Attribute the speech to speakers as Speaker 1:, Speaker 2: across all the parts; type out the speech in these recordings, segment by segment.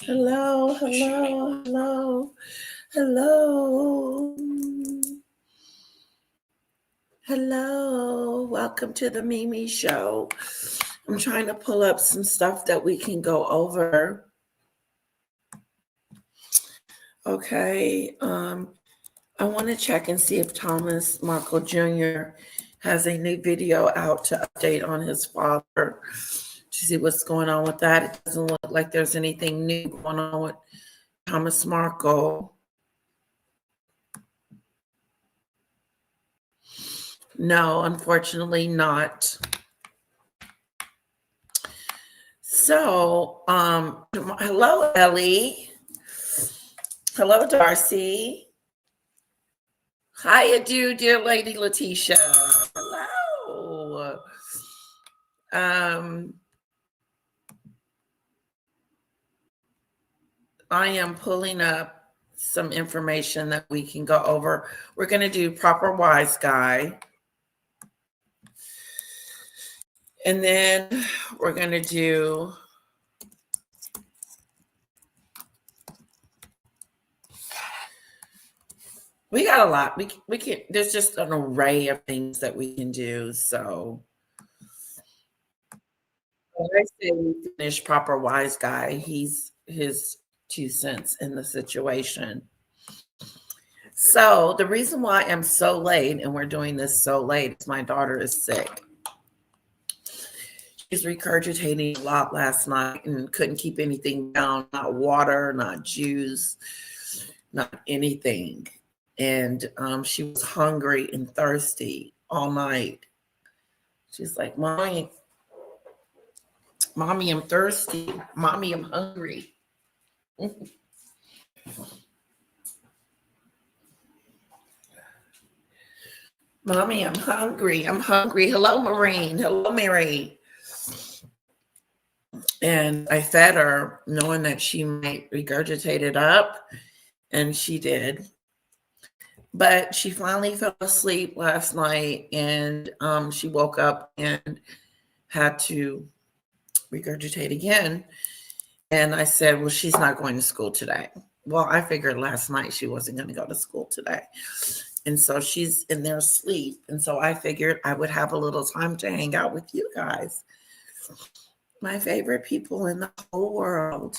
Speaker 1: Hello, hello, hello, hello. Hello, welcome to the Mimi Show. I'm trying to pull up some stuff that we can go over. Okay, I want to check and see if Thomas Markle Jr. has a new video out to update on his father to see what's going on with that. It doesn't look like there's anything new going on with Thomas Markle. No, unfortunately not. So, hello, Ellie. Hello, Darcy. Hiya, dear Lady Letitia. Hello. I am pulling up some information that we can go over. We're going to do Proper Wise Guy. And then we're going to do we got a lot. We can there's just an array of things that we can do. So when I say we finish Proper Wise Guy, he's his 2 cents in the situation. So the reason why I'm so late and we're doing this so late is my daughter is sick. She's regurgitating a lot last night and couldn't keep anything down, not water, not juice, not anything. And she was hungry and thirsty all night. She's like, Mommy, I'm thirsty. Mommy, I'm hungry. Mommy, I'm hungry. I'm hungry. Hello, Maureen. Hello, Mary. And I fed her knowing that she might regurgitate it up. And she did. But she finally fell asleep last night and she woke up and had to regurgitate again. And I said, well, she's not going to school today. Well, I figured last night she wasn't going to go to school today. And so she's in their sleep. And so I figured I would have a little time to hang out with you guys. My favorite people in the whole world.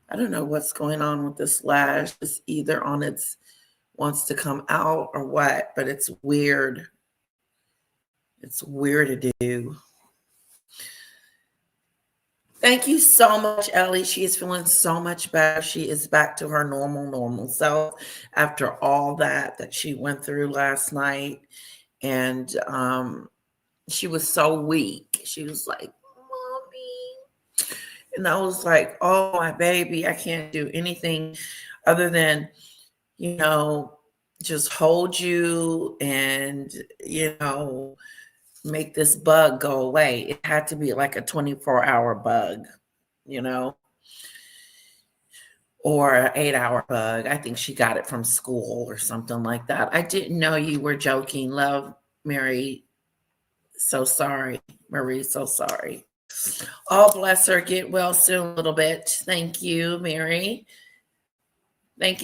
Speaker 1: I don't know what's going on with this lash. It's either on its wants to come out or what, but it's weird. It's weird to do. Thank you so much, Ellie. She is feeling so much better. She is back to her normal self after all that she went through last night. And she was so weak. She was like, Mommy. And I was like, oh, my baby, I can't do anything other than, just hold you and, make this bug go away. It had to be like a 24-hour bug, or an 8-hour bug. I think she got it from school or something like that. I didn't know you were joking. Love, Mary. So sorry. Marie, so sorry. Oh, bless her. Get well soon a little bit. Thank you, Mary. Thank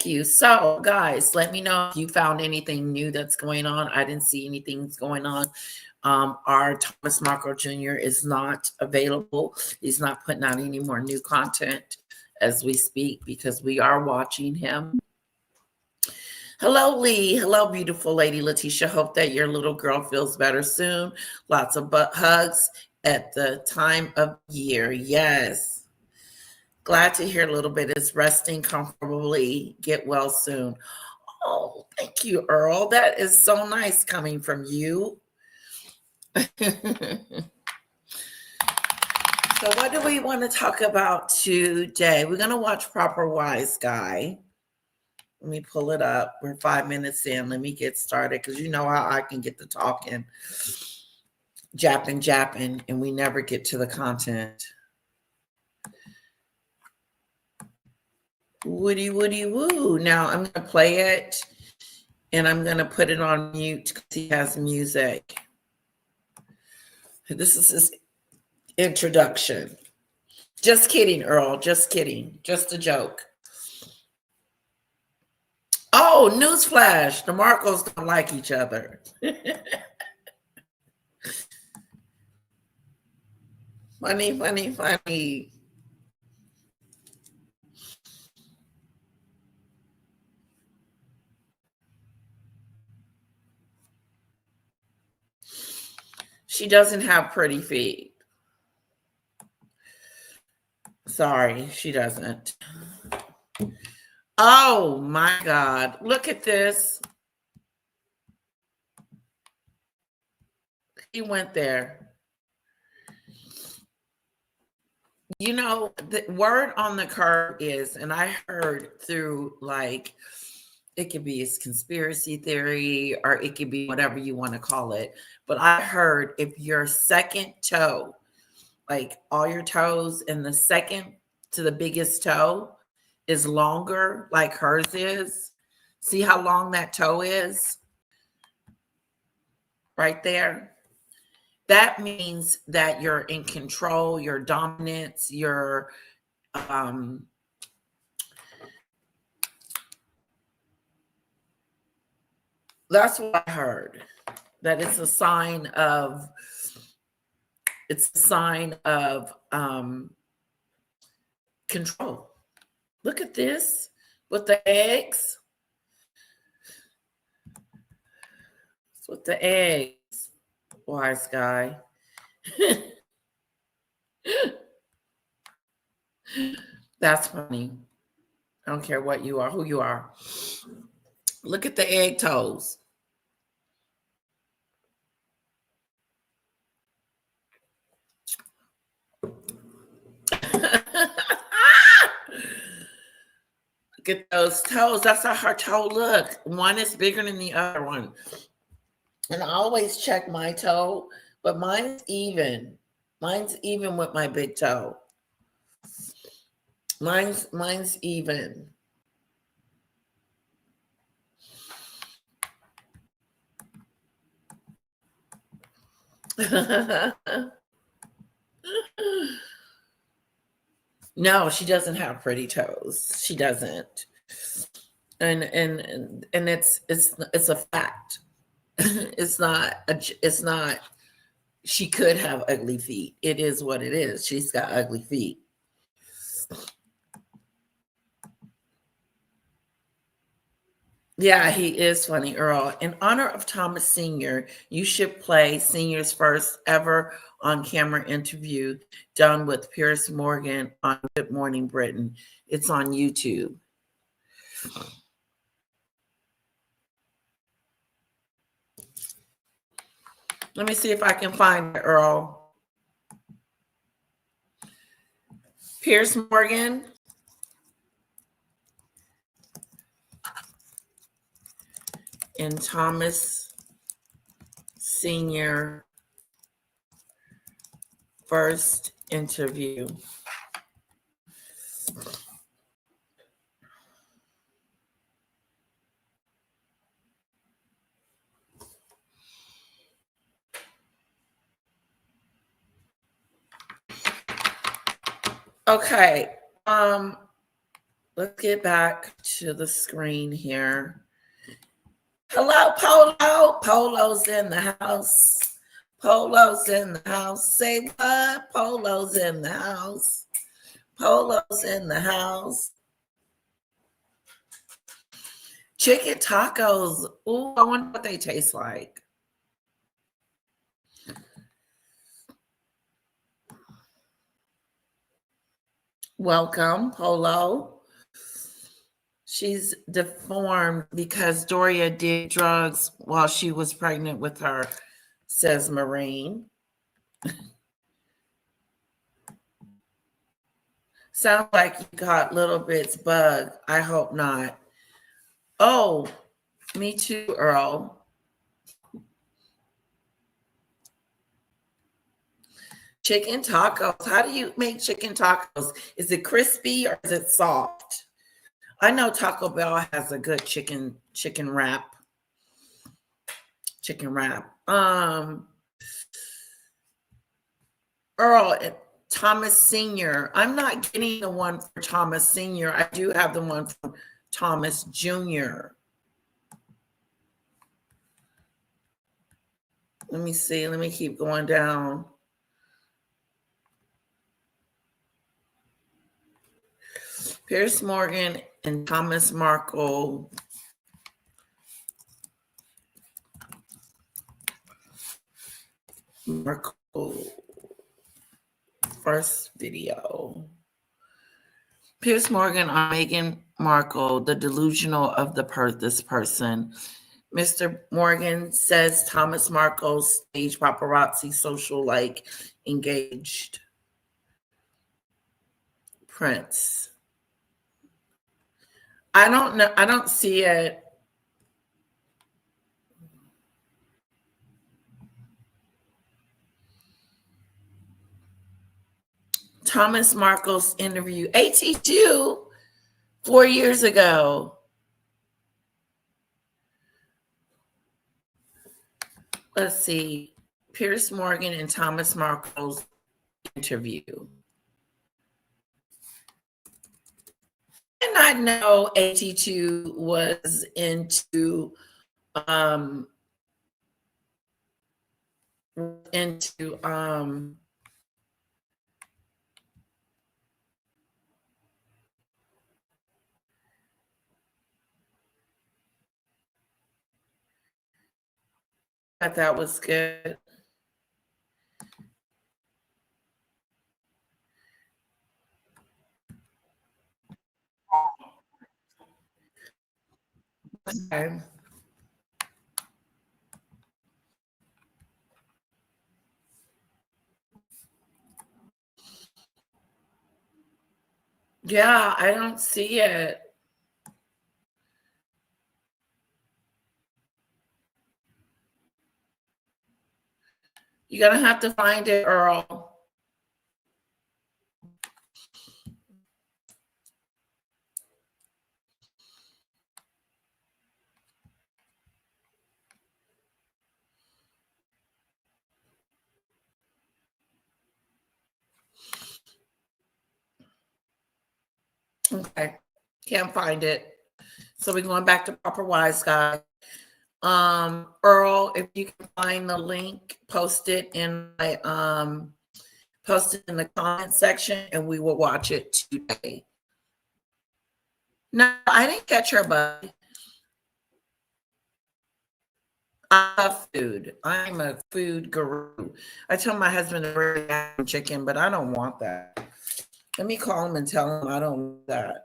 Speaker 1: you. So, guys, let me know if you found anything new that's going on. I didn't see anything going on. Our Thomas Markle Jr. is not available. He's not putting out any more new content as we speak because we are watching him. Hello, Lee. Hello, beautiful Lady Letitia. Hope that your little girl feels better soon. Lots of butt hugs at the time of year. Yes. Glad to hear a little bit is resting comfortably. Get well soon. Oh, thank you, Earl. That is so nice coming from you. So what do we want to talk about today? We're going to watch Proper Wise Guy. Let me pull it up. We're 5 minutes in. Let me get started because you know how I can get to talking, japping, and we never get to the content. Woody, woo. Now I'm going to play it and I'm going to put it on mute because he has music. This is introduction. Just kidding, Earl. Just kidding. Just a joke. Oh, newsflash. The Markles don't like each other. Funny, funny, funny. She doesn't have pretty feet. Sorry, she doesn't. Oh my God. Look at this. He went there. You know, the word on the curve is, and I heard through like, it could be a conspiracy theory or it could be whatever you want to call it. But I heard if your second toe, like all your toes and the second to the biggest toe is longer, like hers is. See how long that toe is? Right there. That means that you're in control, your dominance, your that's what I heard. That it's a sign of control. Look at this with the eggs. It's with the eggs. Wise guy. That's funny. I don't care what you are, who you are. Look at the egg toes. Look at those toes. That's how her toe look. One is bigger than the other one. And I always check my toe, but mine's even. Mine's even with my big toe. Mine's even. No, she doesn't have pretty toes. She doesn't. And it's a fact. It's not she could have ugly feet. It is what it is. She's got ugly feet. Yeah, he is funny, Earl. In honor of Thomas Sr., you should play Sr.'s first ever on camera interview done with Piers Morgan on Good Morning Britain. It's on YouTube. Let me see if I can find it, Earl. Piers Morgan. And Thomas Sr. first interview. Okay. Let's get back to the screen here. Hello, Polo. Polo's in the house. Polo's in the house. Say what? Polo's in the house. Polo's in the house. Chicken tacos. Ooh, I wonder what they taste like. Welcome, Polo. She's deformed because Doria did drugs while she was pregnant with her, says Marine. Sounds like you got little bits bug. I hope not. Oh, me too, Earl. Chicken tacos. How do you make chicken tacos? Is it crispy or is it soft? I know Taco Bell has a good chicken wrap. Chicken wrap. Earl, Thomas Sr. I'm not getting the one for Thomas Sr. I do have the one from Thomas Jr. Let me see. Let me keep going down. Piers Morgan and Thomas Markle. First video. Piers Morgan on Meghan Markle, the delusional of this person. Mr. Morgan says Thomas Markle's stage paparazzi social like engaged Prince. I don't know. I don't see it. Thomas Markle's interview, AT2, 4 years ago. Let's see. Piers Morgan and Thomas Markle's interview. I did not know AT2 was into thought that was good. Okay. Yeah, I don't see it. You're going to have to find it, Earl. Okay. Can't find it. So we're going back to Proper Wise Guy. Earl, if you can find the link, post it in my post it in the comment section and we will watch it today. No, I didn't catch her, buddy. I love food. I'm a food guru. I tell my husband to bring chicken, but I don't want that. Let me call him and tell him I don't want that.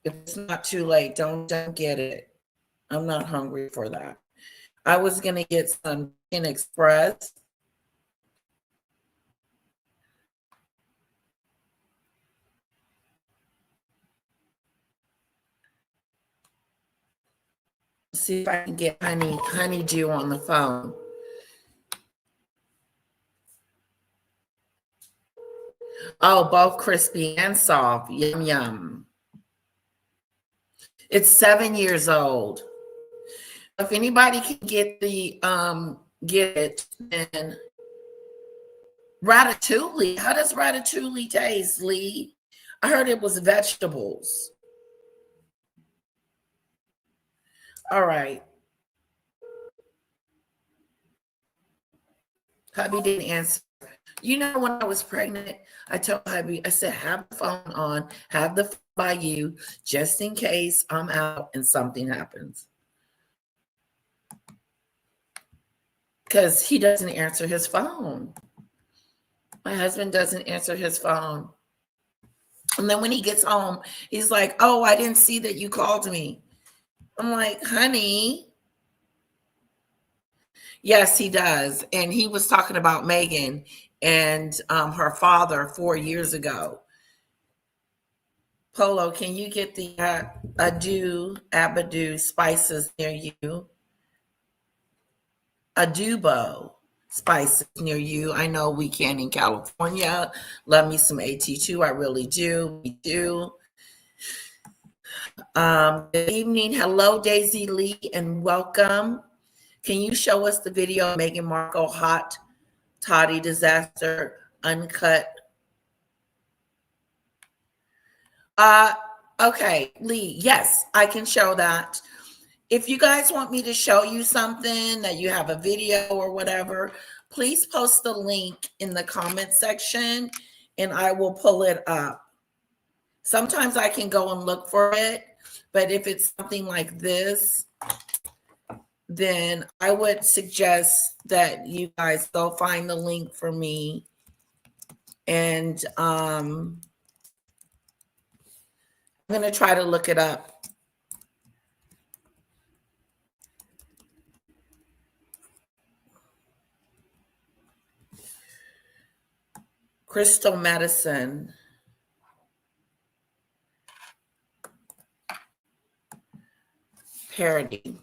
Speaker 1: If it's not too late, don't get it. I'm not hungry for that. I was gonna get some Chicken Express. See if I can get honeydew on the phone. Oh, both crispy and soft. Yum yum. It's 7 years old. If anybody can get it, then ratatouille. How does ratatouille taste, Lee? I heard it was vegetables. All right. Hubby didn't answer. You know, when I was pregnant, I told hubby, I said, have the phone on, have the phone by you, just in case I'm out and something happens. Because he doesn't answer his phone. My husband doesn't answer his phone. And then when he gets home, he's like, oh, I didn't see that you called me. I'm like, honey. Yes, he does. And he was talking about Meghan and her father 4 years ago. Polo, can you get the Abadu spices near you? Adubo spices near you. I know we can in California. Love me some AT2. I really do. We do. Good evening. Hello, Daisy Lee, and welcome. Can you show us the video of Meghan Markle hot Toddy Disaster Uncut. Okay, Lee, yes, I can show that. If you guys want me to show you something, that you have a video or whatever, please post the link in the comment section and I will pull it up. Sometimes I can go and look for it, but if it's something like this, then I would suggest that you guys go find the link for me. And I'm going to try to look it up. Crystal Medicine. Parody.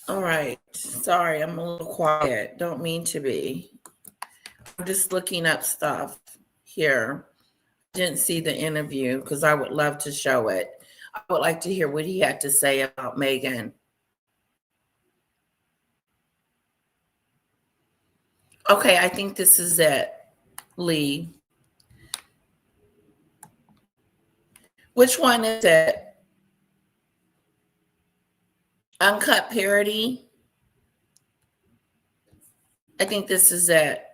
Speaker 1: All right. Sorry, I'm a little quiet. Don't mean to be. I'm just looking up stuff here. Didn't see the interview because I would love to show it. I would like to hear what he had to say about Meghan. Okay, I think this is it, Lee. Which one is it? Uncut Parody? I think this is it.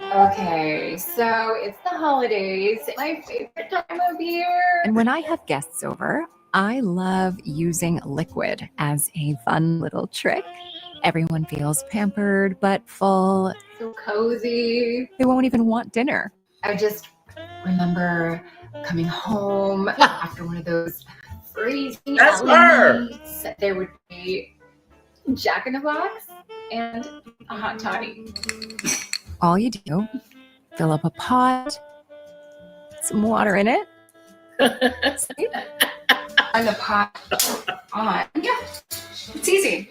Speaker 2: Okay, so it's the holidays, my favorite time of year.
Speaker 3: And when I have guests over, I love using liquid as a fun little trick. Everyone feels pampered but full.
Speaker 2: So cozy.
Speaker 3: They won't even want dinner.
Speaker 2: I just remember coming home after one of those freezing nights. There would be Jack in the Box and a hot toddy.
Speaker 3: All you do, fill up a pot, some water in it.
Speaker 2: And the pot on. Yeah, it's easy.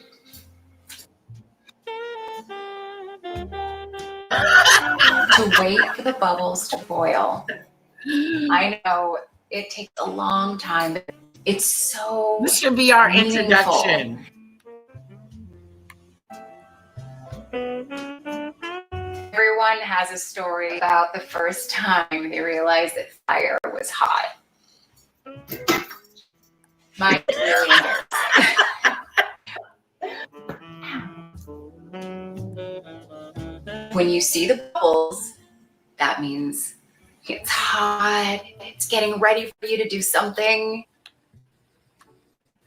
Speaker 2: To wait for the bubbles to boil. I know it takes a long time, but it's so
Speaker 1: This should be our
Speaker 2: meaningful.
Speaker 1: introduction.
Speaker 2: Everyone has a story about the first time they realized that fire was hot. Mine is really embarrassing. When you see the bubbles, that means it's hot, it's getting ready for you to do something.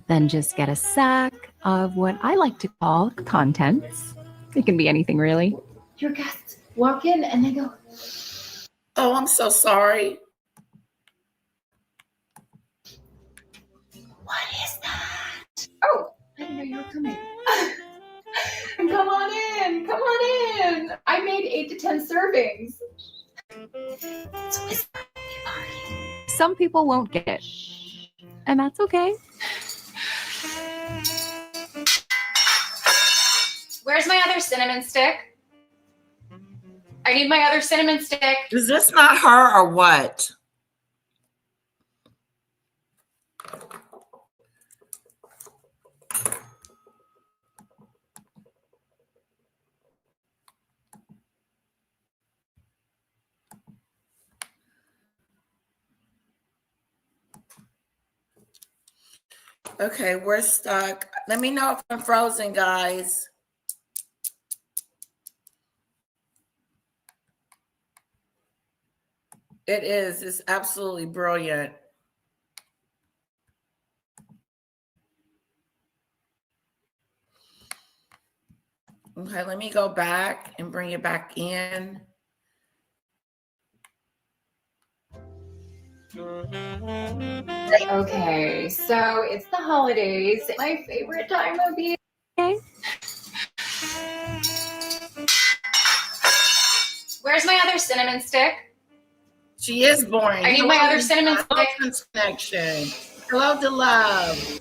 Speaker 3: Then just get a sack of what I like to call contents. It can be anything, really.
Speaker 2: Your guests walk in and they go,
Speaker 1: Oh, I'm so sorry.
Speaker 2: "What is that?" "Oh, I didn't know you were coming." Come on in, come on in. I made 8 to 10 servings. So is that the party?
Speaker 3: Some people won't get it, and that's okay.
Speaker 2: Where's my other cinnamon stick? I need my other cinnamon stick.
Speaker 1: Is this not her or what? Okay, we're stuck. Let me know if I'm frozen, guys. It is. It's absolutely brilliant. Okay, let me go back and bring it back in.
Speaker 2: Okay, so it's the holidays, my favorite time of year.
Speaker 3: Okay.
Speaker 2: Where's my other cinnamon stick?
Speaker 1: She is boring.
Speaker 2: I need my other cinnamon stick.
Speaker 1: Connection. Hello to love.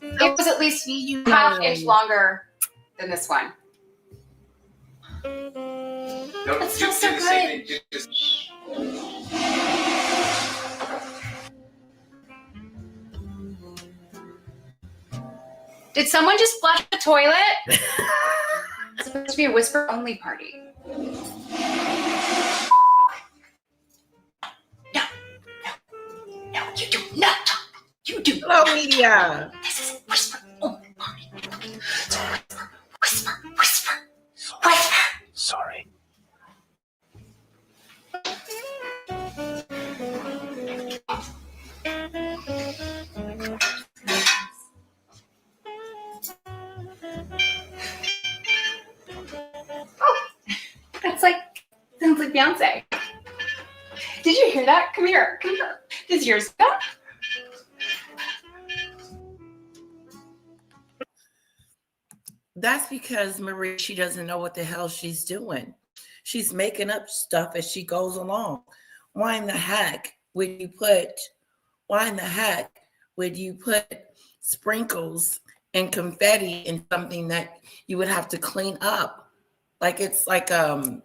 Speaker 2: It was at least half inch longer than this one.
Speaker 4: No,
Speaker 2: That smells so good. Did someone just flush the toilet? It's supposed to be a whisper-only party. No, you do not talk. You do.
Speaker 1: Hello, media.
Speaker 2: This is a whisper-only party. So whisper.
Speaker 4: Sorry.
Speaker 2: Sounds like Beyonce. Did you hear that? Come here. Does yours go?
Speaker 1: That's because Marie, she doesn't know what the hell she's doing. She's making up stuff as she goes along. Why in the heck would you put sprinkles and confetti in something that you would have to clean up? Like it's like I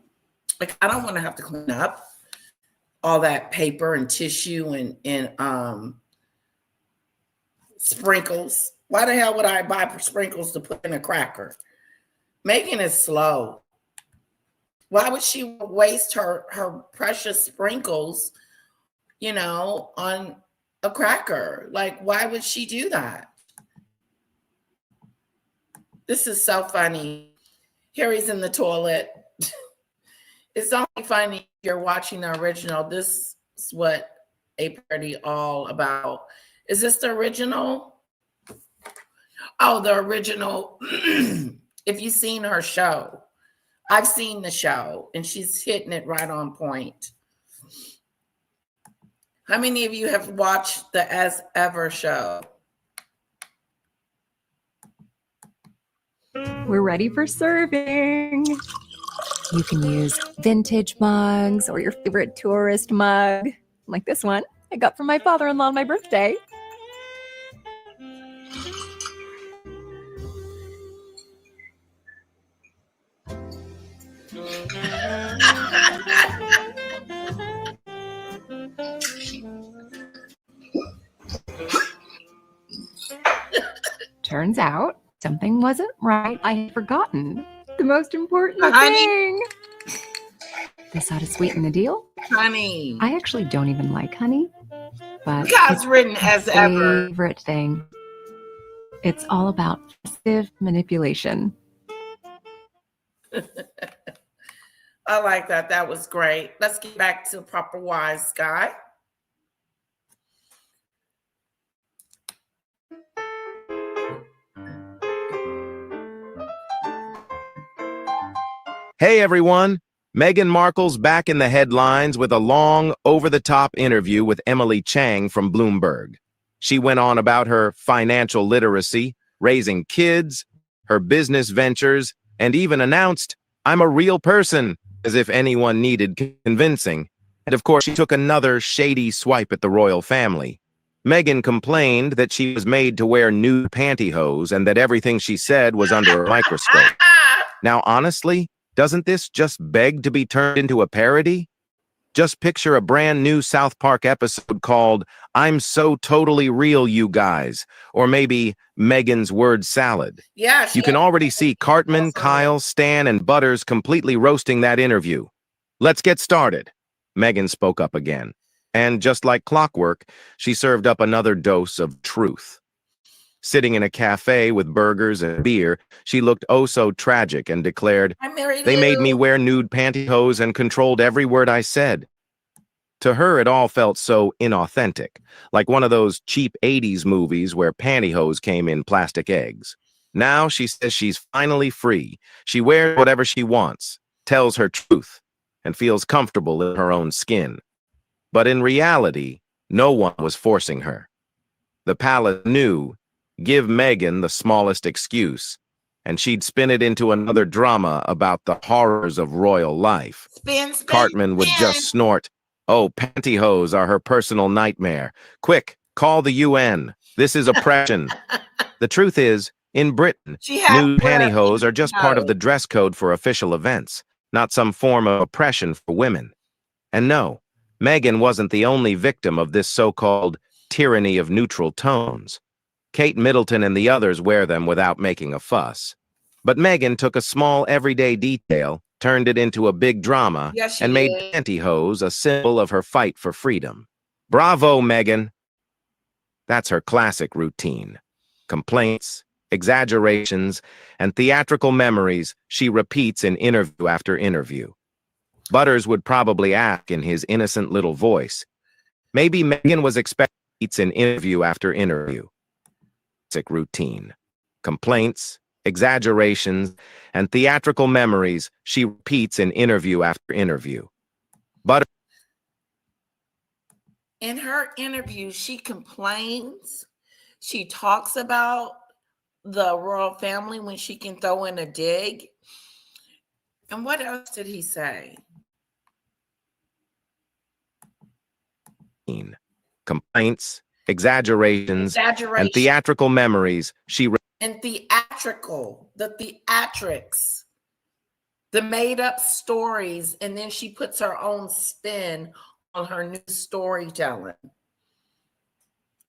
Speaker 1: don't want to have to clean up all that paper and tissue and sprinkles. Why the hell would I buy sprinkles to put in a cracker? Meghan is slow. Why would she waste her precious sprinkles, on a cracker? Like, why would she do that? This is so funny. Harry's in the toilet. It's only funny if you're watching the original. This is what a parody all about. Is this the original? Oh, the original. If you've seen her show, I've seen the show, and she's hitting it right on point. How many of you have watched the As Ever show?
Speaker 3: We're ready for serving. You can use vintage mugs or your favorite tourist mug, like this one I got from my father-in-law on my birthday. Turns out something wasn't right. I had forgotten the most important thing. This ought to sweeten the deal.
Speaker 1: Honey.
Speaker 3: I actually don't even like honey, but
Speaker 1: God's written as
Speaker 3: my
Speaker 1: ever.
Speaker 3: favorite thing. It's all about passive manipulation.
Speaker 1: I like that. That was great. Let's get back to Proper Wise Guy.
Speaker 5: Hey everyone, Meghan Markle's back in the headlines with a long, over-the-top interview with Emily Chang from Bloomberg. She went on about her financial literacy, raising kids, her business ventures, and even announced, "I'm a real person," as if anyone needed convincing. And of course, she took another shady swipe at the royal family. Meghan complained that she was made to wear nude pantyhose and that everything she said was under a microscope. Now, honestly, doesn't this just beg to be turned into a parody? Just picture a brand new South Park episode called "I'm So Totally Real, You Guys," or maybe Meghan's Word Salad.
Speaker 1: Yeah,
Speaker 5: You can already see Cartman, Kyle, Stan, and Butters completely roasting that interview. Let's get started. Meghan spoke up again. And just like clockwork, she served up another dose of truth. Sitting in a cafe with burgers and beer, she looked oh so tragic and declared, "They made me wear nude pantyhose and controlled every word I said." To her, it all felt so inauthentic, like one of those cheap 80s movies where pantyhose came in plastic eggs. Now she says she's finally free. She wears whatever she wants, tells her truth, and feels comfortable in her own skin. But in reality, no one was forcing her. The palace knew, give Meghan the smallest excuse, and she'd spin it into another drama about the horrors of royal life. Cartman would just snort, "Oh, pantyhose are her personal nightmare. Quick, call the UN. This is oppression." The truth is, in Britain, nude pantyhose are just part of the dress code for official events. not some form of oppression for women. And no, Meghan wasn't the only victim of this so-called tyranny of neutral tones. Kate Middleton and the others wear them without making a fuss. But Meghan took a small everyday detail, turned it into a big drama,
Speaker 1: Yes, she
Speaker 5: and made
Speaker 1: did.
Speaker 5: pantyhose a symbol of her fight for freedom. Bravo, Meghan! That's her classic routine. Complaints, exaggerations, and theatrical memories she repeats in interview after interview. Butters would probably ask in his innocent little voice. Maybe Meghan was expecting repeats in interview after interview. Classic routine. Complaints, exaggerations, and theatrical memories she repeats in interview after interview. Butters.
Speaker 1: In her interview, she complains. She talks about the royal family when she can throw in a dig. And what else did he say?
Speaker 5: Complaints, exaggerations, and theatrical memories she
Speaker 1: and theatrical, the theatrics, the made-up stories, and then she puts her own spin on her new storytelling.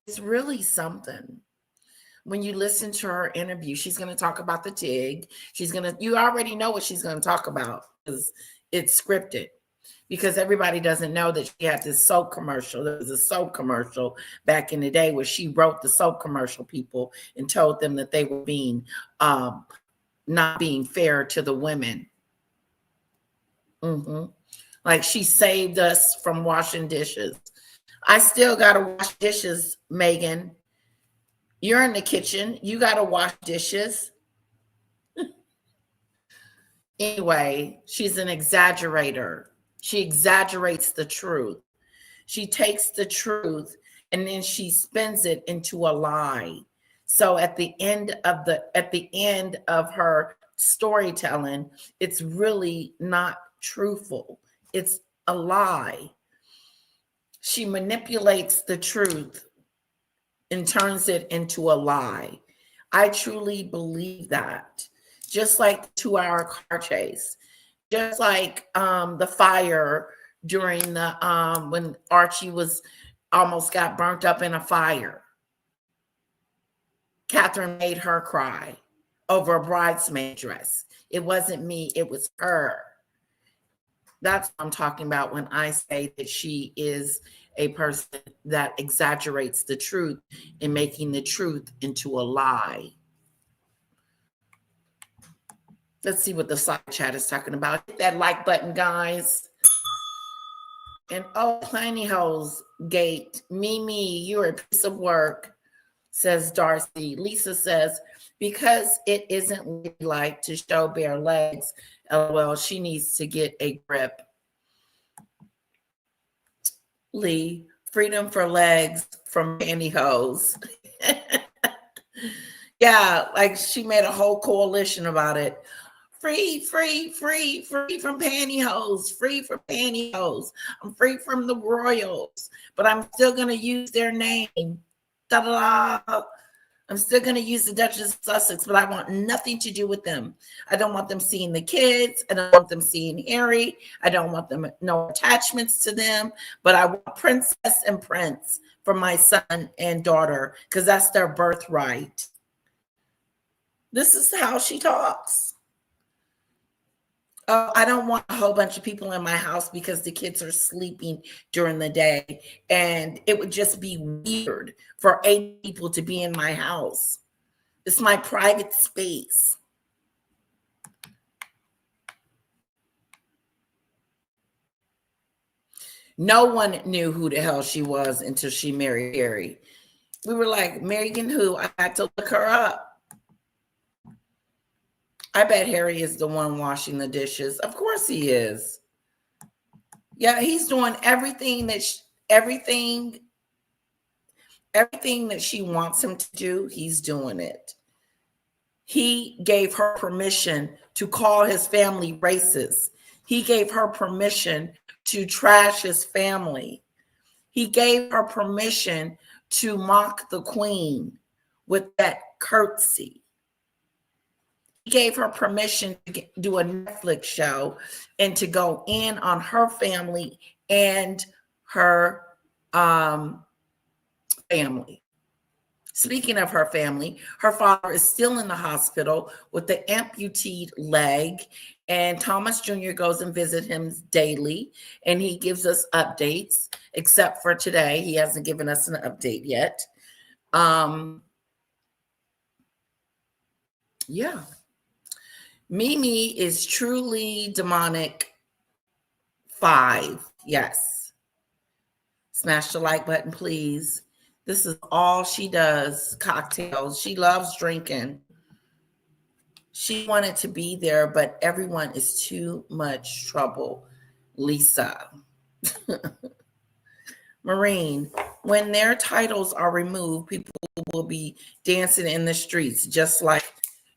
Speaker 1: It's really something. When you listen to her interview, she's going to talk about the TIG. You already know what she's going to talk about because it's scripted. Because everybody doesn't know that she had this soap commercial. There was a soap commercial back in the day where she wrote the soap commercial people and told them that they were being not being fair to the women. Like she saved us from washing dishes. I still got to wash dishes, Meghan. You're in the kitchen. You got to wash dishes. Anyway, she's an exaggerator. She exaggerates the truth. She takes the truth and then she spins it into a lie. So at the end of her storytelling, it's really not truthful. It's a lie. She manipulates the truth and turns it into a lie. I truly believe that. Just like the 2-hour car chase. Just like the fire during the when Archie almost got burnt up in a fire. Catherine made her cry over a bridesmaid dress. It wasn't me, it was her. That's what I'm talking about when I say that she is a person that exaggerates the truth and making the truth into a lie. Let's see what the side chat is talking about. Hit that like button, guys. And oh, pantyhose gate. Mimi, you're a piece of work, says Darcy. Lisa says, because it isn't ladylike to show bare legs. LOL, she needs to get a grip. Lee, freedom for legs from pantyhose. Yeah, like she made a whole coalition about it. Free from pantyhose, free from pantyhose. I'm free from the royals, but I'm still going to use their name. Da-da-da. I'm still going to use the Duchess of Sussex, but I want nothing to do with them. I don't want them seeing the kids. I don't want them seeing Harry. I don't want them, no attachments to them, but I want princess and prince for my son and daughter because that's their birthright. This is how she talks. Oh, I don't want a whole bunch of people in my house because the kids are sleeping during the day. And it would just be weird for 8 people to be in my house. It's my private space. No one knew who the hell she was until she married Harry. We were like, Meghan who? I had to look her up. I bet Harry is the one washing the dishes. Of course he is. Yeah, he's doing everything that she wants him to do. He's doing it. He gave her permission to call his family racist. He gave her permission to trash his family. He gave her permission to mock the queen with that curtsy. gave her permission to do a Netflix show and to go in on her family and her family. Speaking of her family, her father is still in the hospital with the amputated leg, and Thomas Jr. goes and visits him daily, and he gives us updates, except for today. He hasn't given us an update yet. Yeah. Mimi is truly demonic 5. Yes. Smash the like button, please. This is all she does, cocktails. She loves drinking. She wanted to be there, but everyone is too much trouble. Lisa. Marine, when their titles are removed, people will be dancing in the streets, just like,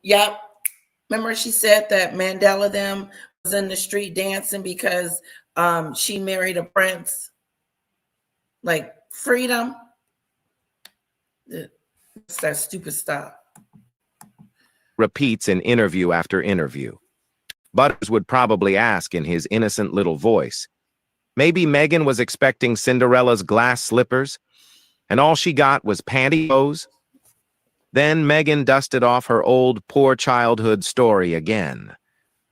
Speaker 1: yep. Remember she said that Mandela them was in the street dancing because she married a prince? Like, freedom. It's that stupid stuff.
Speaker 5: Repeats in interview after interview. Butters would probably ask in his innocent little voice, maybe Meghan was expecting Cinderella's glass slippers, and all she got was pantyhose? Then Meghan dusted off her old poor childhood story again.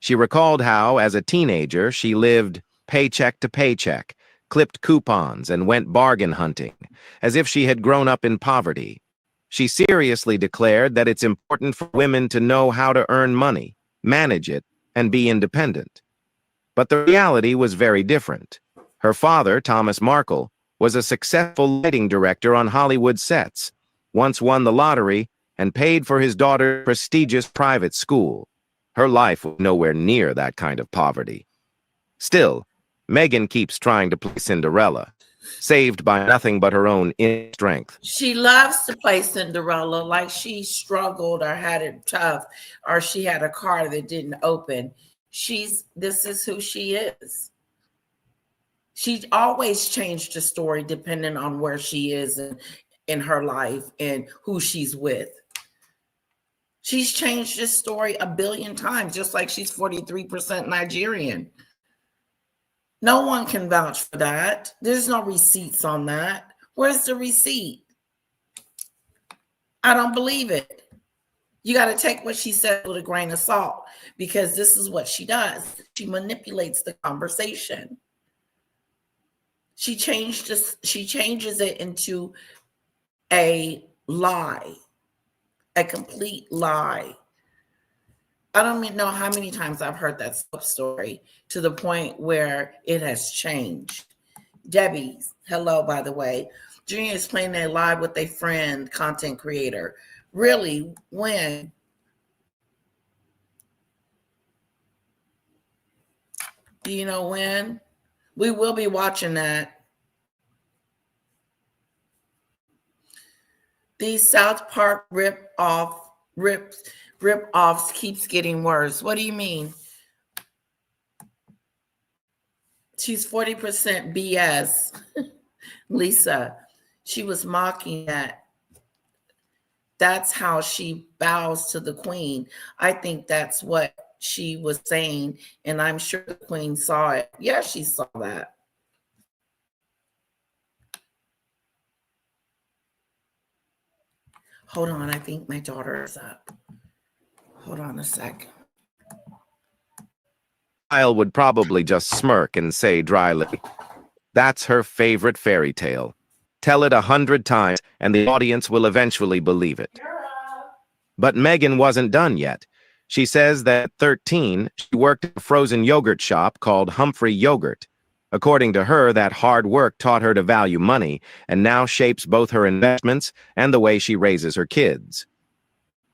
Speaker 5: She recalled how, as a teenager, she lived paycheck to paycheck, clipped coupons, and went bargain hunting, as if she had grown up in poverty. She seriously declared that it's important for women to know how to earn money, manage it, and be independent. But the reality was very different. Her father, Thomas Markle, was a successful lighting director on Hollywood sets, once won the lottery, and paid for his daughter's prestigious private school. Her life was nowhere near that kind of poverty. Still, Meghan keeps trying to play Cinderella, saved by nothing but her own inner strength.
Speaker 1: She loves to play Cinderella, like she struggled or had it tough, or she had a car that didn't open. This is who she is. She always changed the story depending on where she is in her life and who she's with. She's changed this story a billion times, just like she's 43% Nigerian. No one can vouch for that. There's no receipts on that. Where's the receipt? I don't believe it. You got to take what she said with a grain of salt, because this is what she does. She manipulates the conversation. She changes it into a lie, a complete lie. I don't even know how many times I've heard that story to the point where it has changed. Debbie, hello, by the way. Junior is playing a live with a friend, content creator. Really? When? Do you know when? We will be watching that. These South Park rip-offs keeps getting worse. What do you mean? She's 40% BS. Lisa, she was mocking that. That's how she bows to the queen. I think that's what she was saying, and I'm sure the queen saw it. Yeah, she saw that. Hold on, I think my daughter is up. Hold on a sec.
Speaker 5: Kyle would probably just smirk and say dryly, that's her favorite fairy tale. Tell it 100 times and the audience will eventually believe it. But Meghan wasn't done yet. She says that at 13, she worked at a frozen yogurt shop called Humphrey Yogurt. According to her, that hard work taught her to value money and now shapes both her investments and the way she raises her kids.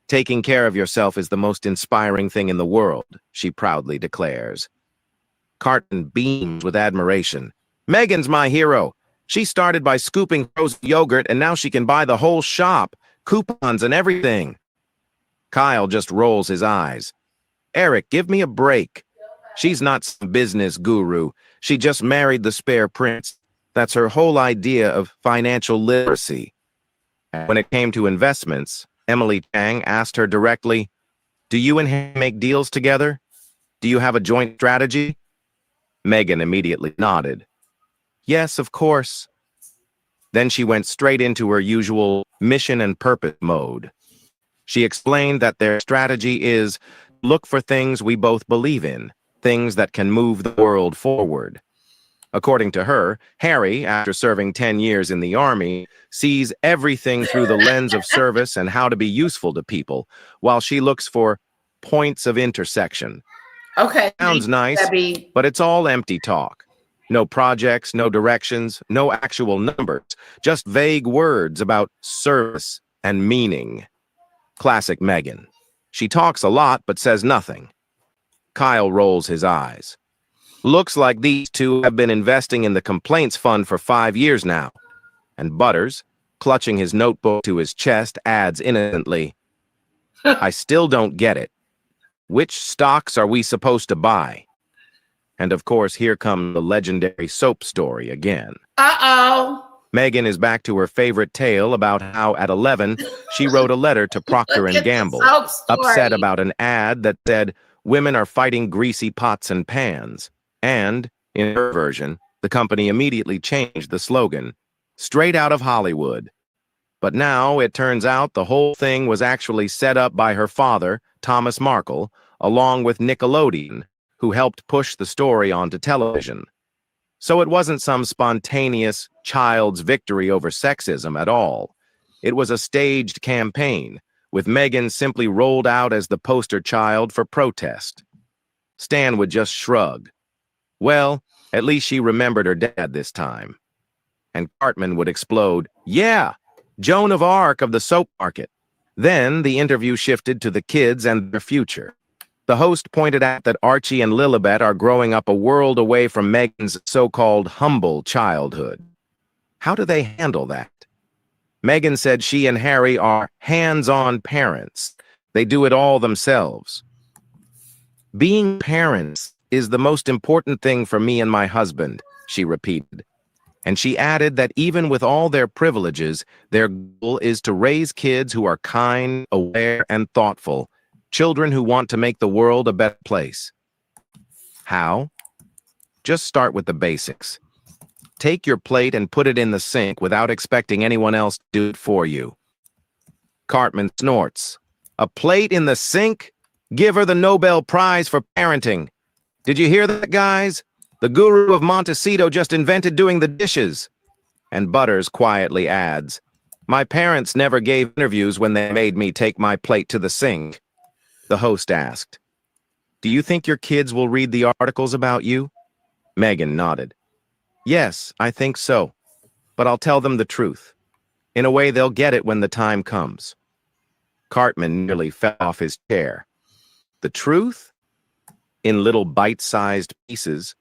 Speaker 5: Taking care of yourself is the most inspiring thing in the world, she proudly declares. Carton beams with admiration. Meghan's my hero. She started by scooping frozen yogurt and now she can buy the whole shop, coupons and everything. Kyle just rolls his eyes. Eric, give me a break. She's not some business guru. She just married the spare prince. That's her whole idea of financial literacy. When it came to investments, Emily Chang asked her directly, Do you and Harry make deals together? Do you have a joint strategy? Meghan immediately nodded. Yes, of course. Then she went straight into her usual mission and purpose mode. She explained that their strategy is look for things we both believe in, things that can move the world forward. According to her, Harry, after serving 10 years in the army, sees everything through the lens of service and how to be useful to people, while she looks for points of intersection.
Speaker 1: Okay.
Speaker 5: Sounds nice,
Speaker 1: Debbie.
Speaker 5: but it's all empty talk. No projects, no directions, no actual numbers, just vague words about service and meaning. Classic Meghan. She talks a lot but says nothing. Kyle rolls his eyes. Looks like these two have been investing in the complaints fund for 5 years now. And Butters, clutching his notebook to his chest, adds innocently, I still don't get it. Which stocks are we supposed to buy? And of course, here comes the legendary soap story again.
Speaker 1: Uh-oh.
Speaker 5: Meghan is back to her favorite tale about how at 11, she wrote a letter to Procter
Speaker 1: Look
Speaker 5: &
Speaker 1: at the
Speaker 5: Gamble,
Speaker 1: soap story.
Speaker 5: upset about an ad that said, women are fighting greasy pots and pans. And, in her version, the company immediately changed the slogan, straight out of Hollywood. But now it turns out the whole thing was actually set up by her father, Thomas Markle, along with Nickelodeon, who helped push the story onto television. So it wasn't some spontaneous child's victory over sexism at all. It was a staged campaign, with Meghan simply rolled out as the poster child for protest. Stan would just shrug. Well, at least she remembered her dad this time. And Cartman would explode, yeah, Joan of Arc of the soap market. Then the interview shifted to the kids and their future. The host pointed out that Archie and Lilibet are growing up a world away from Meghan's so-called humble childhood. How do they handle that? Meghan said she and Harry are hands-on parents. They do it all themselves. Being parents is the most important thing for me and my husband, she repeated. And she added that even with all their privileges, their goal is to raise kids who are kind, aware, and thoughtful, children who want to make the world a better place. How? Just start with the basics. Take your plate and put it in the sink without expecting anyone else to do it for you. Cartman snorts. A plate in the sink? Give her the Nobel Prize for parenting. Did you hear that, guys? The guru of Montecito just invented doing the dishes. And Butters quietly adds, my parents never gave interviews when they made me take my plate to the sink. The host asked, do you think your kids will read the articles about you? Meghan nodded. Yes, I think so. But I'll tell them the truth. In a way, they'll get it when the time comes. Cartman nearly fell off his chair. The truth? In little bite-sized pieces.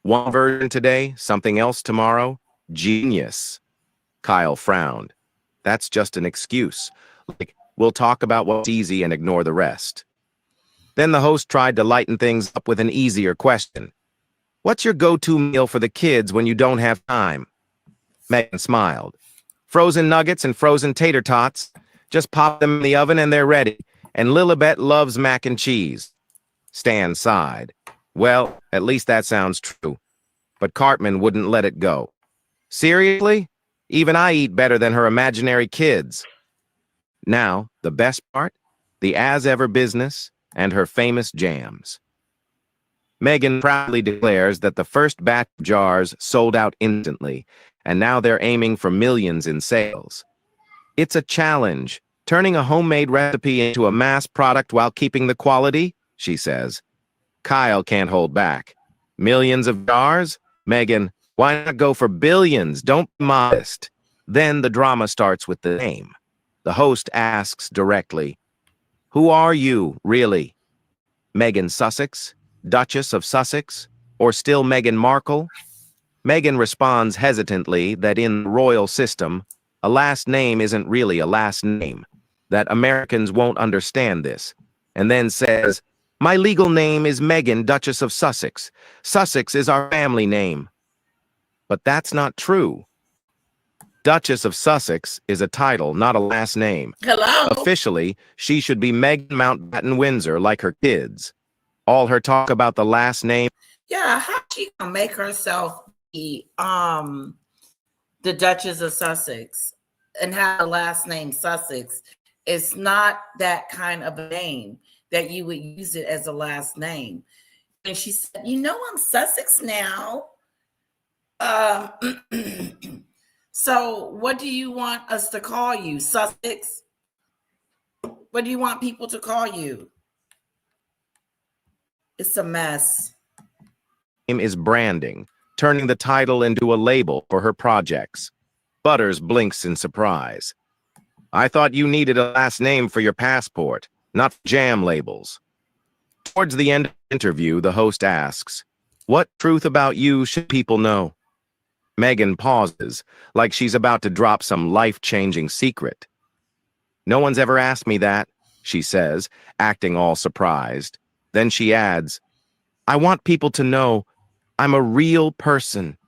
Speaker 5: One version today, something else tomorrow. Genius. Kyle frowned. That's just an excuse. Like, we'll talk about what's easy and ignore the rest. Then the host tried to lighten things up with an easier question. What's your go-to meal for the kids when you don't have time? Meghan smiled. Frozen nuggets and frozen tater tots. Just pop them in the oven and they're ready. And Lilibet loves mac and cheese. Stan sighed. Well, at least that sounds true. But Cartman wouldn't let it go. Seriously? Even I eat better than her imaginary kids. Now, the best part? The as-ever business and her famous jams. Meghan proudly declares that the first batch of jars sold out instantly, and now they're aiming for millions in sales. It's a challenge, turning a homemade recipe into a mass product while keeping the quality, she says. Kyle can't hold back. Millions of jars? Meghan, why not go for billions? Don't be modest. Then the drama starts with the name. The host asks directly, who are you, really? Meghan Sussex? Duchess of Sussex? Or still Meghan Markle? Meghan responds hesitantly that in the royal system, a last name isn't really a last name, that Americans won't understand this, and then says, my legal name is Meghan, Duchess of Sussex. Sussex is our family name. But that's not true. Duchess of Sussex is a title, not a last name.
Speaker 1: Hello.
Speaker 5: Officially, she should be Meghan Mountbatten Windsor like her kids. All her talk about the last name.
Speaker 1: Yeah, how she gonna make herself the Duchess of Sussex and have the last name Sussex? It's not that kind of a name that you would use it as a last name. And she said, "You know, I'm Sussex now." So what do you want us to call you? Sussex? What do you want people to call you? It's a mess.
Speaker 5: Is branding, turning the title into a label for her projects. Butters blinks in surprise. I thought you needed a last name for your passport, not jam labels. Towards the end of the interview, the host asks, "What truth about you should people know?" Meghan pauses, like she's about to drop some life-changing secret. "No one's ever asked me that," she says, acting all surprised. Then she adds, "I want people to know I'm a real person."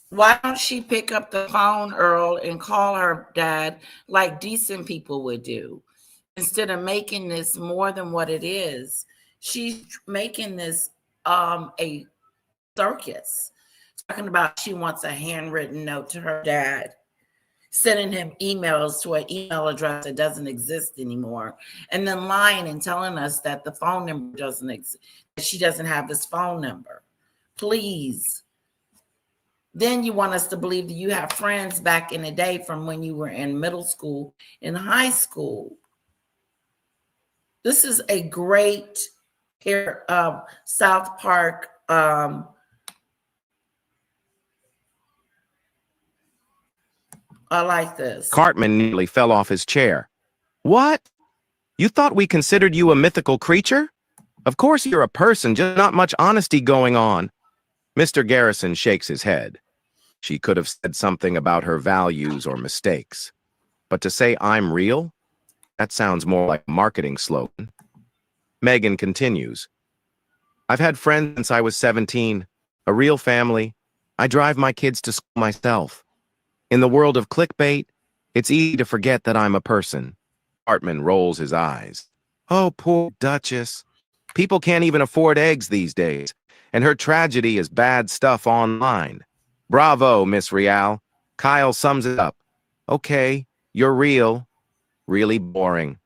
Speaker 1: Why don't she pick up the phone, Earl, and call her dad like decent people would do? Instead of making this more than what it is, she's making this a circus. Talking about she wants a handwritten note to her dad, sending him emails to an email address that doesn't exist anymore, and then lying and telling us that the phone number doesn't exist, that she doesn't have his phone number. Please. Then you want us to believe that you have friends back in the day from when you were in middle school and high school. This is a great here South Park I like this.
Speaker 5: Cartman nearly fell off his chair. "What? You thought we considered you a mythical creature? Of course you're a person, just not much honesty going on." Mr. Garrison shakes his head. She could have said something about her values or mistakes. But to say I'm real? That sounds more like a marketing slogan. Meghan continues. "I've had friends since I was 17, a real family. I drive my kids to school myself. In the world of clickbait, it's easy to forget that I'm a person." Hartman rolls his eyes. "Oh, poor Duchess. People can't even afford eggs these days, and her tragedy is bad stuff online. Bravo, Miss Rial. Kyle sums it up. Okay, you're real. Really boring."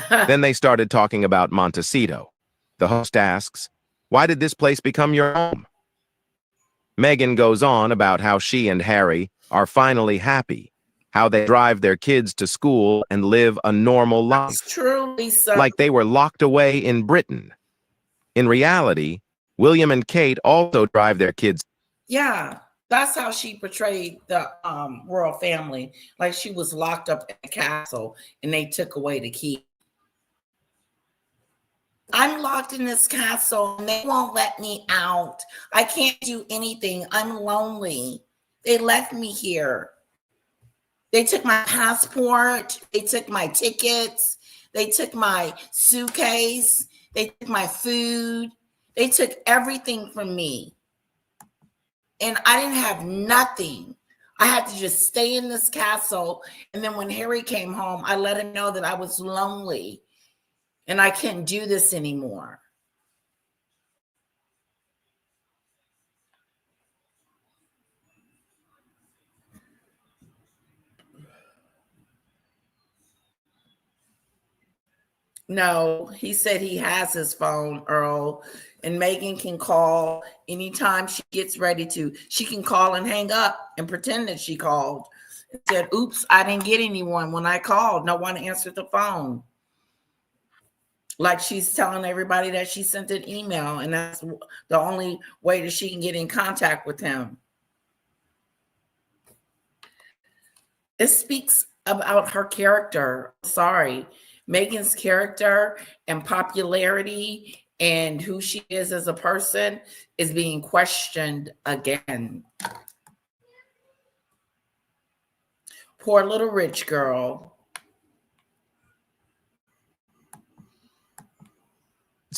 Speaker 5: Then they started talking about Montecito. The host asks, "Why did this place become your home?" Meghan goes on about how she and Harry are finally happy, how they drive their kids to school and live a normal life,
Speaker 1: It's truly so.
Speaker 5: like they were locked away in Britain. In reality, William and Kate also drive their kids.
Speaker 1: Yeah, that's how she portrayed the royal family, like she was locked up in a castle and they took away the key. "I'm locked in this castle and they won't let me out. I can't do anything. I'm lonely. They left me here. They took my passport. They took my tickets. They took my suitcase. They took my food. They took everything from me. And I didn't have nothing. I had to just stay in this castle. And then when Harry came home, I let him know that I was lonely and I couldn't do this anymore." No, he said he has his phone, Earl, and Meghan can call anytime she gets ready to. She can call and hang up and pretend that she called and said, "Oops, I didn't get anyone when I called. No one answered the phone." Like she's telling everybody that she sent an email and that's the only way that she can get in contact with him. It speaks about her character. Sorry. Meghan's character and popularity and who she is as a person is being questioned again. Poor little rich girl.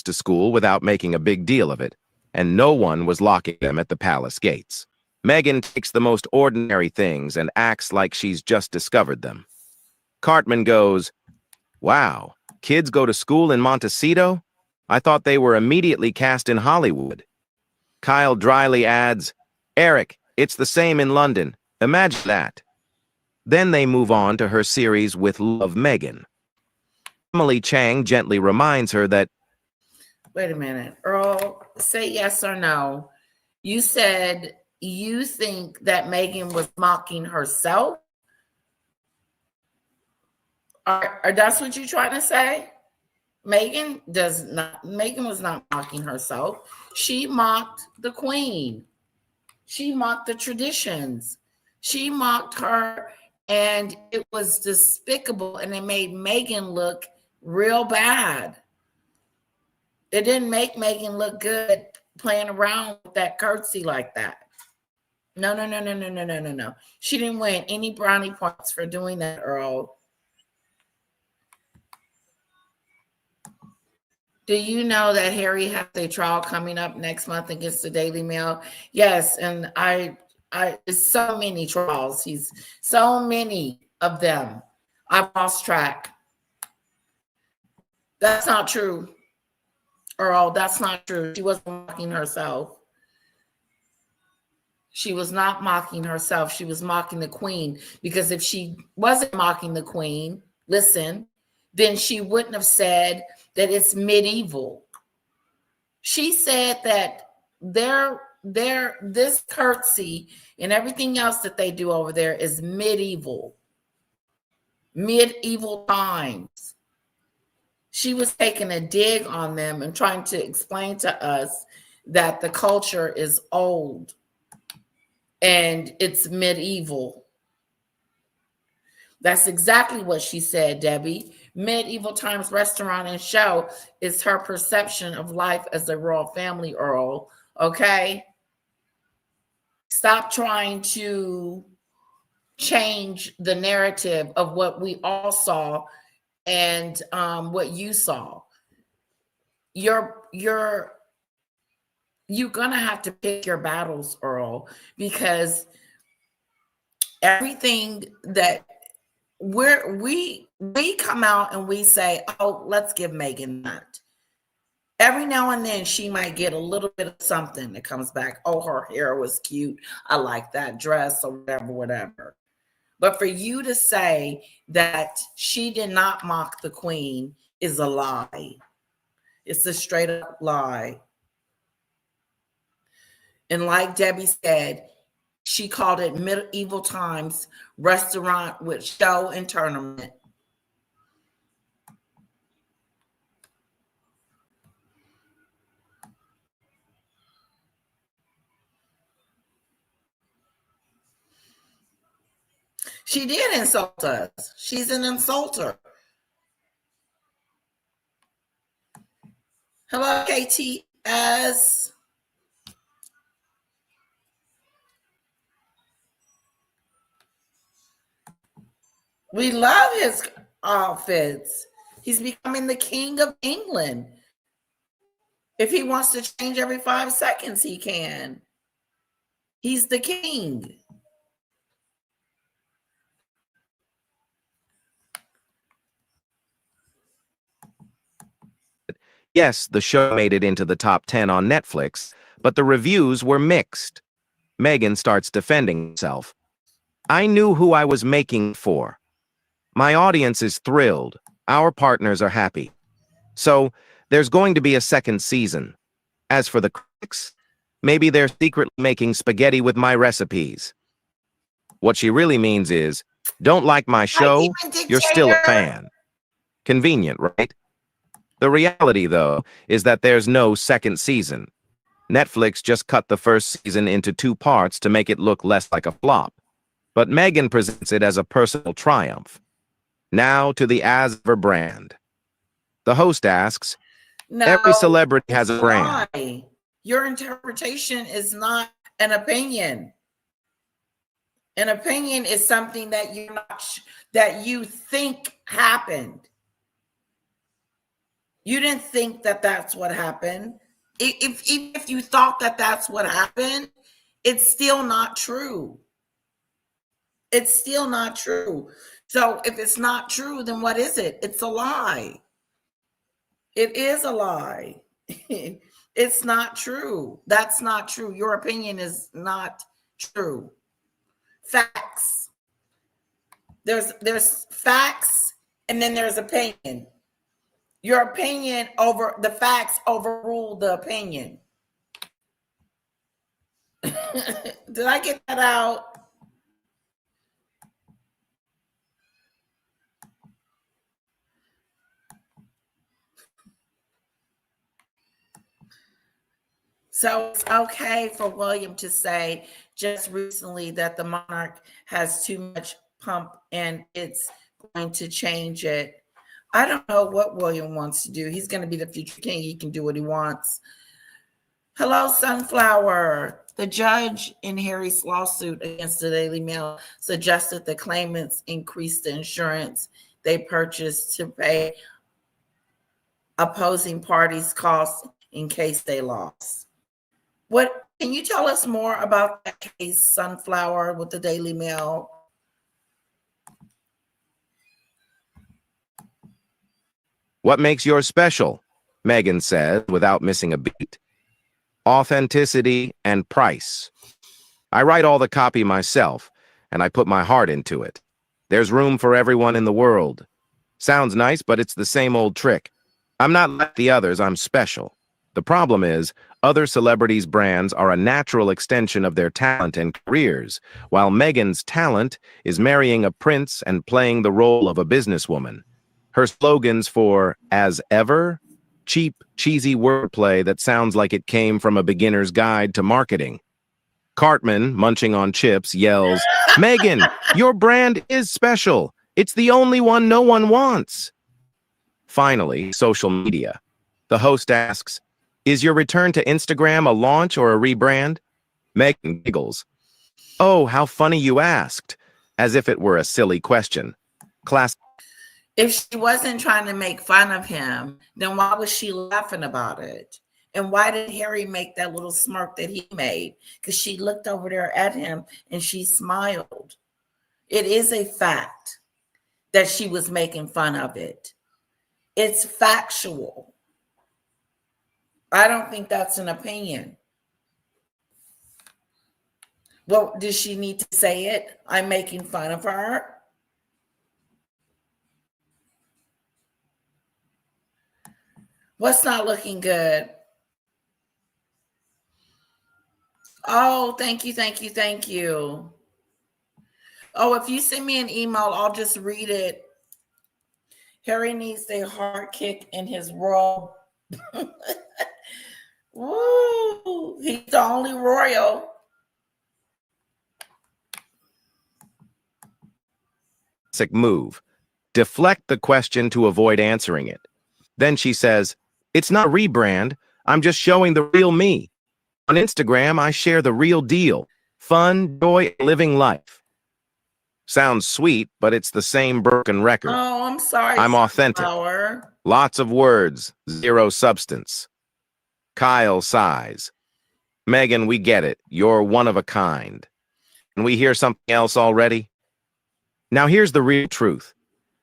Speaker 5: To school without making a big deal of it, and no one was locking them at the palace gates. Meghan takes the most ordinary things and acts like she's just discovered them. Cartman goes, "Wow, kids go to school in Montecito? I thought they were immediately cast in Hollywood." Kyle dryly adds, "Eric, it's the same in London. Imagine that." Then they move on to her series with Love Meghan. Emily Chang gently reminds her that,
Speaker 1: Wait a minute. Earl, say yes or no. You said you think that Meghan was mocking herself? Or that's what you're trying to say? Meghan was not mocking herself. She mocked the queen. She mocked the traditions. She mocked her, and it was despicable, and it made Meghan look real bad. It didn't make Meghan look good playing around with that curtsy like that. No, no, no, no, no, no, no, no, no. She didn't win any brownie points for doing that, Earl. Do you know that Harry has a trial coming up next month against the Daily Mail? Yes, and it's so many trials. He's so many of them. I've lost track. That's not true, Earl. That's not true. She wasn't mocking herself. She was not mocking herself. She was mocking the queen, because if she wasn't mocking the queen, listen, then she wouldn't have said that it's medieval. She said that this curtsy and everything else that they do over there is medieval times. She was taking a dig on them and trying to explain to us that the culture is old and it's medieval. That's exactly what she said, Debbie. Medieval times restaurant and show is her perception of life as a royal family, Earl. Okay? Stop trying to change the narrative of what we all saw and what you saw. You're gonna have to pick your battles, Earl, because everything that we come out and we say, oh, let's give Meghan that. Every now and then she might get a little bit of something that comes back. Oh, her hair was cute. I like that dress, or whatever. But for you to say that she did not mock the queen is a lie. It's a straight up lie. And like Debbie said, she called it medieval times restaurant with show and tournament. She did insult us. She's an insulter. Hello, KTS. We love his outfits. He's becoming the king of England. If he wants to change every 5 seconds, he can. He's the king.
Speaker 5: yes, the show made it into the top 10 on Netflix, but the reviews were mixed. Meghan starts defending herself. "I knew who I was making for. My audience is thrilled. Our partners are happy. So, there's going to be a second season. As for the critics, maybe they're secretly making spaghetti with my recipes." What she really means is, don't like my show, you're still a fan. Convenient, right? The reality, though, is that there's no second season. Netflix just cut the first season into 2 parts to make it look less like a flop. But Meghan presents it as a personal triumph. Now to the As of her brand. The host asks,
Speaker 1: No,
Speaker 5: every celebrity has a brand.
Speaker 1: lie. Your interpretation is not an opinion. An opinion is something that that you think happened. You didn't think that that's what happened. If you thought that that's what happened, It's still not true. It's still not true. So if it's not true, then what is it? It's a lie. It is a lie. It's not true. That's not true. Your opinion is not true. Facts. There's facts and then there's opinion. Your opinion over the facts overrule the opinion. Did I get that out? So it's okay for William to say just recently that the monarch has too much pump and it's going to change it. I don't know what William wants to do. He's going to be the future king. He can do what he wants. Hello, Sunflower. The judge in Harry's lawsuit against the Daily Mail suggested the claimants increase the insurance they purchased to pay opposing parties' costs in case they lost. What can you tell us more about that case, Sunflower, with the Daily Mail?
Speaker 5: What makes yours special? Meghan said without missing a beat. Authenticity and price. I write all the copy myself, and I put my heart into it. There's room for everyone in the world. Sounds nice, but it's the same old trick. I'm not like the others, I'm special. The problem is, other celebrities' brands are a natural extension of their talent and careers, while Meghan's talent is marrying a prince and playing the role of a businesswoman. Her slogans for "as ever," cheap, cheesy wordplay that sounds like it came from a beginner's guide to marketing. Cartman, munching on chips, yells, "Meghan, your brand is special. It's the only one no one wants." Finally, social media. The host asks, "Is your return to Instagram a launch or a rebrand?" Meghan giggles. "Oh, how funny you asked," as if it were a silly question. Class.
Speaker 1: If she wasn't trying to make fun of him, then why was she laughing about it? And why did Harry make that little smirk that he made? Because she looked over there at him and she smiled. It is a fact that she was making fun of it. It's factual. I don't think that's an opinion. Well, does she need to say it? I'm making fun of her. What's not looking good? Oh, thank you, thank you, thank you. Oh, if you send me an email, I'll just read it. Harry needs a hard kick in his robe. Woo! He's the only royal.
Speaker 5: Classic move. Deflect the question to avoid answering it. Then she says, "It's not a rebrand. I'm just showing the real me. On Instagram, I share the real deal. Fun, joy, living life." Sounds sweet, but it's the same broken record.
Speaker 1: Oh, I'm sorry.
Speaker 5: I'm authentic.
Speaker 1: Sunflower.
Speaker 5: Lots of words, zero substance. Kyle sighs. "Meghan, we get it. You're one of a kind." And we hear something else already? Now here's the real truth.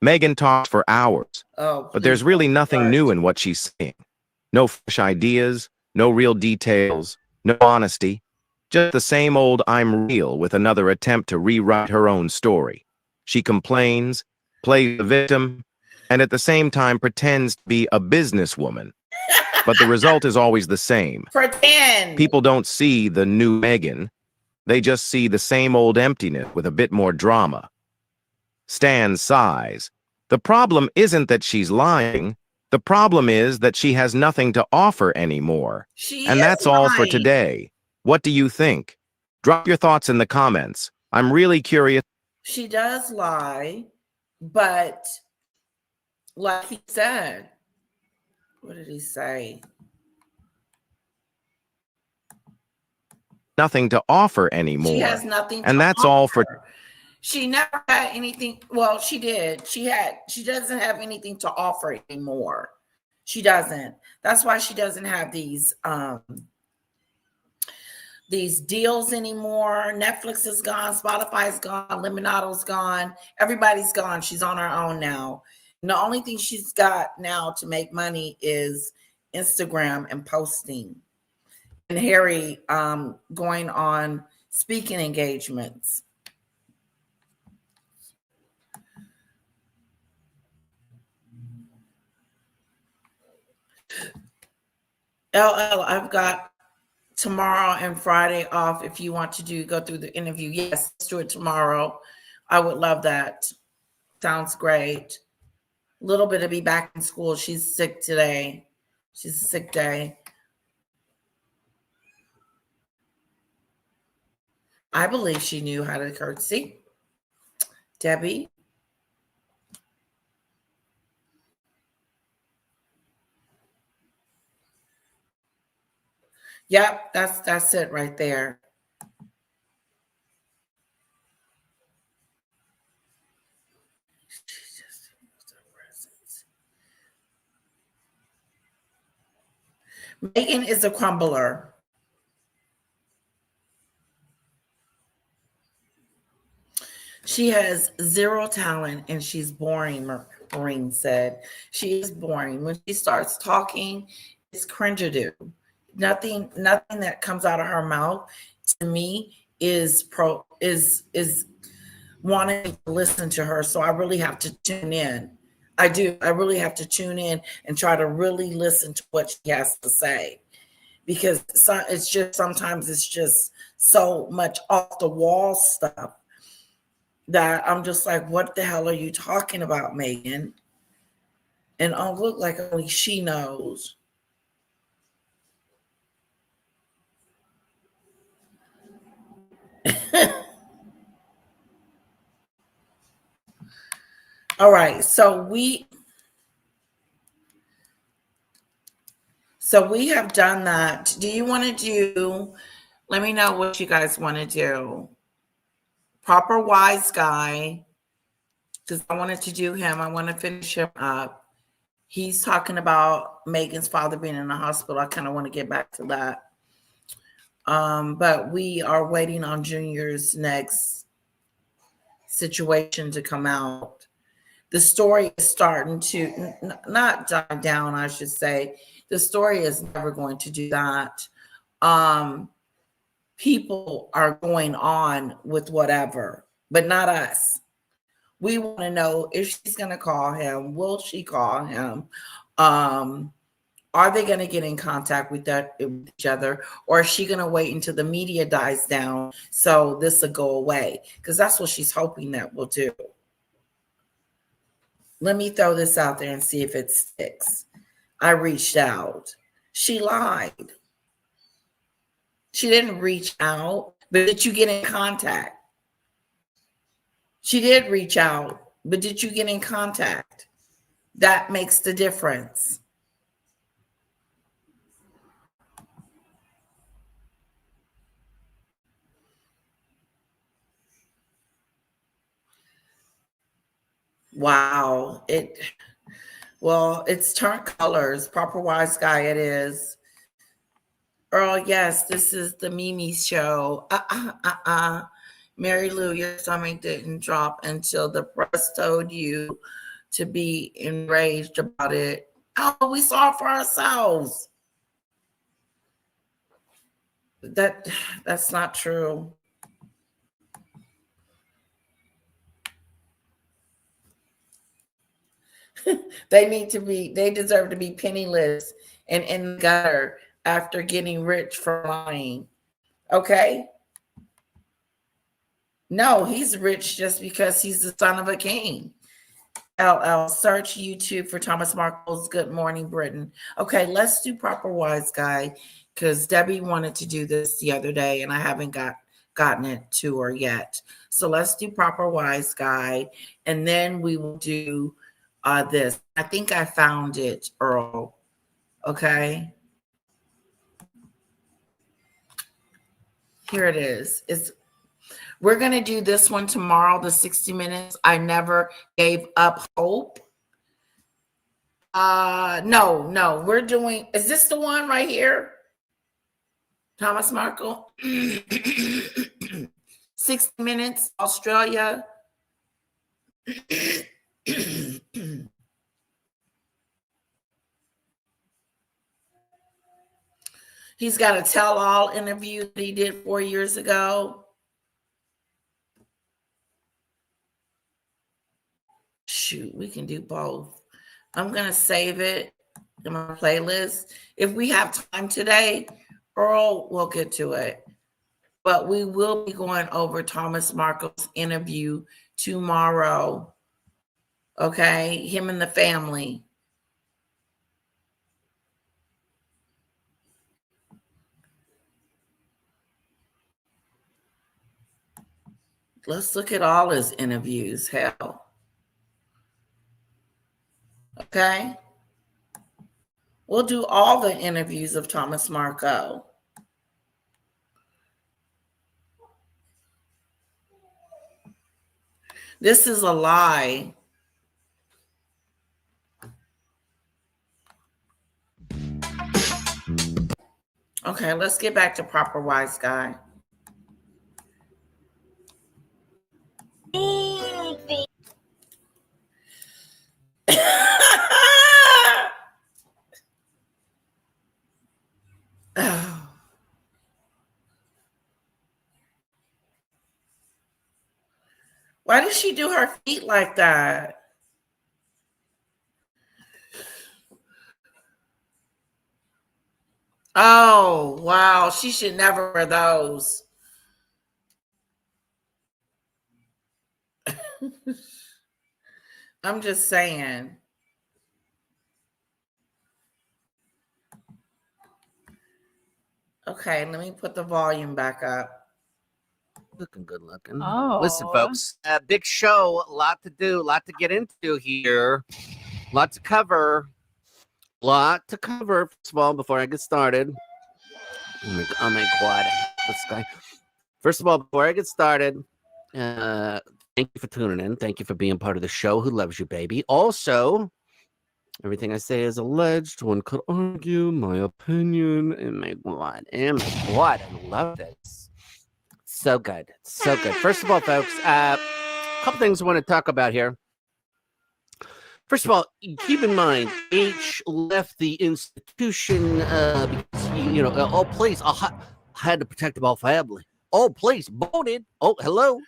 Speaker 5: Meghan talked for hours,
Speaker 1: Oh,
Speaker 5: but there's really nothing new in what she's saying. No fresh ideas, no real details, no honesty. Just the same old "I'm real" with another attempt to rewrite her own story. She complains, plays the victim, and at the same time pretends to be a businesswoman. But the result is always the same.
Speaker 1: Pretend.
Speaker 5: People don't see the new Meghan. They just see the same old emptiness with a bit more drama. Stan sighs. The problem isn't that she's lying. The problem is that she has nothing to offer anymore. And that's all for today. What do you think? Drop your thoughts in the comments. I'm really curious.
Speaker 1: She does lie, but like he said, what did he say?
Speaker 5: Nothing to offer anymore.
Speaker 1: She has nothing to
Speaker 5: and that's
Speaker 1: offer.
Speaker 5: all for.
Speaker 1: She never had anything. Well, she did. She doesn't have anything to offer anymore. She doesn't. That's why she doesn't have these these deals anymore. Netflix is gone, Spotify's gone, Lemonado's gone, everybody's gone. She's on her own now. And the only thing she's got now to make money is Instagram and posting. And Harry going on speaking engagements. LL, I've got tomorrow and Friday off. If you want to go through the interview, yes, let's do it tomorrow. I would love that. Sounds great. A little bit to be back in school. She's sick today. She's a sick day. I believe she knew how to curtsy. Debbie. Yep, that's it right there. Meghan is a crumbler. She has zero talent and she's boring, Maureen said. She is boring. When she starts talking, it's cringeadoo. Nothing that comes out of her mouth to me is wanting to listen to her. So I really have to tune in. I do. I really have to tune in and try to really listen to what she has to say. Because it's just sometimes it's just so much off the wall stuff that I'm just like, what the hell are you talking about, Meghan? And I look like only she knows. All right, so we have done that. Do you want to do, let me know what you guys want to do. Proper wise guy, because I wanted to do him. I want to finish him up. He's talking about Meghan's father being in the hospital. I kind of want to get back to that. But we are waiting on Junior's next situation to come out. The story is starting to not die down, I should say. The story is never going to do that. People are going on with whatever, but not us. We want to know if she's going to call him. Will she call him? Are they going to get in contact with each other? Or is she going to wait until the media dies down so this will go away? Because that's what she's hoping that will do. Let me throw this out there and see if it sticks. I reached out. She lied. She didn't reach out, but did you get in contact? She did reach out, but did you get in contact? That makes the difference. Wow. It's turned colors. Proper wise guy it is. Earl, yes, this is the Mimi show. Mary Lou, your stomach didn't drop until the press told you to be enraged about it. Oh, we saw it for ourselves. That's not true. They deserve to be penniless and in the gutter after getting rich for lying. Okay? No, he's rich just because he's the son of a king. LL, search YouTube for Thomas Markle's Good Morning Britain. Okay, let's do Proper Wise Guy because Debbie wanted to do this the other day and I haven't gotten it to her yet. So let's do Proper Wise Guy and then we will do this. I think I found it, Earl. Okay. Here it is. We're going to do this one tomorrow, the 60 minutes. I never gave up hope. No. We're doing, is this the one right here? Thomas Markle, 60 Minutes, Australia. He's got a tell-all interview that he did 4 years ago. Shoot, we can do both. I'm going to save it in my playlist. If we have time today, Earl will get to it. But we will be going over Thomas Markle's interview tomorrow. Okay? Him and the family. Let's look at all his interviews. Hell. Okay? We'll do all the interviews of Thomas Markle. This is a lie. Okay, let's get back to Proper Wise Guy. Why did she do her feet like that? Oh, wow. She should never wear those. I'm just saying. Okay, let me put the volume back up.
Speaker 6: Looking good looking.
Speaker 3: Oh.
Speaker 6: Listen, folks, big show, a lot to do, a lot to get into here, a lot to cover. First of all, before I get started. Oh my God. This guy. First of all, before I get started, thank you for tuning in. Thank you for being part of the show. Who loves you, baby? Also, everything I say is alleged. One could argue my opinion. Oh my God. Oh my God. I love this. So good. So good. First of all, folks, a couple things I want to talk about here. First of all, keep in mind, H left the institution because, oh, please, I had to protect the whole family. Oh, please, voted. Oh, hello.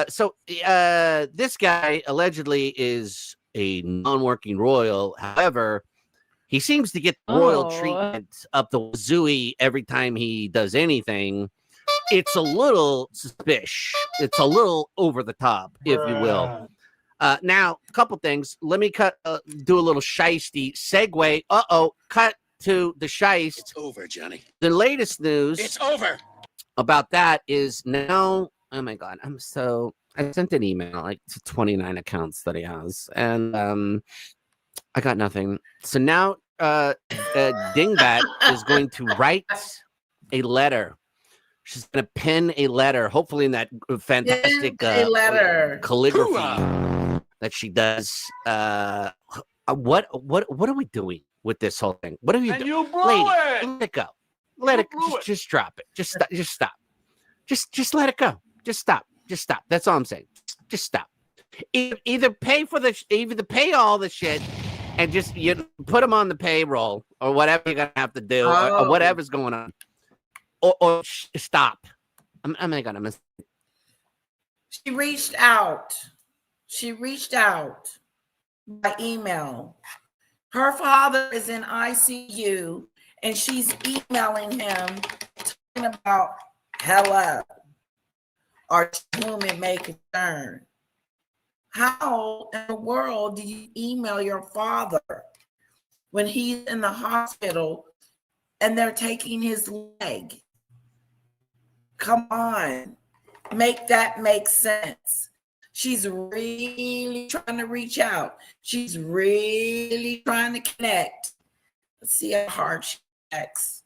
Speaker 6: So this guy allegedly is a non-working royal. However, he seems to get royal treatment up the wazooey every time he does anything. It's a little suspicious. It's a little over the top, if you will. Now, a couple things. Let me do a little shiesty segue. Cut to the shiest.
Speaker 4: It's over, Johnny.
Speaker 6: The latest news.
Speaker 4: It's over.
Speaker 6: About that is now. Oh my God, I sent an email to 29 accounts that he has, and I got nothing. So now, Dingbat is going to write a letter. She's going to pen a letter, hopefully in that fantastic calligraphy that she does. What are we doing with this whole thing? What are you doing?
Speaker 4: You blew
Speaker 6: Lady,
Speaker 4: it.
Speaker 6: let it go. Let it just drop it. Just stop. Just let it go. Just stop. That's all I'm saying. Just stop. Either pay all the shit and just put them on the payroll or whatever you're gonna have to do or whatever's going on. Or stop. I'm gonna miss.
Speaker 1: She reached out. By email. Her father is in ICU and she's emailing him talking about hello or to whom it may concern. How in the world do you email your father when he's in the hospital and they're taking his leg? Come on, make that make sense. She's really trying to reach out. She's really trying to connect. Let's see how hard she connects.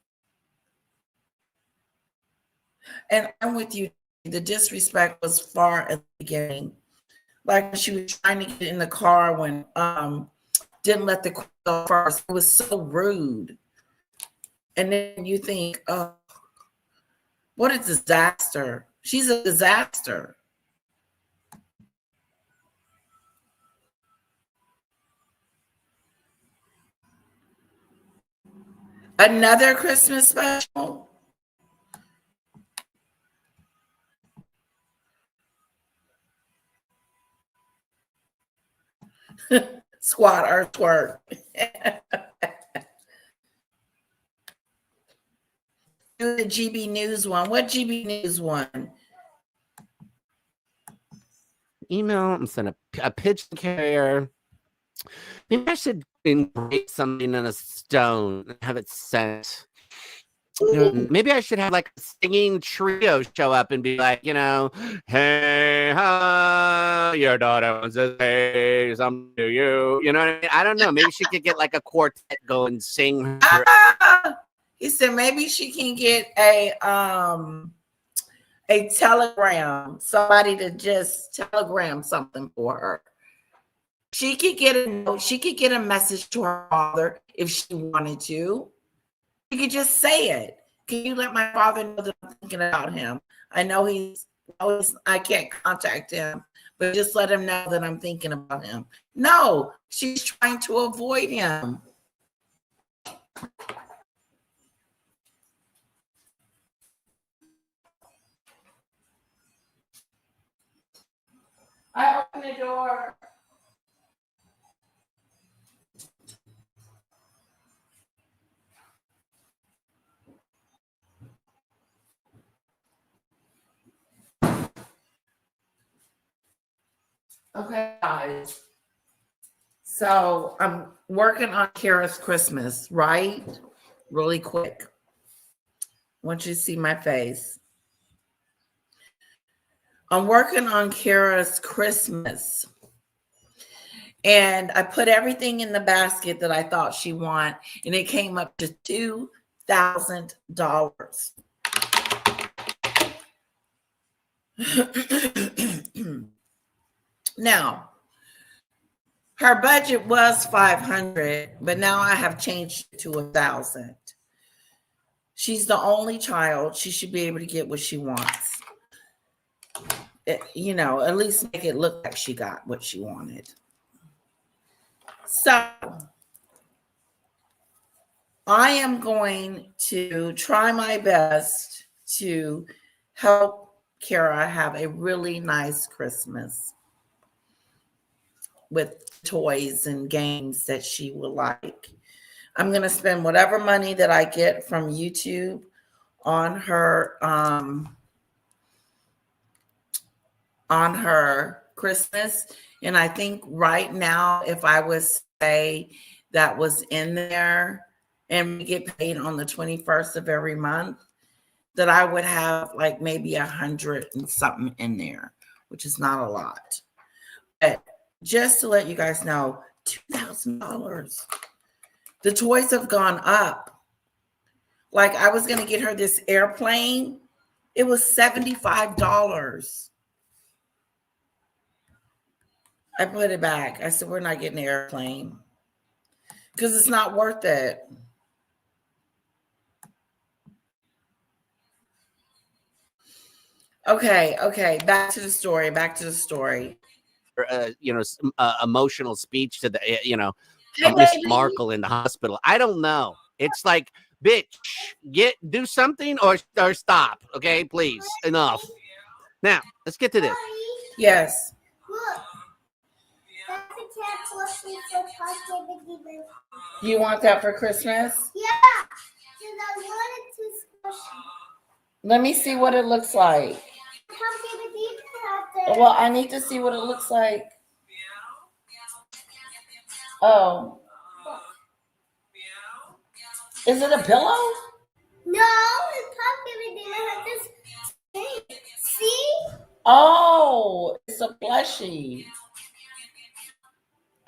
Speaker 1: And I'm with you. The disrespect was far at the beginning. Like she was trying to get in the car when didn't let the queen go first. It was so rude. And then you think, oh What a disaster. She's a disaster. Another Christmas special? Squat or twerk. Do the GB News one. What GB News one?
Speaker 6: Email and send a pigeon carrier. Maybe I should engrave something in a stone and have it sent. Maybe I should have like a singing trio show up and be like, hey, ha, your daughter wants to say something to you. You know what I mean? I don't know. Maybe she could get like a quartet go and sing her.
Speaker 1: He said maybe she can get a telegram, somebody to just telegram something for her. She could get a message to her father if she wanted to. You could just say it. Can you let my father know that I'm thinking about him? I know I can't contact him, but just let him know that I'm thinking about him. No, she's trying to avoid him. I open the door. Okay, guys. So I'm working on Kara's Christmas, right? Really quick. I want you to see my face. I'm working on Kara's Christmas. And I put everything in the basket that I thought she wanted, and it came up to $2,000. Now, her budget was $500, but now I have changed it to $1,000. She's the only child. She should be able to get what she wants. At least make it look like she got what she wanted. So I am going to try my best to help Kara have a really nice Christmas with toys and games that she will like. I'm going to spend whatever money that I get from YouTube on her Christmas. And I think right now, if I was say that was in there and we get paid on the 21st of every month, that I would have like maybe 100 and something in there, which is not a lot. But just to let you guys know, $2,000. The toys have gone up. Like I was going to get her this airplane. It was $75. I put it back. I said, we're not getting an airplane because it's not worth it. Okay. Back to the story.
Speaker 6: Emotional speech to the,
Speaker 1: Hey,
Speaker 6: Miss
Speaker 1: baby.
Speaker 6: Markle in the hospital. I don't know. It's like, bitch, do something or stop. Okay, please. Enough. Now, let's get to this.
Speaker 1: Yes.
Speaker 7: Look. That's a cat plushie for Pocket.
Speaker 1: You want that for Christmas?
Speaker 7: Yeah. Because I wanted to squish it.
Speaker 1: Let me see what it looks like. Well, I need to see what it looks like. Oh. Is it a pillow?
Speaker 7: No, it's Pocket. I have this thing. See?
Speaker 1: Oh, it's a plushie.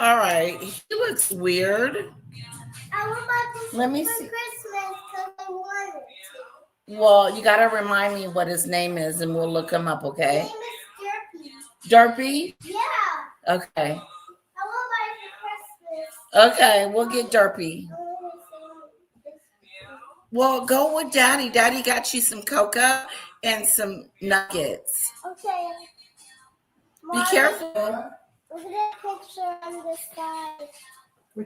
Speaker 1: All right. He looks weird.
Speaker 7: I want my this
Speaker 1: Let me
Speaker 7: for
Speaker 1: see.
Speaker 7: Christmas because I want it.
Speaker 1: Well, you got to remind me what his name is and we'll look him up,
Speaker 7: His
Speaker 1: okay?
Speaker 7: name is
Speaker 1: Derpy?
Speaker 7: Yeah.
Speaker 1: Okay.
Speaker 7: I want mine for Christmas.
Speaker 1: Okay, we'll get Derpy. Well, go with Daddy. Daddy got you some cocoa and some nuggets.
Speaker 7: Okay.
Speaker 1: Be
Speaker 7: Mommy,
Speaker 1: careful.
Speaker 7: look at that picture on the side.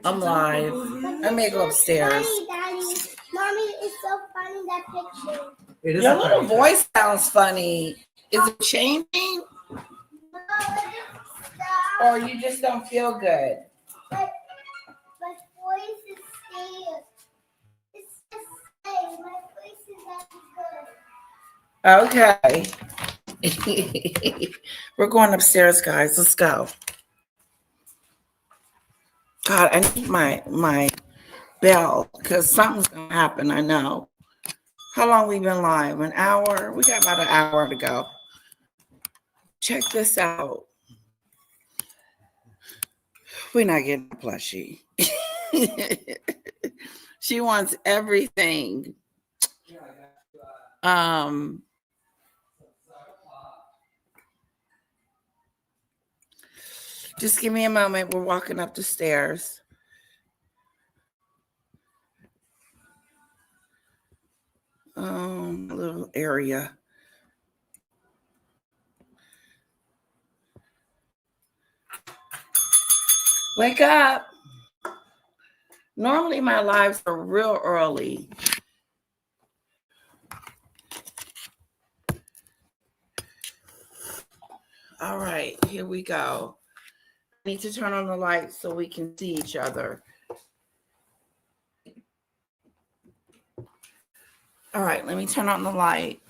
Speaker 1: I'm live. I may go upstairs.
Speaker 7: Daddy. Mommy, it's so funny, that picture.
Speaker 8: It is
Speaker 1: Your
Speaker 8: a
Speaker 1: little
Speaker 8: funny
Speaker 1: voice sounds funny. Is it changing,
Speaker 7: No, stop.
Speaker 1: or you just don't feel good?
Speaker 7: My voice is staying. It's just staying. My voice is not good.
Speaker 1: Okay. We're going upstairs, guys. Let's go. God, I need my bell because something's gonna happen. I know. How long we been live? An hour? We got about an hour to go. Check this out. We're not getting a plushie. She wants everything. Just give me a moment. We're walking up the stairs. A little area. Wake up. Normally my lives are real early. All right, here we go. I need to turn on the lights so we can see each other. All right, let me turn on the light.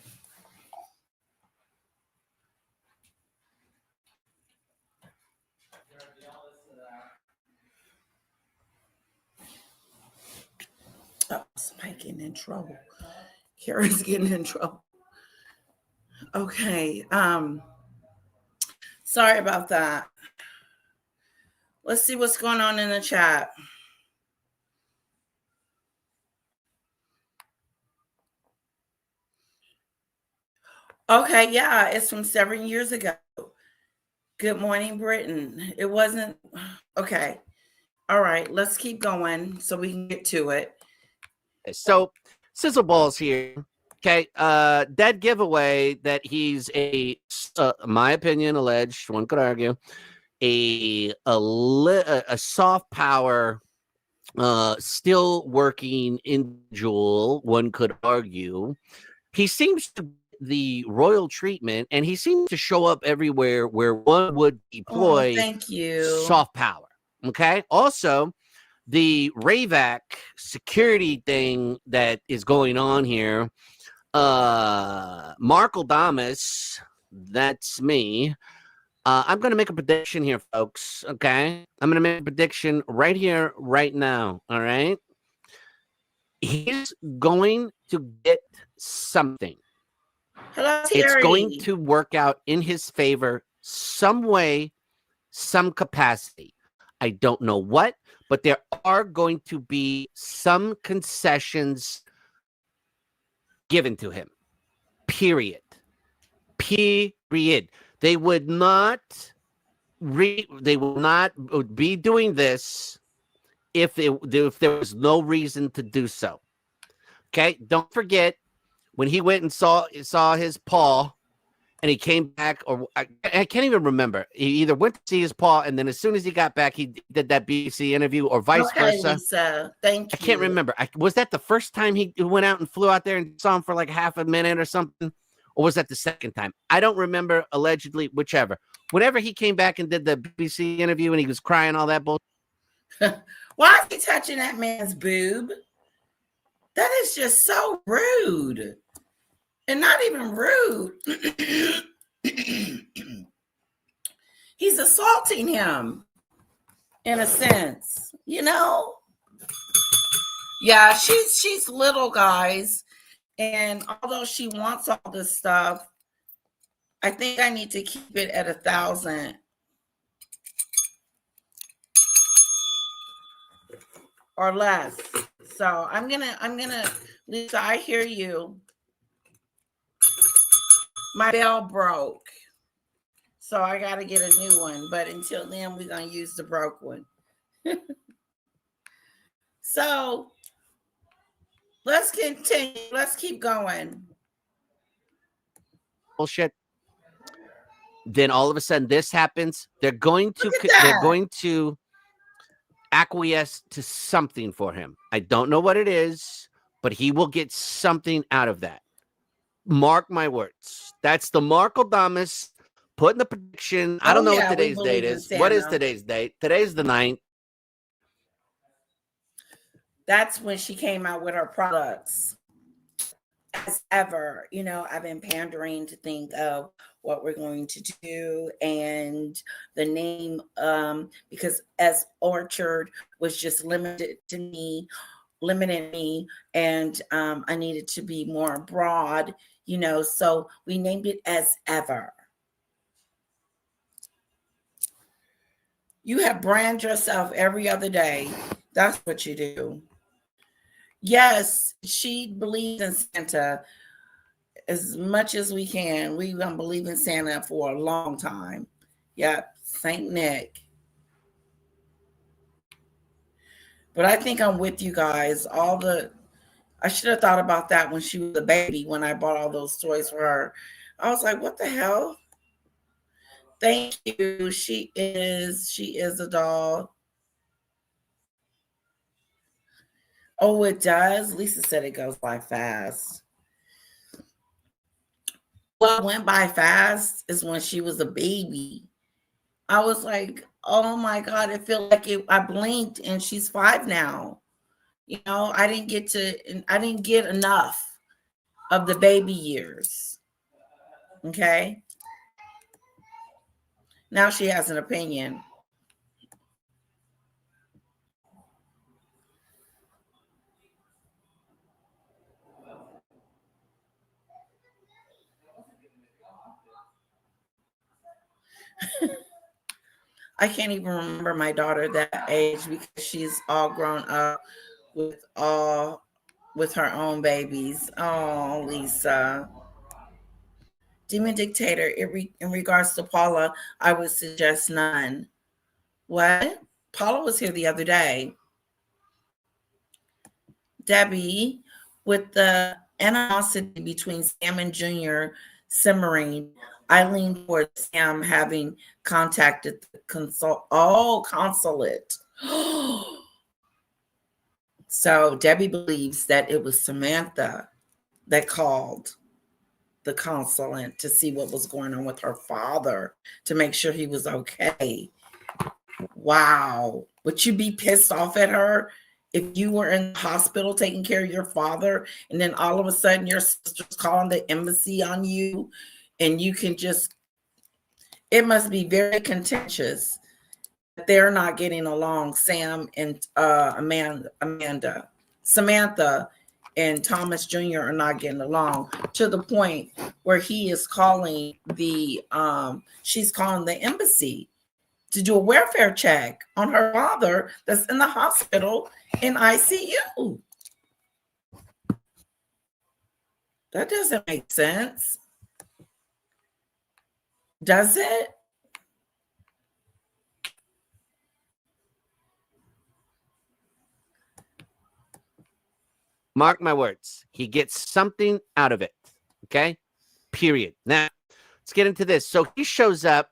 Speaker 1: Oh, somebody getting in trouble. Kara's getting in trouble. Okay. Sorry about that. Let's see what's going on in the chat. Okay, yeah, it's from 7 years ago. Good morning, Britain. It wasn't okay. All right, let's keep going so we can get to it.
Speaker 6: So, Sizzle Balls here. Okay, dead giveaway that he's my opinion, alleged. One could argue a soft power, still working individual. One could argue he seems to the royal treatment, and he seems to show up everywhere where one would deploy
Speaker 1: thank you.
Speaker 6: soft power. Okay, also the Ravac security thing that is going on here. Markle Damas, that's me. I'm going to make a prediction here, folks. Okay, I'm going to make a prediction right here, right now. All right, he's going to get something.
Speaker 1: Hello, Terry.
Speaker 6: It's going to work out in his favor some way, some capacity. I don't know what, but there are going to be some concessions given to him. Period. They would not be doing this if there was no reason to do so. Okay, don't forget when he went and saw his paw, and he came back, or I can't even remember. He either went to see his paw, and then as soon as he got back, he did that BBC interview, or vice versa.
Speaker 1: Lisa, thank you.
Speaker 6: I can't remember. Was that the first time he went out and flew out there and saw him for like half a minute or something? Or was that the second time? I don't remember, allegedly, whichever. Whenever he came back and did the BBC interview and he was crying, all that bullshit.
Speaker 1: Why is he touching that man's boob? That is just so rude. And not even rude. He's assaulting him in a sense, you know? Yeah, she's little, guys. And although she wants all this stuff, I think I need to keep it at 1,000. Or less. So I'm gonna, Lisa, I hear you. My bell broke. So I gotta get a new one. But until then, we're gonna use the broke one. So let's continue. Let's keep going.
Speaker 6: bullshit. Then all of a sudden this happens. They're going
Speaker 1: Look at that.
Speaker 6: to acquiesce to something for him. I don't know what it is, but he will get something out of that. Mark my words. That's the Markledamus putting the prediction. I don't know what today's date is. What is today's date? Today's the 9th.
Speaker 1: That's when she came out with her products. As ever, you know, I've been pandering to think of what we're going to do and the name, because as Orchard was just limited me, and I needed to be more broad, you know, so we named it As Ever. You have brand yourself every other day. That's what you do. Yes, she believes in Santa as much as we can. We're going to believe in Santa for a long time. Yep, Saint Nick. But I think I'm with you guys. I should have thought about that when she was a baby, when I bought all those toys for her. I was like, what the hell? Thank you. She is a doll. Oh, it does? Lisa said it goes by fast. What went by fast is when she was a baby. I was like, oh my God, it felt like I blinked and she's 5 now. You know, I didn't get enough of the baby years. Okay. Now she has an opinion. I can't even remember my daughter that age because she's all grown up with her own babies. Oh, Lisa. Demon Dictator, in regards to Paula, I would suggest none. What? Paula was here the other day. Debbie, with the animosity between Sam and Junior simmering, I lean towards Sam having contacted the consulate. So Debbie believes that it was Samantha that called the consulate to see what was going on with her father, to make sure he was okay. Wow. Would you be pissed off at her if you were in the hospital taking care of your father and then all of a sudden your sister's calling the embassy on you and you can just, it must be very contentious that they're not getting along, Sam and Amanda. Samantha and Thomas Jr. are not getting along to the point where he is calling she's calling the embassy to do a welfare check on her father that's in the hospital in ICU. That doesn't make sense. Does it?
Speaker 6: Mark my words. He gets something out of it. Okay? Period. Now, let's get into this. So he shows up.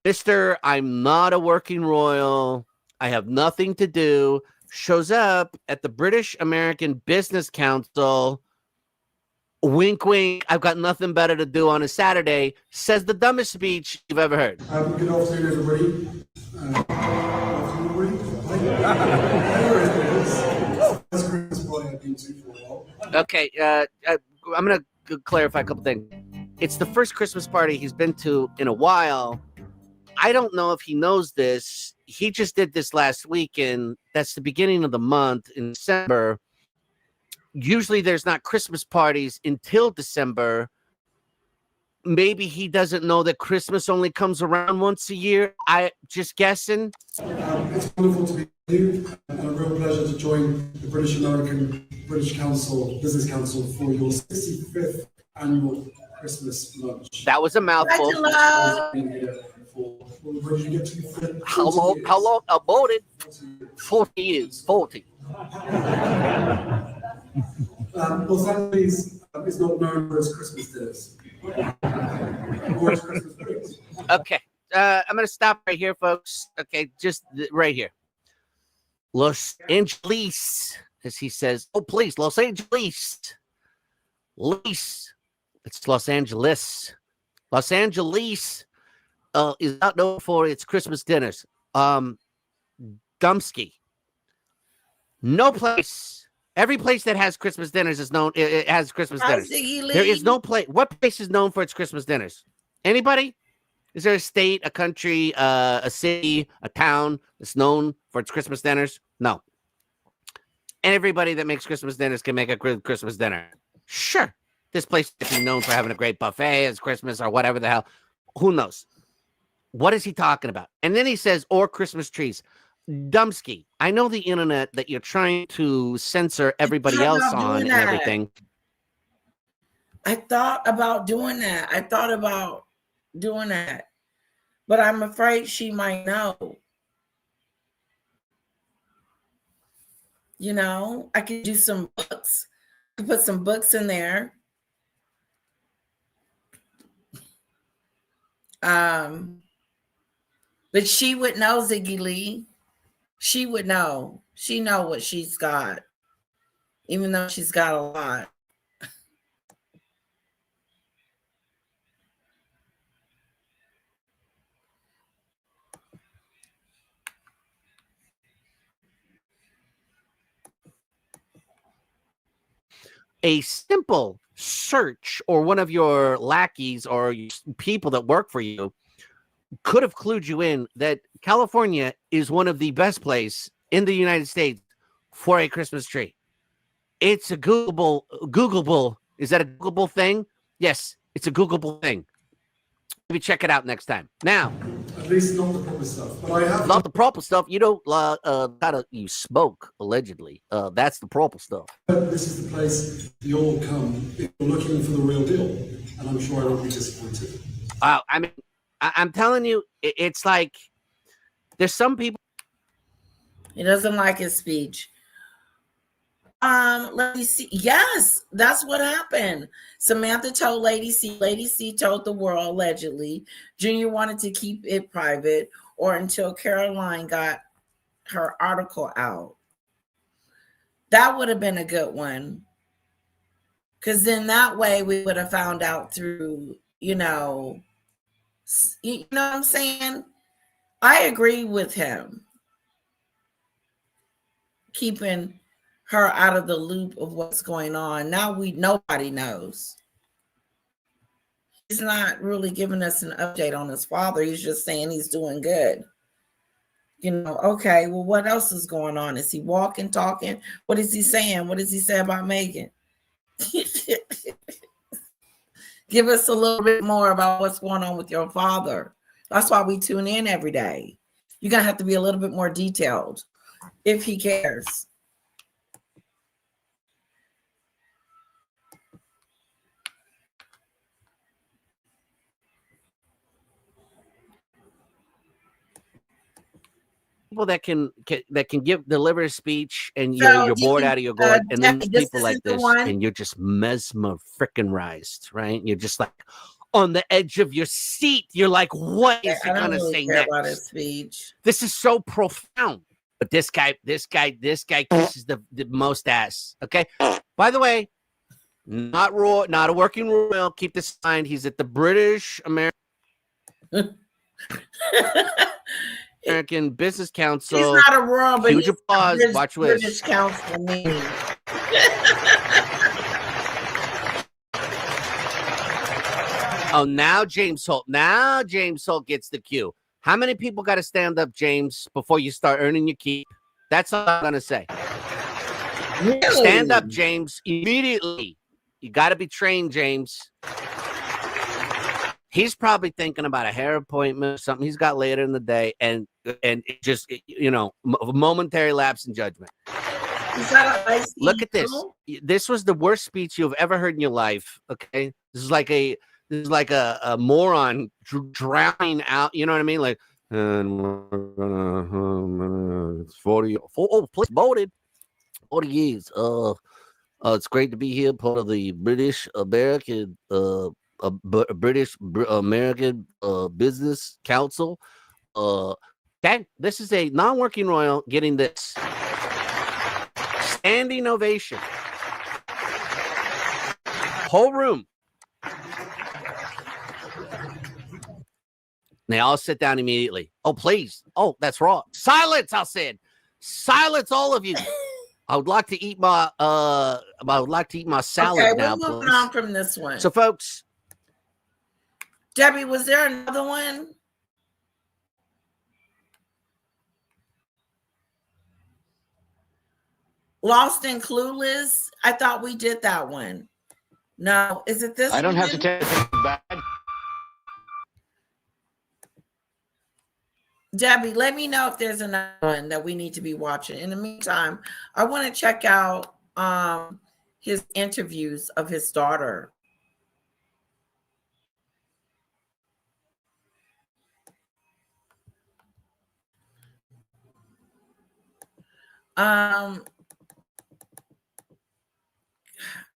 Speaker 6: Mr. I'm not a working royal. I have nothing to do. Shows up at the British American Business Council. Wink, wink. I've got nothing better to do on a Saturday. Says the dumbest speech you've ever heard.
Speaker 8: Good afternoon, everybody. That's Christmas party I've been to for a while.
Speaker 6: Okay, I'm going to clarify a couple things. It's the first Christmas party he's been to in a while. I don't know if he knows this. He just did this last week, and that's the beginning of the month in December. Usually there's not Christmas parties until December. Maybe he doesn't know that Christmas only comes around once a year. I just guessing.
Speaker 8: It's wonderful to be here, and a real pleasure to join the British Business Council for your 65th annual Christmas lunch.
Speaker 6: That was a mouthful.
Speaker 8: When you get to
Speaker 6: How long about it? 40 years. 40.
Speaker 8: Los Angeles is not known for its Christmas dinners. Or it's Christmas Prince.
Speaker 6: Okay. I'm going to stop right here, folks. Okay. Just right here. Los Angeles, as he says. Oh, please. Los Angeles. It's Los Angeles. Los Angeles is not known for its Christmas dinners. Dumpsky. No place. Every place that has Christmas dinners is known. It has Christmas dinners. There is no place. What place is known for its Christmas dinners? Anybody? Is there a state, a country, a city, a town that's known for its Christmas dinners? No. And everybody that makes Christmas dinners can make a Christmas dinner. Sure. This place is known for having a great buffet as Christmas or whatever the hell. Who knows? What is he talking about? And then he says, or Christmas trees. Dumpsky, I know the internet that you're trying to censor everybody else on and everything.
Speaker 1: I thought about doing that. But I'm afraid she might know. You know, I could do some books. I could put some books in there. But she would know, Ziggy Lee. She would know. She know what she's got, even though she's got a lot.
Speaker 6: A simple search or one of your lackeys or people that work for you could have clued you in that California is one of the best places in the United States for a Christmas tree. It's a Googleable. Is that a Googleable thing? Yes, it's a Googleable thing. Maybe check it out next time. Now,
Speaker 8: At least not the proper stuff. But I have
Speaker 6: not the proper stuff. You don't you smoke allegedly. That's the proper stuff.
Speaker 8: this is the place you all come if you're looking for the real deal, and I'm sure I won't be disappointed.
Speaker 6: I mean, I'm telling you, it's like there's some people.
Speaker 1: He doesn't like his speech. Lady C, yes, that's what happened. Samantha told Lady C. Lady C told the world allegedly Junior wanted to keep it private or until Caroline got her article out. That would have been a good one. Because then that way we would have found out through, you know what I'm saying? I agree with him. Keeping her out of the loop of what's going on. Now nobody knows. He's not really giving us an update on his father. He's just saying he's doing good. You know, okay, well, what else is going on? Is he walking, talking? What is he saying? What does he say about Meghan? Give us a little bit more about what's going on with your father. That's why we tune in every day. You're going to have to be a little bit more detailed if he cares.
Speaker 6: People that can deliver a speech and you're bored out of your gourd, and then people like this, and you're just mesmerized, right? You're just like on the edge of your seat. You're like, what is he gonna say next?
Speaker 1: About his speech.
Speaker 6: This is so profound. But this guy kisses the most ass. Okay. By the way, not a working royal. Keep this in mind. He's at the British American Business Council.
Speaker 1: He's not a royal, but
Speaker 6: huge applause. Watch this.
Speaker 1: British Council meeting.
Speaker 6: Oh, now James Holt gets the cue. How many people got to stand up, James, before you start earning your keep? That's all I'm gonna say.
Speaker 1: Really?
Speaker 6: Stand up, James, immediately. You got to be trained, James. He's probably thinking about a hair appointment, something he's got later in the day, and it just, momentary lapse in judgment. Look at this. This was the worst speech you've ever heard in your life. Okay, this is like a moron drowning out. You know what I mean? Like, and we're gonna 40. Oh, please voted 40 years. It's great to be here, part of the British American British American Business Council. Okay, this is a non-working royal getting this standing ovation. Whole room. They all sit down immediately. Oh, please. Oh, that's wrong. Silence, I said. Silence, all of you. I would like to eat my salad
Speaker 1: Okay,
Speaker 6: now,
Speaker 1: we're moving
Speaker 6: please.
Speaker 1: on from this one.
Speaker 6: So, folks,
Speaker 1: Debbie, was there another one? Lost and Clueless? I thought we did that one. No, is it this
Speaker 4: I don't
Speaker 1: one?
Speaker 4: have to take it back.
Speaker 1: Debbie, let me know if there's another one that we need to be watching. In the meantime, I want to check out his interviews of his daughter.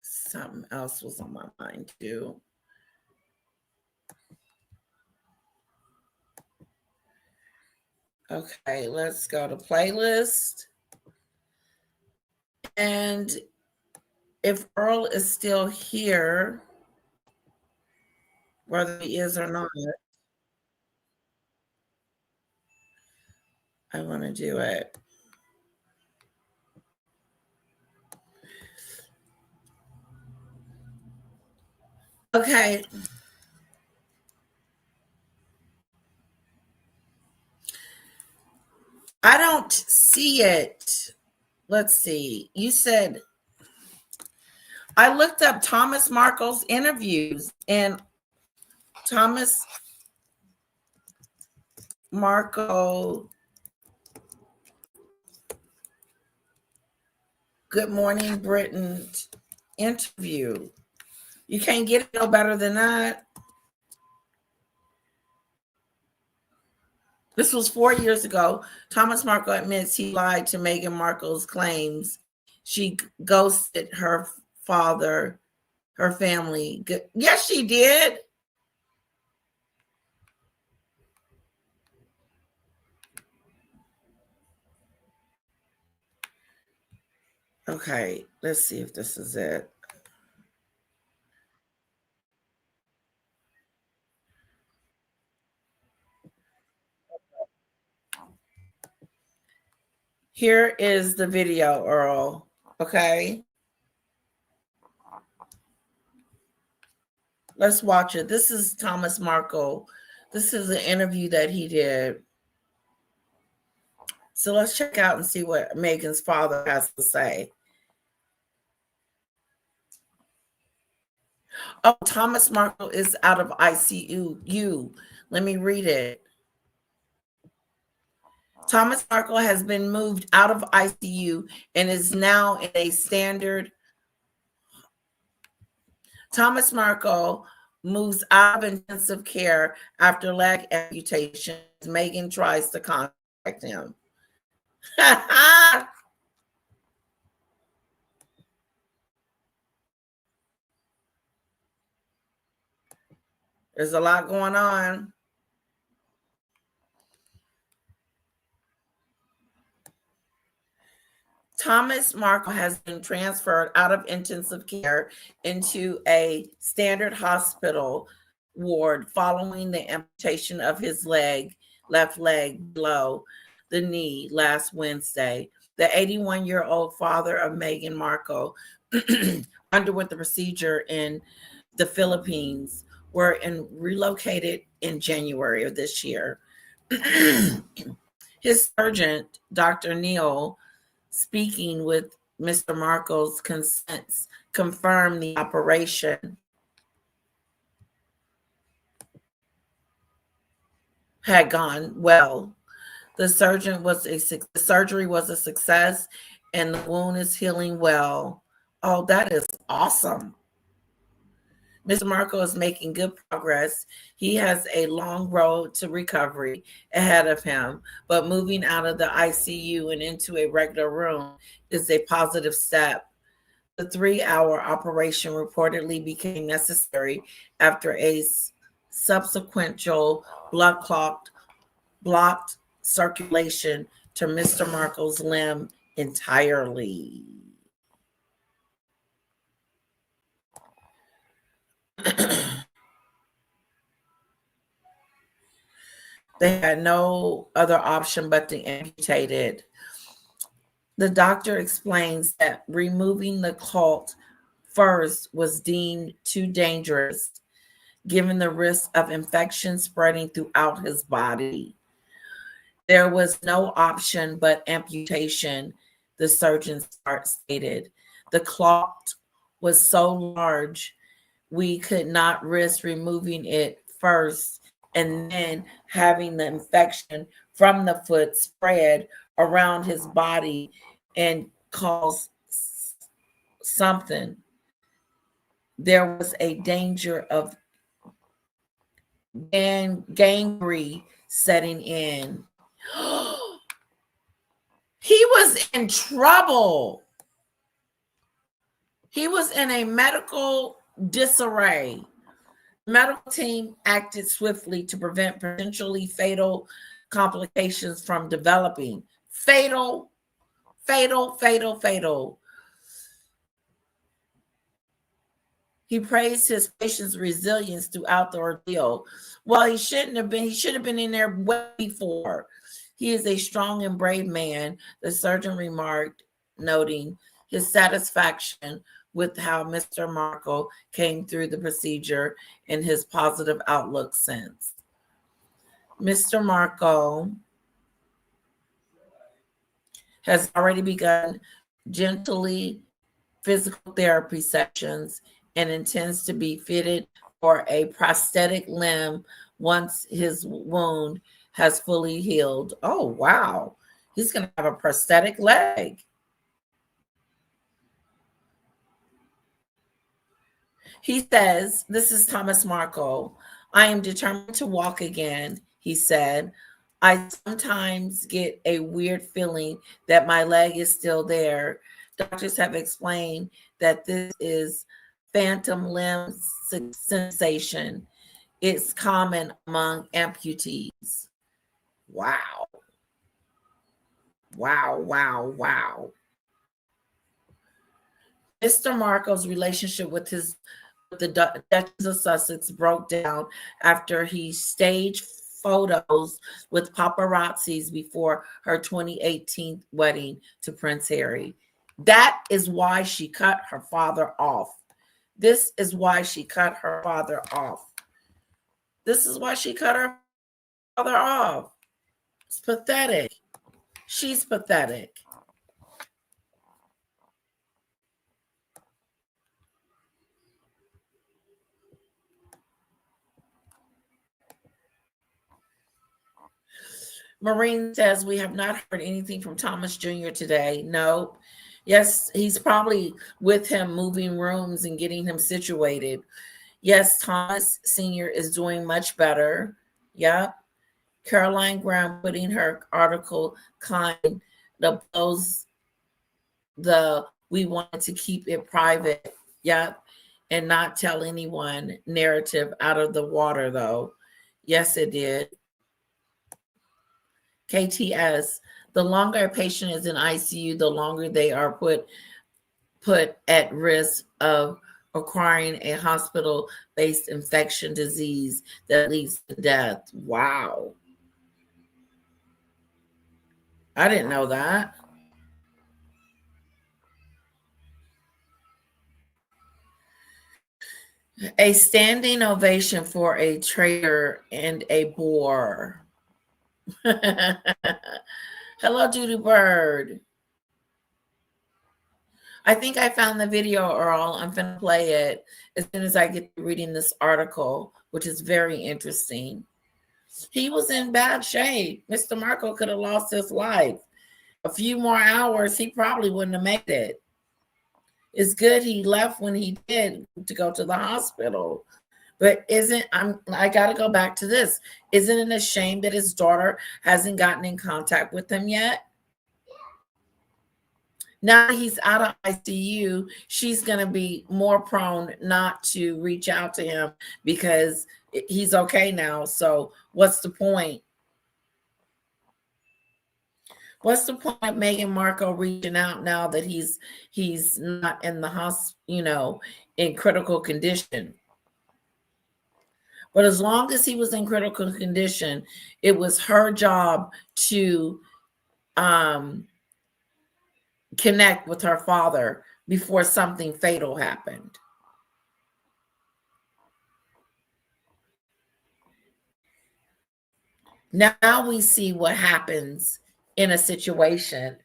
Speaker 1: Something else was on my mind too. Okay, let's go to playlist. And if Earl is still here, whether he is or not, I want to do it. Okay. I don't see it. Let's see. You said, I looked up Thomas Markle's interviews, and Thomas Markle, Good Morning Britain interview. You can't get it no better than that. This was 4 years ago. Thomas Markle admits he lied to Meghan Markle's claims she ghosted her father, her family. Yes, she did. Okay, let's see if this is it. Here is the video, Earl. Okay. Let's watch it. This is Thomas Markle. This is an interview that he did. So let's check out and see what Meghan's father has to say. Oh, Thomas Markle is out of ICU. Let me read it. Thomas Markle has been moved out of ICU and is now in a standard. Thomas Markle moves out of intensive care after leg amputation. Meghan tries to contact him. There's a lot going on. Thomas Markle has been transferred out of intensive care into a standard hospital ward following the amputation of his left leg below the knee last Wednesday. The 81-year-old father of Meghan Markle underwent the procedure in the Philippines, relocated in January of this year. His surgeon, Dr. Neil, speaking with Mr. Markle's consents, confirmed the operation had gone well. The surgery was a success, and the wound is healing well. Oh, that is awesome. Mr. Markle is making good progress. He has a long road to recovery ahead of him, but moving out of the ICU and into a regular room is a positive step. The 3-hour operation reportedly became necessary after a subsequential blocked circulation to Mr. Markle's limb entirely. They had no other option but to amputate it. The doctor explains that removing the clot first was deemed too dangerous, given the risk of infection spreading throughout his body. There was no option but amputation, the surgeon stated. The clot was so large, we could not risk removing it first and then having the infection from the foot spread around his body and cause something. There was a danger of gangrene setting in. He was in trouble. He was in a medical disarray. The medical team acted swiftly to prevent potentially fatal complications from developing. Fatal. He praised his patient's resilience throughout the ordeal. Well, he shouldn't have been. He should have been in there way before. He is a strong and brave man, the surgeon remarked, noting his satisfaction with how Mr. Markle came through the procedure and his positive outlook since. Mr. Markle has already begun gently physical therapy sessions and intends to be fitted for a prosthetic limb once his wound has fully healed. Oh, wow. He's going to have a prosthetic leg. He says, this is Thomas Markle. I am determined to walk again, he said. I sometimes get a weird feeling that my leg is still there. Doctors have explained that this is phantom limb sensation. It's common among amputees. Wow. Mr. Markle's relationship with the Duchess of Sussex broke down after he staged photos with paparazzis before her 2018 wedding to Prince Harry. That is why she cut her father off. This is why she cut her father off. It's pathetic. She's pathetic. Maureen says, we have not heard anything from Thomas Jr. today. No. Yes, he's probably with him moving rooms and getting him situated. Yes, Thomas Sr. is doing much better. Yep. Caroline Graham putting her article kind of blows the we wanted to keep it private. Yep. And not tell anyone narrative out of the water, though. Yes, it did. KTS, the longer a patient is in ICU, the longer they are put at risk of acquiring a hospital-based infection disease that leads to death. Wow. I didn't know that. A standing ovation for a traitor and a bore. Hello, Judy Bird. I think I found the video, Earl. I'm going to play it as soon as I get to reading this article, which is very interesting. He was in bad shape. Mr. Markle could have lost his life. A few more hours, he probably wouldn't have made it. It's good he left when he did to go to the hospital. But I got to go back to this. Isn't it a shame that his daughter hasn't gotten in contact with him yet? Now he's out of ICU, she's going to be more prone not to reach out to him because he's okay now. So what's the point? What's the point of Meghan Markle reaching out now that he's not in the hospital, in critical condition? But as long as he was in critical condition, it was her job to connect with her father before something fatal happened. Now we see what happens in a situation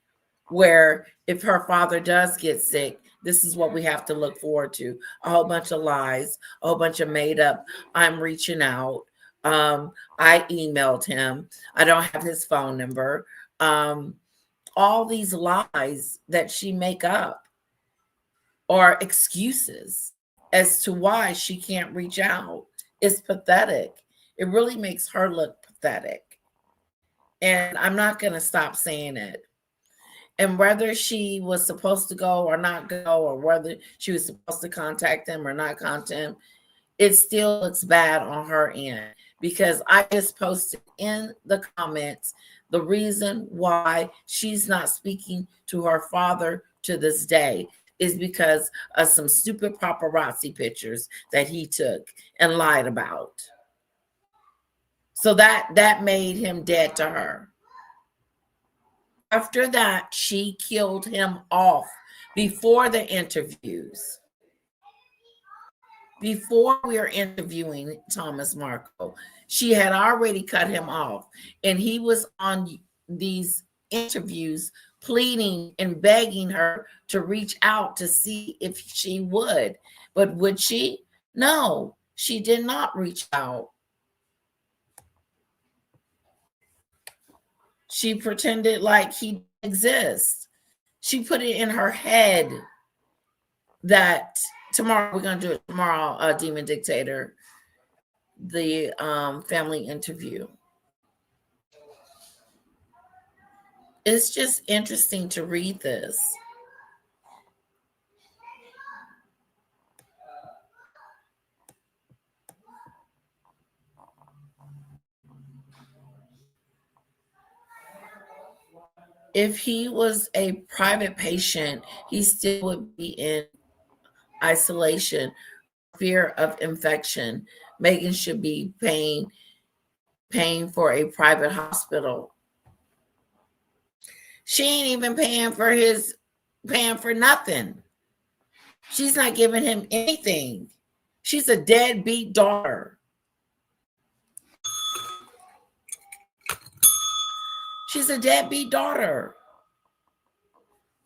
Speaker 1: where if her father does get sick, this is what we have to look forward to. A whole bunch of lies, a whole bunch of made up, I'm reaching out. I emailed him. I don't have his phone number. All these lies that she make up are excuses as to why she can't reach out. It's pathetic. It really makes her look pathetic. And I'm not going to stop saying it. And whether she was supposed to go or not go, or whether she was supposed to contact him or not contact him, it still looks bad on her end, because I just posted in the comments the reason why she's not speaking to her father to this day is because of some stupid paparazzi pictures that he took and lied about. So that made him dead to her. After that, she killed him off before the interviews. Before we were interviewing Thomas Markle, she had already cut him off. And he was on these interviews pleading and begging her to reach out to see if she would. But would she? No, she did not reach out. She pretended like he exists. She put it in her head that tomorrow, we're going to do it tomorrow, Demon Dictator, the family interview. It's just interesting to read this. If he was a private patient, he still would be in isolation, fear of infection. Meghan should be paying for a private hospital. She ain't even paying for nothing. She's not giving him anything. She's a deadbeat daughter. She's a deadbeat daughter.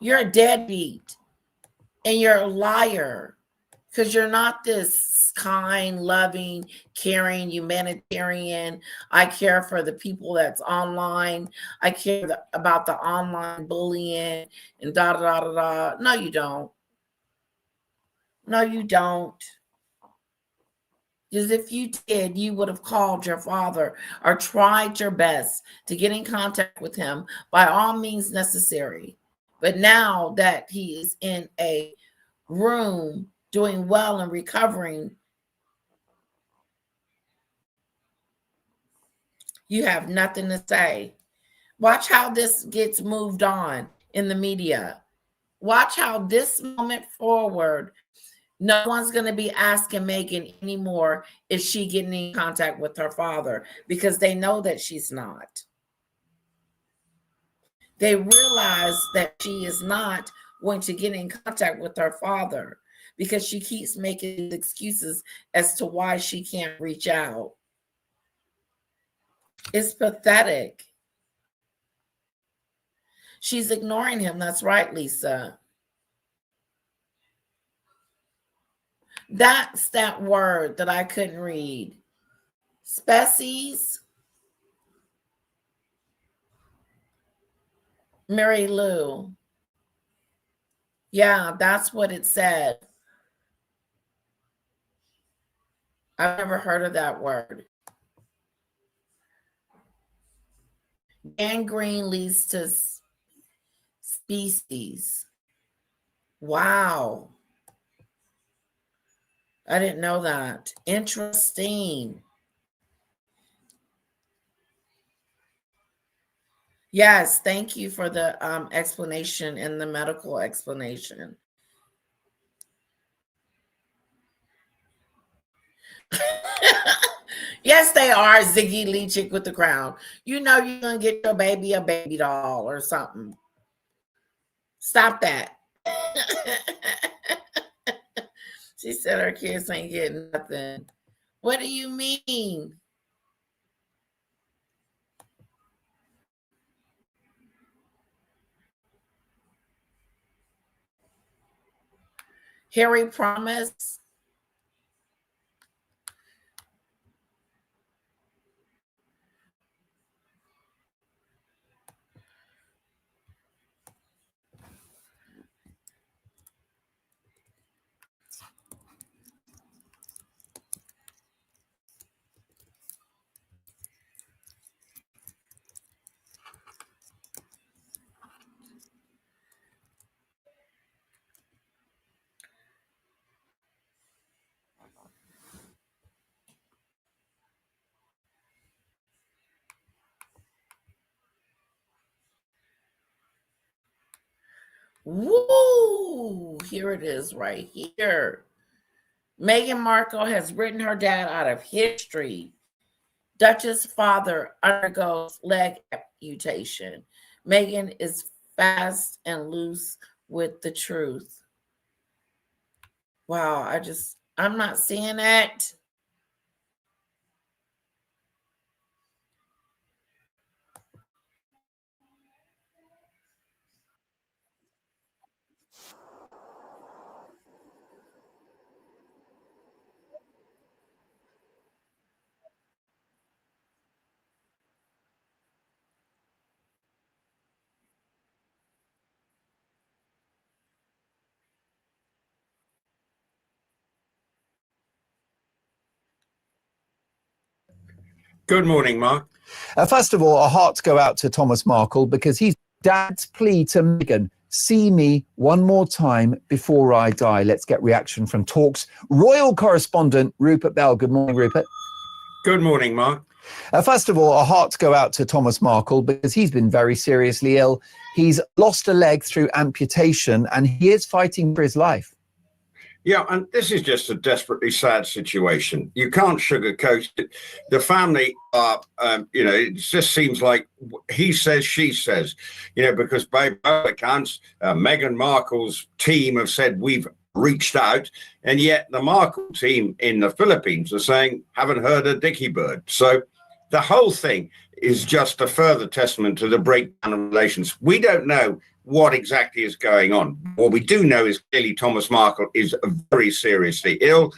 Speaker 1: You're a deadbeat. And you're a liar. Because you're not this kind, loving, caring, humanitarian. I care for the people that's online. I care about the online bullying and da da da da. No, you don't. No, you don't. Because if you did, you would have called your father or tried your best to get in contact with him by all means necessary. But now that he is in a room doing well and recovering, you have nothing to say. Watch how this gets moved on in the media. Watch how this moment forward, no one's going to be asking Meghan anymore, is she getting in contact with her father? Because they know that she's not. They realize that she is not going to get in contact with her father because she keeps making excuses as to why she can't reach out. It's pathetic. She's ignoring him. That's right, Lisa. That's that word that I couldn't read. Species. Mary Lou. Yeah, that's what it said. I've never heard of that word. Gangrene leads to species. Wow. I didn't know that. Interesting. Yes, thank you for the explanation and the medical explanation. Yes, they are, Ziggy Lee chick with the crown. You know you're going to get your baby a baby doll or something. Stop that. She said her kids ain't getting nothing. What do you mean? Harry promised. Woo! Here it is right here. Meghan Markle has written her dad out of history. Duchess' father undergoes leg amputation. Meghan is fast and loose with the truth. Wow, I'm not seeing it.
Speaker 9: Good morning, Mark.
Speaker 10: First of all, our hearts go out to Thomas Markle because he's dad's plea to Meghan. See me one more time before I die. Let's get reaction from Talk's royal correspondent, Rupert Bell. Good morning, Rupert.
Speaker 9: Good morning, Mark.
Speaker 10: First of all, our hearts go out to Thomas Markle because he's been very seriously ill. He's lost a leg through amputation and he is fighting for his life.
Speaker 9: Yeah, and this is just a desperately sad situation. You can't sugarcoat it. The family are, it just seems like he says, she says, because by both accounts, Meghan Markle's team have said we've reached out, and yet the Markle team in the Philippines are saying, haven't heard a dicky bird. So the whole thing is just a further testament to the breakdown of relations. We don't know what exactly is going on. What we do know is clearly Thomas Markle is very seriously ill,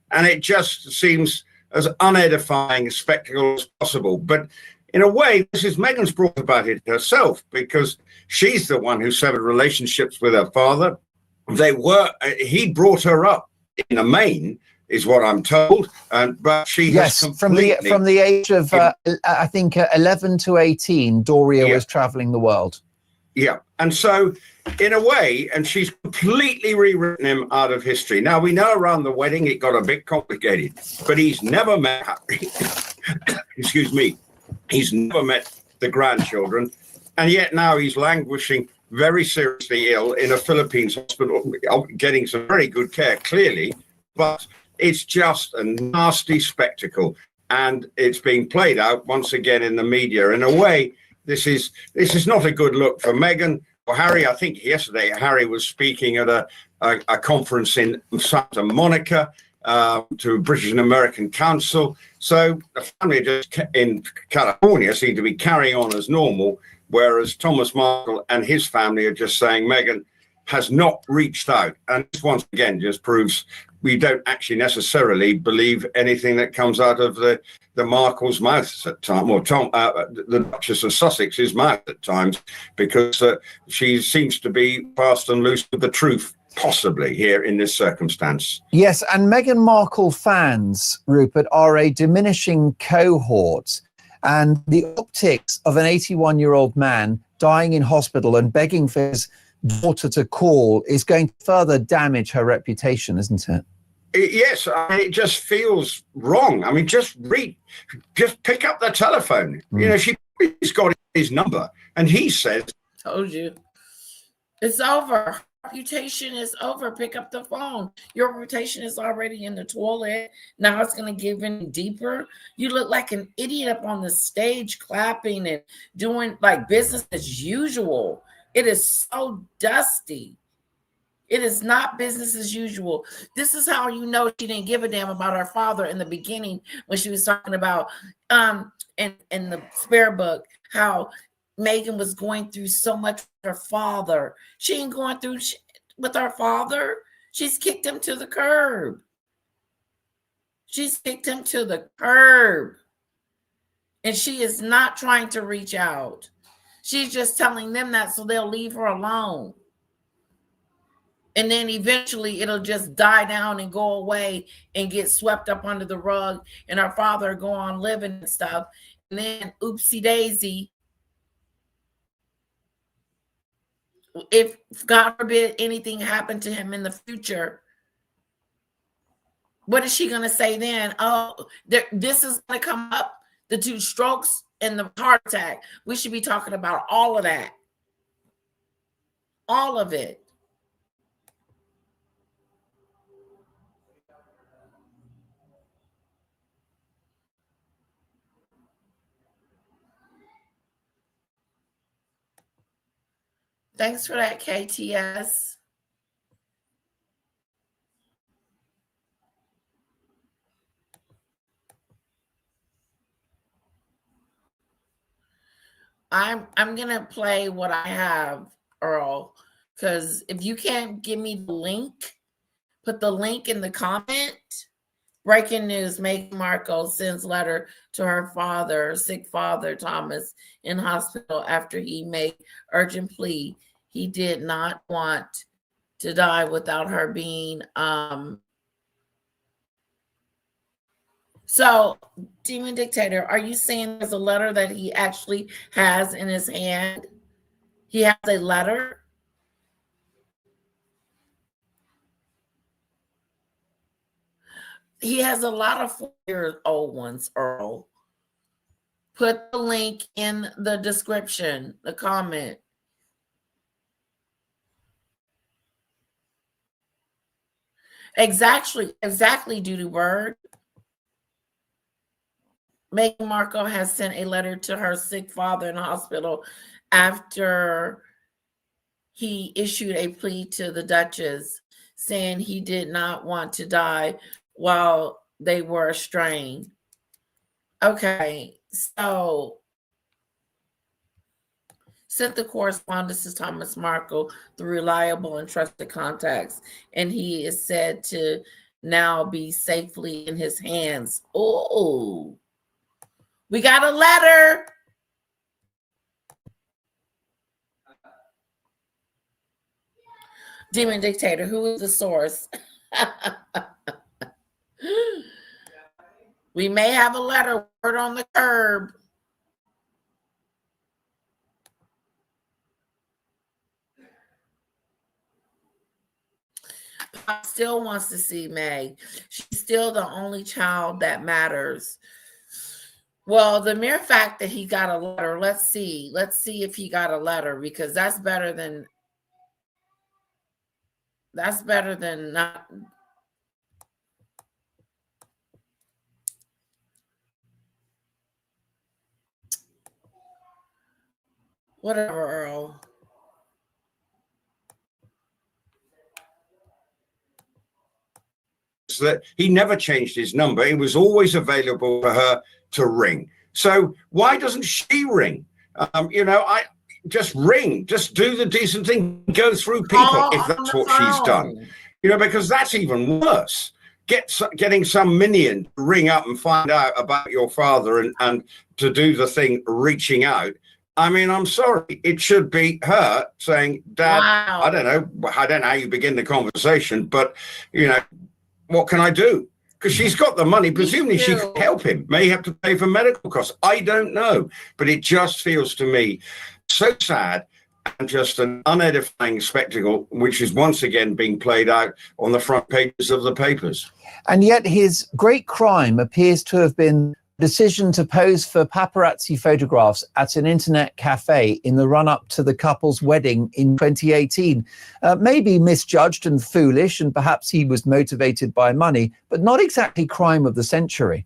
Speaker 9: and it just seems as unedifying a spectacle as possible. But in a way, Meghan's brought about it herself, because she's the one who severed relationships with her father. He brought her up in the main, is what I'm told, but she has completely...
Speaker 10: from the age of I think 11 to 18, Doria was traveling the world.
Speaker 9: Yeah, and so in a way, and she's completely rewritten him out of history. Now, we know around the wedding it got a bit complicated, but he's never met excuse me, he's never met the grandchildren, and yet now he's languishing very seriously ill in a Philippines hospital, getting some very good care, clearly, but it's just a nasty spectacle, and it's being played out once again in the media. In a way, this is not a good look for Meghan or Harry. I think yesterday Harry was speaking at a conference in Santa Monica to a British and American Council. So the family just in California seem to be carrying on as normal, whereas Thomas Markle and his family are just saying Meghan has not reached out. And this once again just proves we don't actually necessarily believe anything that comes out of the Markle's mouth at times, or the Duchess of Sussex's mouth at times, because she seems to be fast and loose with the truth, possibly here in this circumstance.
Speaker 10: Yes, and Meghan Markle fans, Rupert, are a diminishing cohort, and the optics of an 81-year-old man dying in hospital and begging for his daughter to call is going to further damage her reputation, isn't it?
Speaker 9: Yes, it just feels wrong. I mean, just pick up the telephone. You know, she's got his number, and he says,
Speaker 1: Told you. It's over. Reputation is over. Pick up the phone. Your reputation is already in the toilet. Now it's going to give in deeper. You look like an idiot up on the stage clapping and doing like business as usual. It is so dusty. It is not business as usual. This is how you know she didn't give a damn about her father in the beginning when she was talking about in the spare book how Meghan was going through so much with her father. She ain't going through shit with her father. She's kicked him to the curb. She's kicked him to the curb. And she is not trying to reach out. She's just telling them that so they'll leave her alone. And then eventually it'll just die down and go away and get swept up under the rug and her father go on living and stuff. And then oopsie daisy, if God forbid anything happened to him in the future, what is she going to say then? Oh, this is going to come up, the 2 strokes and the heart attack. We should be talking about all of that. All of it. Thanks for that, KTS. I'm gonna play what I have, Earl, because if you can't give me the link, put the link in the comment. Breaking news: Meghan Markle sends letter to her father, sick father Thomas, in hospital after he made urgent plea. He did not want to die without her being So, Demon Dictator, are you saying there's a letter that he actually has in his hand? He has a letter? He has a lot of 4-year-old ones, Earl. Put the link in the description, the comment. Exactly, Doodoo Bird. Meghan Markle has sent a letter to her sick father in the hospital after he issued a plea to the Duchess, saying he did not want to die while they were estranged. Okay, so sent the correspondence to Thomas Markle through reliable and trusted contacts, and he is said to now be safely in his hands. Oh, we got a letter. Demon Dictator, who is the source? We may have a letter, word on the curb. Pop still wants to see Meg. She's still the only child that matters. Well, the mere fact that he got a letter, let's see if he got a letter, because that's better than not. Whatever, Earl.
Speaker 9: That he never changed his number. It was always available for her to ring. So why doesn't she ring? I just ring, just do the decent thing, go through people if that's what she's done. Because that's even worse. Getting some minion to ring up and find out about your father and to do the thing, reaching out. I mean, I'm sorry. It should be her saying, Dad, wow. I don't know how you begin the conversation, but what can I do? Because she's got the money. Presumably she can help him. May have to pay for medical costs. I don't know. But it just feels to me so sad and just an unedifying spectacle, which is once again being played out on the front pages of the papers.
Speaker 10: And yet his great crime appears to have been the decision to pose for paparazzi photographs at an internet cafe in the run-up to the couple's wedding in 2018. Maybe misjudged and foolish, and perhaps he was motivated by money, but not exactly crime of the century.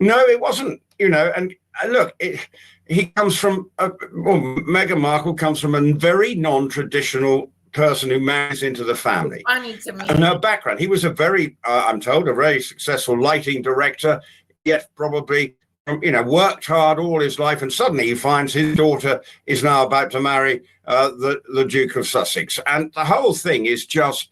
Speaker 9: No, it wasn't, and look, he comes from, Meghan Markle comes from a very non-traditional person who marries into the family.
Speaker 1: Funny to me.
Speaker 9: And her background, he was a very, I'm told, a very successful lighting director, yet probably, worked hard all his life, and suddenly he finds his daughter is now about to marry the Duke of Sussex. And the whole thing is just,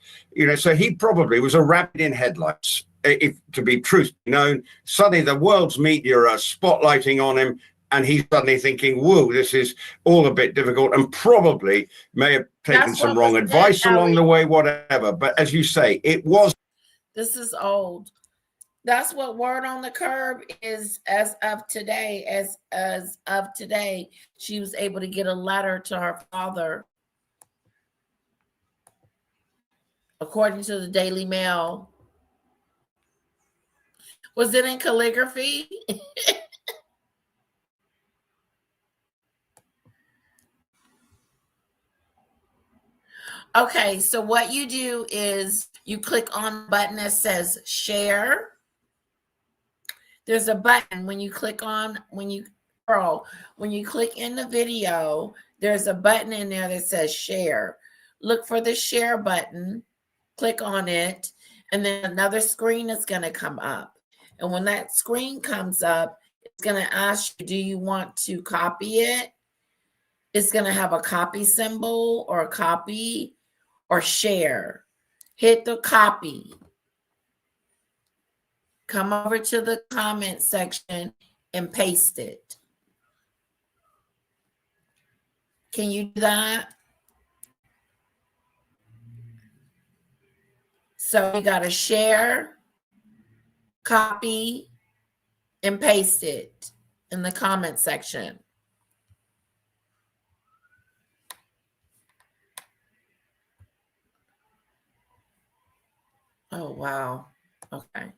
Speaker 9: so he probably was a rabbit in headlights. If to be truth known, suddenly the world's media are spotlighting on him, and he's suddenly thinking, whoa, this is all a bit difficult, and probably may have taken some wrong advice along the way, whatever. But as you say, it was.
Speaker 1: This is old. That's what Word on the Curb is as of today. As of today, she was able to get a letter to her father. According to the Daily Mail. Was it in calligraphy? Okay, so what you do is you click on the button that says share. There's a button when you click on, when you click in the video, there's a button in there that says share. Look for the share button, click on it, and then another screen is going to come up. And when that screen comes up, it's going to ask you, do you want to copy it? It's going to have a copy symbol or a copy or share. Hit the copy. Come over to the comment section and paste it. Can you do that? So you got to share, copy, and paste it in the comment section. Oh, wow. Okay.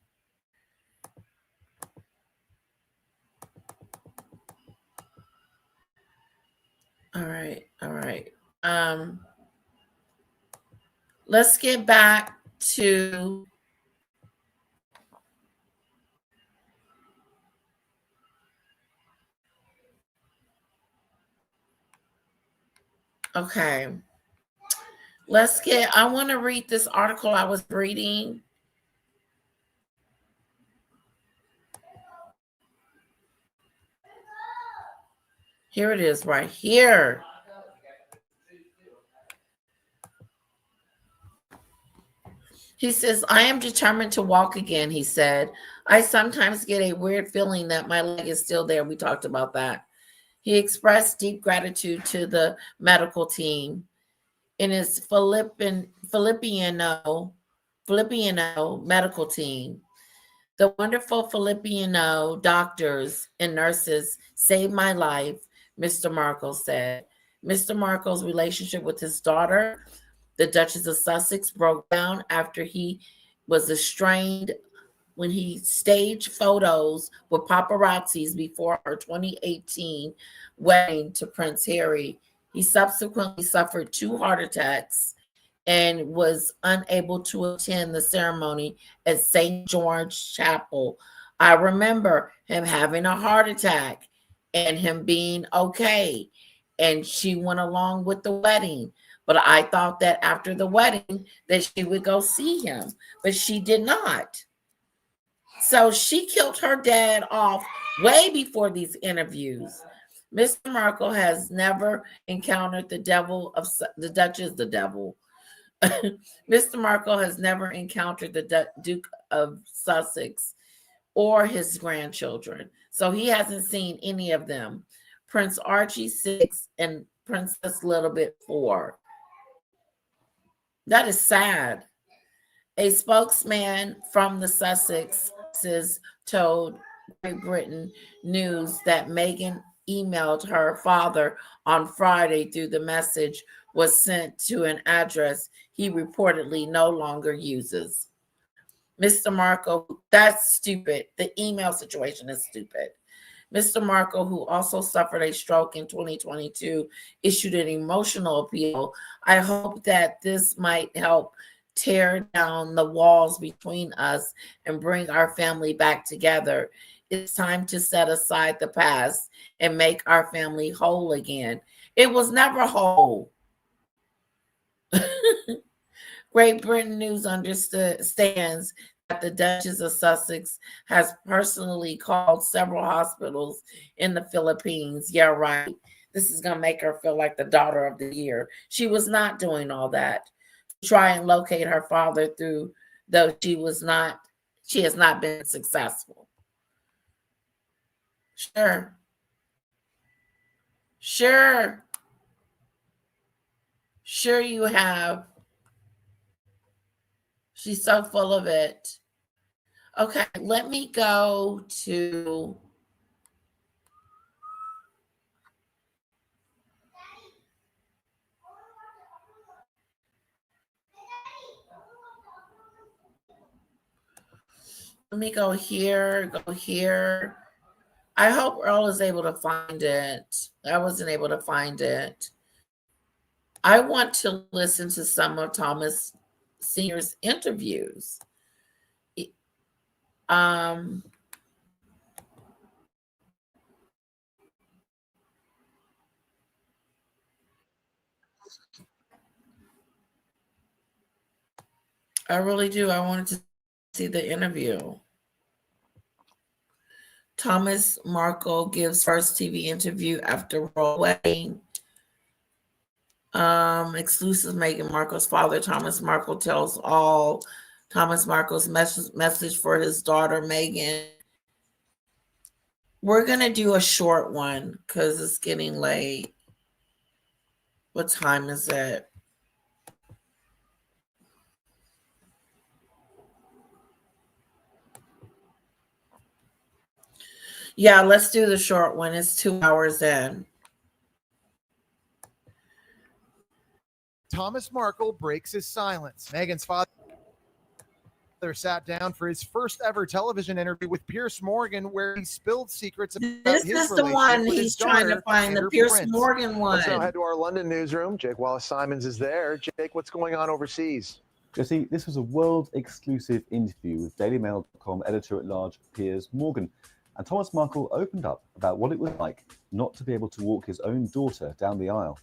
Speaker 1: All right. All right. Let's get back to okay. I want to read this article I was reading. Here it is right here. He says, I am determined to walk again, he said. I sometimes get a weird feeling that my leg is still there. We talked about that. He expressed deep gratitude to the medical team. In his Filipino medical team. The wonderful Filipino doctors and nurses saved my life, Mr. Markle said. Mr. Markle's relationship with his daughter, the Duchess of Sussex, broke down after he was estranged when he staged photos with paparazzis before her 2018 wedding to Prince Harry. He subsequently suffered 2 heart attacks and was unable to attend the ceremony at St. George Chapel. I remember him having a heart attack and him being okay. And she went along with the wedding. But I thought that after the wedding that she would go see him, but she did not. So she killed her dad off way before these interviews. Mr. Markle has never encountered the Duchess. Mr. Markle has never encountered the Duke of Sussex or his grandchildren. So he hasn't seen any of them. Prince Archie 6 and Princess Littlebit 4. That is sad. A spokesman from the Sussexes told Great Britain News that Meghan emailed her father on Friday through the message was sent to an address he reportedly no longer uses. Mr. Markle, that's stupid. The email situation is stupid. Mr. Markle, who also suffered a stroke in 2022, issued an emotional appeal. I hope that this might help tear down the walls between us and bring our family back together. It's time to set aside the past and make our family whole again. It was never whole. Great Britain News understands that the Duchess of Sussex has personally called several hospitals in the Philippines. Yeah, right. This is going to make her feel like the daughter of the year. She was not doing all that to try and locate her father through, though she has not been successful. Sure. Sure you have. She's so full of it. Okay, let me go to go here. I hope Earl is able to find it. I wasn't able to find it. I want to listen to some of Thomas Sr.'s interviews. I really do. I wanted to see the interview. Thomas Markle gives first TV interview after royal wedding. Exclusive Meghan Markle's father, Thomas Markle, tells all. Thomas Markle's message for his daughter, Meghan. We're going to do a short one because it's getting late. What time is it? Yeah, let's do the short one. It's 2 hours in.
Speaker 11: Thomas Markle breaks his silence. Meghan's father sat down for his first ever television interview with Piers Morgan, where he spilled secrets about
Speaker 1: This
Speaker 11: his
Speaker 1: is the one
Speaker 11: relationship with
Speaker 1: he's
Speaker 11: his
Speaker 1: trying to
Speaker 11: daughter
Speaker 1: find,
Speaker 11: and
Speaker 1: the
Speaker 11: her
Speaker 1: Piers
Speaker 11: prince.
Speaker 1: Morgan one.
Speaker 12: Let's now head to our London newsroom. Jake Wallace-Simons is there. Jake, what's going on overseas?
Speaker 13: Jesse, this was a world exclusive interview with DailyMail.com editor-at-large Piers Morgan. And Thomas Markle opened up about what it was like not to be able to walk his own daughter down the aisle.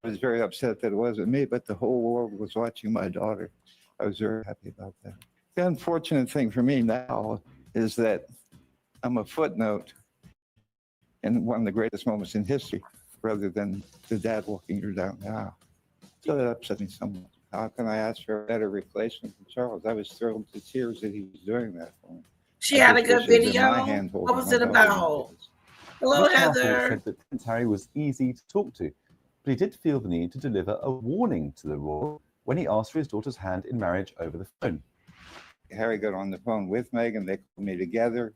Speaker 14: I was very upset that it wasn't me, but the whole world was watching my daughter. I was very happy about that. The unfortunate thing for me now is that I'm a footnote in one of the greatest moments in history, rather than the dad walking her down the aisle. So that upset me somewhat. How can I ask for a better replacement for Charles? I was thrilled to tears that he was doing that for me.
Speaker 1: She had a good video.
Speaker 14: What
Speaker 1: What was it about? Hello,
Speaker 13: Mr. Markle
Speaker 1: Heather.
Speaker 13: said that Prince Harry was easy to talk to, but he did feel the need to deliver a warning to the royal when he asked for his daughter's hand in marriage over the phone.
Speaker 14: Harry got on the phone with Meghan. They called me together,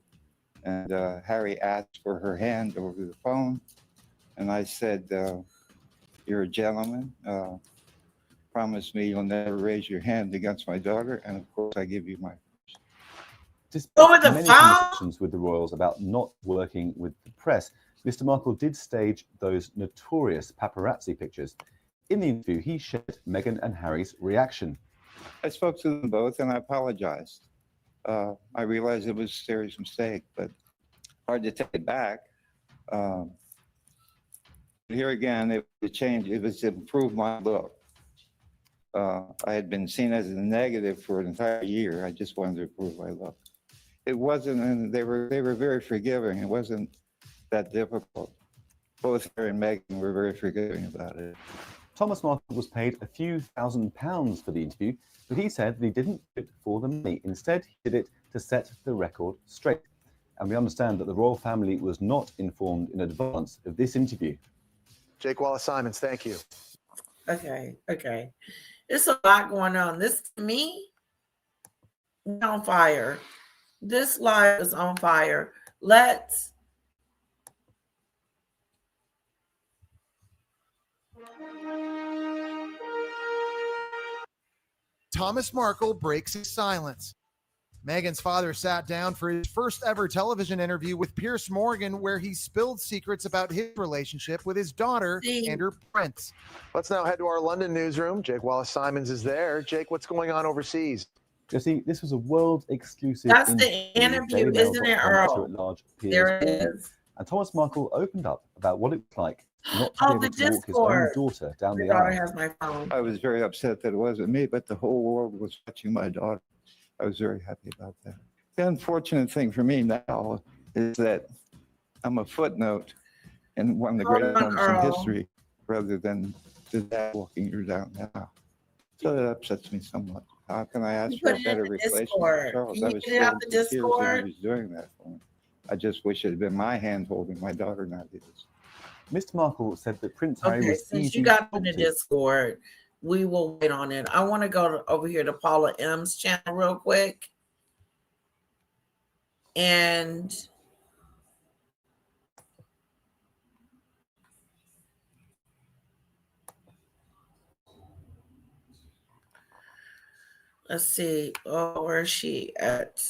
Speaker 14: and Harry asked for her hand over the phone. And I said, you're a gentleman. Promise me you'll never raise your hand against my daughter. And of course, I give you my.
Speaker 13: Despite many conversations with the royals about not working with the press, Mr. Markle did stage those notorious paparazzi pictures. In the interview, he shared Meghan and Harry's reaction.
Speaker 14: I spoke to them both and I apologized. I realized it was a serious mistake, but hard to take it back. Here again, it was changed. It was to improve my look. I had been seen as a negative for an entire year. I just wanted to improve my look. It wasn't, and they were very forgiving. It wasn't that difficult. Both Harry and Meghan were very forgiving about it.
Speaker 13: Thomas Markle was paid a few £1,000s for the interview, but he said that he didn't do it for the money. Instead, he did it to set the record straight. And we understand that the royal family was not informed in advance of this interview.
Speaker 12: Jake Wallace-Simons, thank you.
Speaker 1: Okay. There's a lot going on. This, to me, on fire. This live is on fire. Let's
Speaker 11: Thomas Markle breaks his silence. Meghan's father sat down for his first ever television interview with Piers Morgan, where he spilled secrets about his relationship with his daughter and her prince.
Speaker 12: Let's now head to our London newsroom. Jake Wallace-Simons is there. Jake, what's going on overseas?
Speaker 13: Jesse, this was a world exclusive
Speaker 1: That's the interview, isn't it, Earl? There it is.
Speaker 13: And Thomas Markle opened up about what it was like not to
Speaker 1: Oh,
Speaker 13: be
Speaker 1: the
Speaker 13: able to walk his own
Speaker 1: Discord.
Speaker 13: daughter down
Speaker 1: Your
Speaker 13: the
Speaker 1: daughter
Speaker 13: aisle.
Speaker 1: has my phone.
Speaker 14: I was very upset that it wasn't me, but the whole world was watching my daughter. I was very happy about that. The unfortunate thing for me now is that I'm a footnote in one of the
Speaker 1: Hold
Speaker 14: great
Speaker 1: on,
Speaker 14: moments in
Speaker 1: Earl.
Speaker 14: history rather than the dad walking her down now. So that upsets me somewhat. How can I ask
Speaker 1: You
Speaker 14: for
Speaker 1: put
Speaker 14: a
Speaker 1: it in
Speaker 14: better
Speaker 1: the
Speaker 14: replacement
Speaker 1: Discord.
Speaker 14: for Charles?
Speaker 1: Can
Speaker 14: I
Speaker 1: you
Speaker 14: was
Speaker 1: get it out
Speaker 14: filled
Speaker 1: the
Speaker 14: with tears when
Speaker 1: Discord?
Speaker 14: he was doing that for me. I just wish it had been my hand holding my daughter, not his.
Speaker 13: Mr. Markle said that Prince Harry
Speaker 1: Okay,
Speaker 13: was
Speaker 1: since
Speaker 13: easy
Speaker 1: you
Speaker 13: to
Speaker 1: got
Speaker 13: talk
Speaker 1: in the
Speaker 13: to.
Speaker 1: Discord, we will wait on it. I want to go over here to Paula M's channel real quick. And let's see. Oh, where is she at?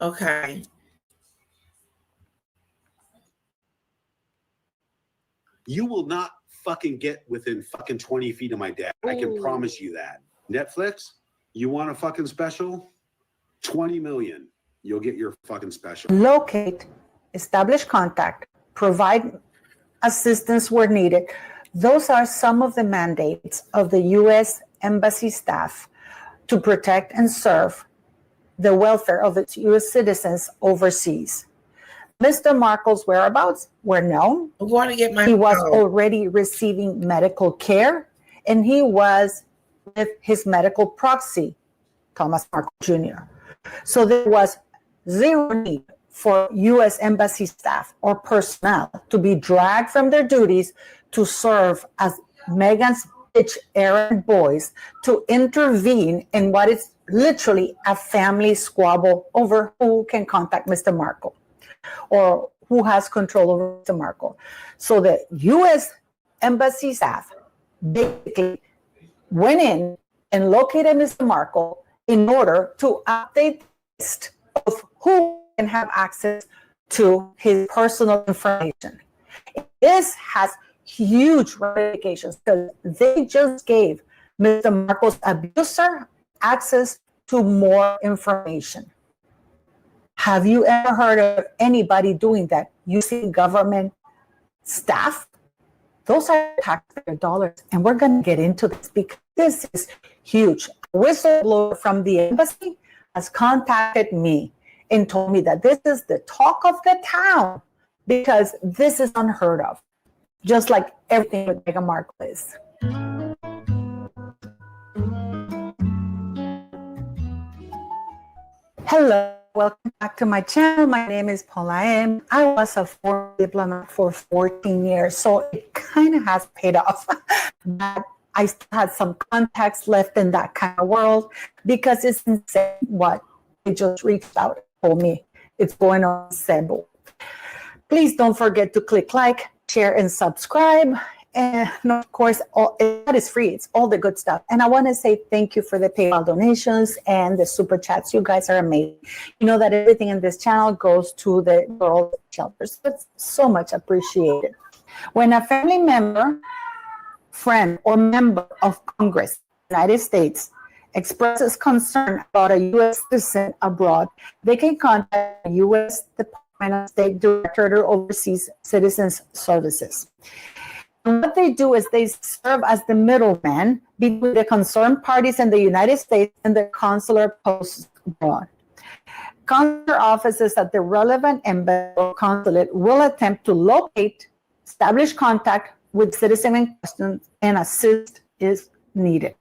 Speaker 1: Okay.
Speaker 15: You will not fucking get within fucking 20 feet of my dad. I can promise you that. Netflix, you want a fucking special? 20 million. You'll get your fucking special.
Speaker 16: Locate, establish contact, provide assistance where needed. Those are some of the mandates of the U.S. Embassy staff to protect and serve the welfare of its U.S. citizens overseas. Mr. Markle's whereabouts were known.
Speaker 1: I want to get my
Speaker 16: He was
Speaker 1: phone.
Speaker 16: already receiving medical care, and he was with his medical proxy, Thomas Markle Jr. So there was zero need for U.S. Embassy staff or personnel to be dragged from their duties to serve as Meghan's bitch errand boys to intervene in what is literally a family squabble over who can contact Mr. Markle or who has control over Mr. Markle. So the U.S. Embassy staff basically went in and located Mr. Markle in order to update the list of who can have access to his personal information. This has huge ramifications because they just gave Mr. Markle's abuser access to more information. Have you ever heard of anybody doing that using government staff? Those are taxpayer dollars, and we're going to get into this because this is huge. A whistleblower from the embassy has contacted me and told me that this is the talk of the town because this is unheard of, just like everything with Meghan Markle is. Hello, welcome back to my channel. My name is Paula M. I was a foreign diplomat for 14 years, so it kind of has paid off that I still had some contacts left in that kind of world because it's insane what they just reached out and told me it's going on in Cebu. Please don't forget to click like, share, and subscribe. And of course, that is free. It's all the good stuff. And I want to say thank you for the PayPal donations and the super chats. You guys are amazing. You know that everything in this channel goes to the girls' shelters. It's so much appreciated. When a family member, friend, or member of Congress, United States, expresses concern about a U.S. citizen abroad, they can contact the U.S. Department of State Directorate of Overseas Citizens Services. And what they do is they serve as the middleman between the concerned parties in the United States and the consular posts abroad. Consular offices at the relevant embassy or consulate will attempt to locate, establish contact with citizen in question, and assist is needed.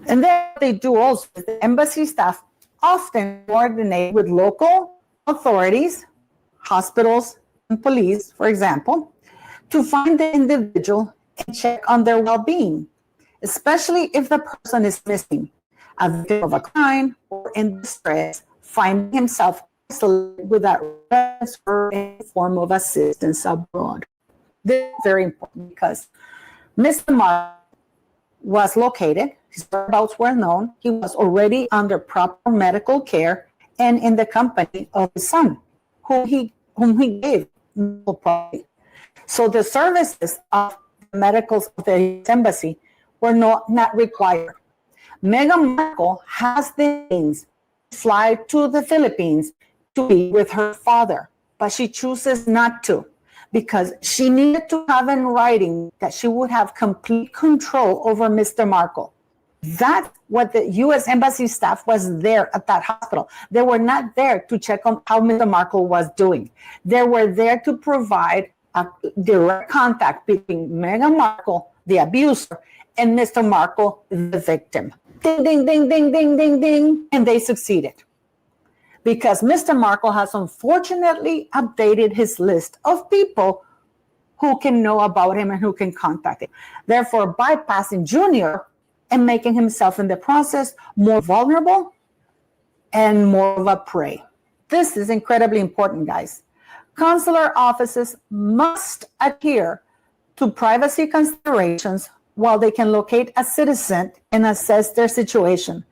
Speaker 16: And then what they do also is the embassy staff often coordinate with local authorities, hospitals, and police, for example, to find the individual and check on their well-being, especially if the person is missing, a victim of a crime, or in distress, finding himself isolated without rest or any form of assistance abroad. This is very important because Mr. Mark was located, his whereabouts were known, he was already under proper medical care and in the company of his son, whom he gave medical property. So the services of the medicals of the embassy were not required. Meghan Markle has the means to fly to the Philippines to be with her father, but she chooses not to because she needed to have in writing that she would have complete control over Mr. Markle. That's what the U.S. Embassy staff was there at that hospital. They were not there to check on how Mr. Markle was doing. They were there to provide a direct contact between Meghan Markle, the abuser, and Mr. Markle, the victim. Ding, ding, ding, ding, ding, ding, ding. And they succeeded. Because Mr. Markle has unfortunately updated his list of people who can know about him and who can contact him, therefore bypassing Junior and making himself in the process more vulnerable and more of a prey. This is incredibly important, guys. Consular offices must adhere to privacy considerations while they can locate a citizen and assess their situation.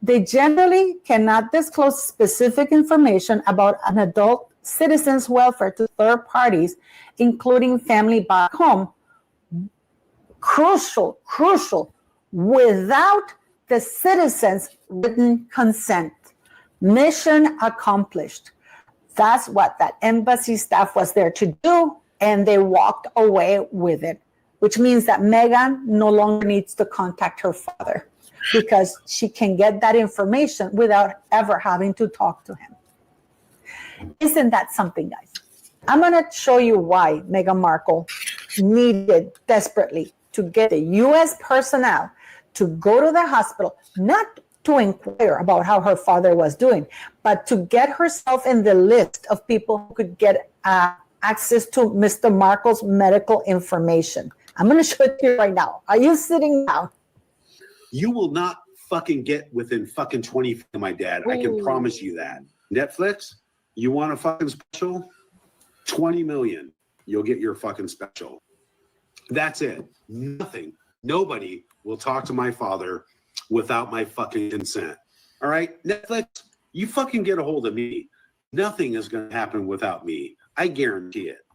Speaker 16: They generally cannot disclose specific information about an adult citizen's welfare to third parties, including family back home. Crucial, without the citizen's written consent. Mission accomplished. That's what that embassy staff was there to do, and they walked away with it, which means that Meghan no longer needs to contact her father because she can get that information without ever having to talk to him. Isn't that something, guys? I'm going to show you why Meghan Markle needed desperately to get the U.S. personnel to go to the hospital, not to inquire about how her father was doing, but to get herself in the list of people who could get access to Mr. Markle's medical information. I'm going to show it to you right now. Are you sitting down?
Speaker 15: You will not fucking get within fucking 20 feet of my dad. I can promise you that. Netflix, you want a fucking special? 20 million. You'll get your fucking special. That's it. Nothing. Nobody will talk to my father without my fucking consent. All right? Netflix, you fucking get a hold of me. Nothing is going to happen without me. I guarantee it.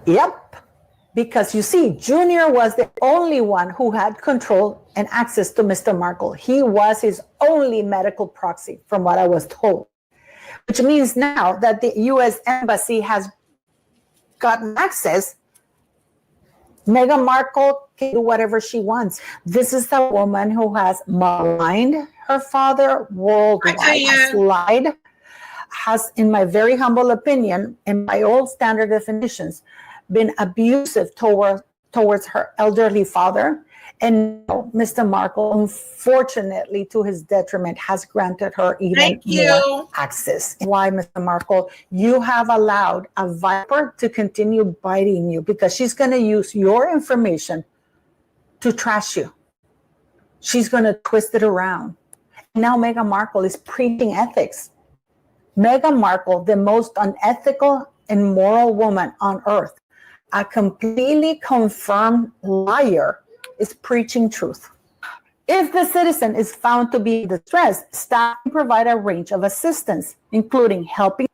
Speaker 16: Yep. Because you see, Junior was the only one who had control and access to Mr. Markle. He was his only medical proxy, from what I was told. Which means now that the U.S. Embassy has gotten access, Meghan Markle can do whatever she wants. This is a woman who has maligned her father worldwide, has lied, has, in my very humble opinion, in my old standard definitions, been abusive towards her elderly father. And Mr. Markle, unfortunately, to his detriment, has granted her even more access. Why, Mr. Markle, you have allowed a viper to continue biting you because she's going to use your information to trash you. She's going to twist it around. Now Meghan Markle is preaching ethics. Meghan Markle, the most unethical and moral woman on earth, a completely confirmed liar, is preaching truth. If the citizen is found to be in distress, staff can provide a range of assistance, including helping.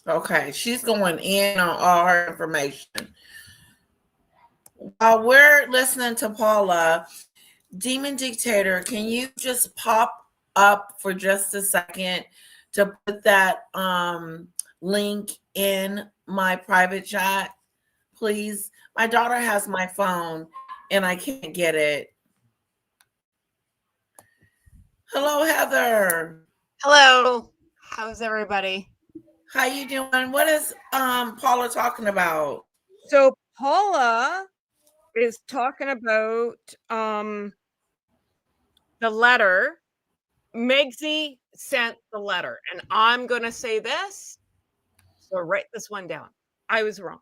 Speaker 1: Okay, she's going in on all her information. While we're listening to Paula, Demon Dictator, can you just pop up for just a second to put that link in my private chat, please? My daughter has my phone and I can't get it. Hello, Heather.
Speaker 17: Hello. How's everybody?
Speaker 1: How you doing? What is Paula talking about?
Speaker 17: So Paula is talking about the letter. Megsy sent the letter, and I'm going to say this. So write this one down. I was wrong.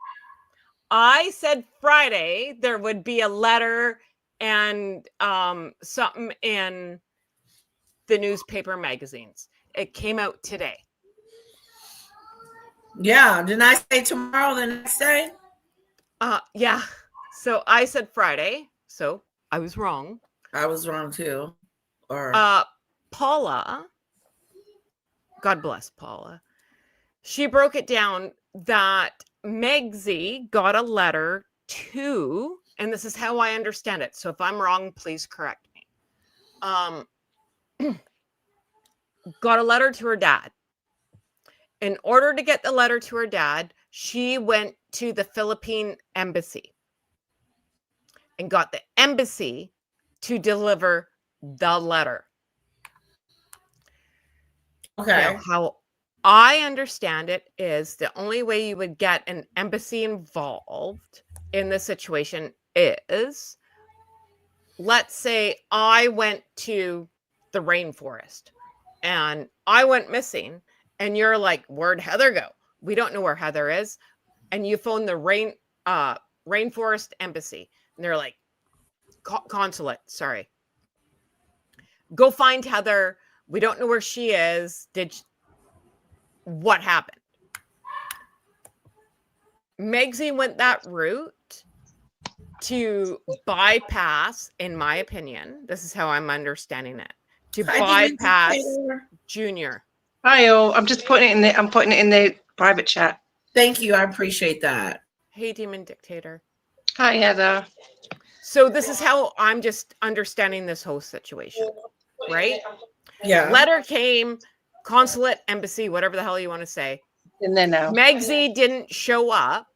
Speaker 17: I said Friday there would be a letter and something in the newspaper magazines. It came out today.
Speaker 1: Yeah, didn't I say tomorrow the next day?
Speaker 17: Yeah. So I said Friday, so I was wrong.
Speaker 1: I was wrong too. Or
Speaker 17: Paula, God bless Paula, she broke it down that Megzy got a letter to, and this is how I understand it. So if I'm wrong, please correct me. Got a letter to her dad. In order to get the letter to her dad, she went to the Philippine embassy and got the embassy to deliver the letter.
Speaker 1: Okay.
Speaker 17: Now, how I understand it is the only way you would get an embassy involved in this situation is, let's say I went to the rainforest and I went missing, and you're like, where'd Heather go? We don't know where Heather is. And you phone the rainforest embassy, and they're like, consulate, sorry. Go find Heather. We don't know where she is. What happened? Megzy went that route to bypass, in my opinion, this is how I'm understanding it, to bypass Junior.
Speaker 18: Hi all. I'm putting it in the private chat.
Speaker 1: Thank you. I appreciate that.
Speaker 17: Hey, Demon Dictator.
Speaker 18: Hi, Heather.
Speaker 17: So this is how I'm just understanding this whole situation, right?
Speaker 1: Yeah.
Speaker 17: Letter came, consulate, embassy, whatever the hell you want to say.
Speaker 18: And then now.
Speaker 17: Megzy didn't show up,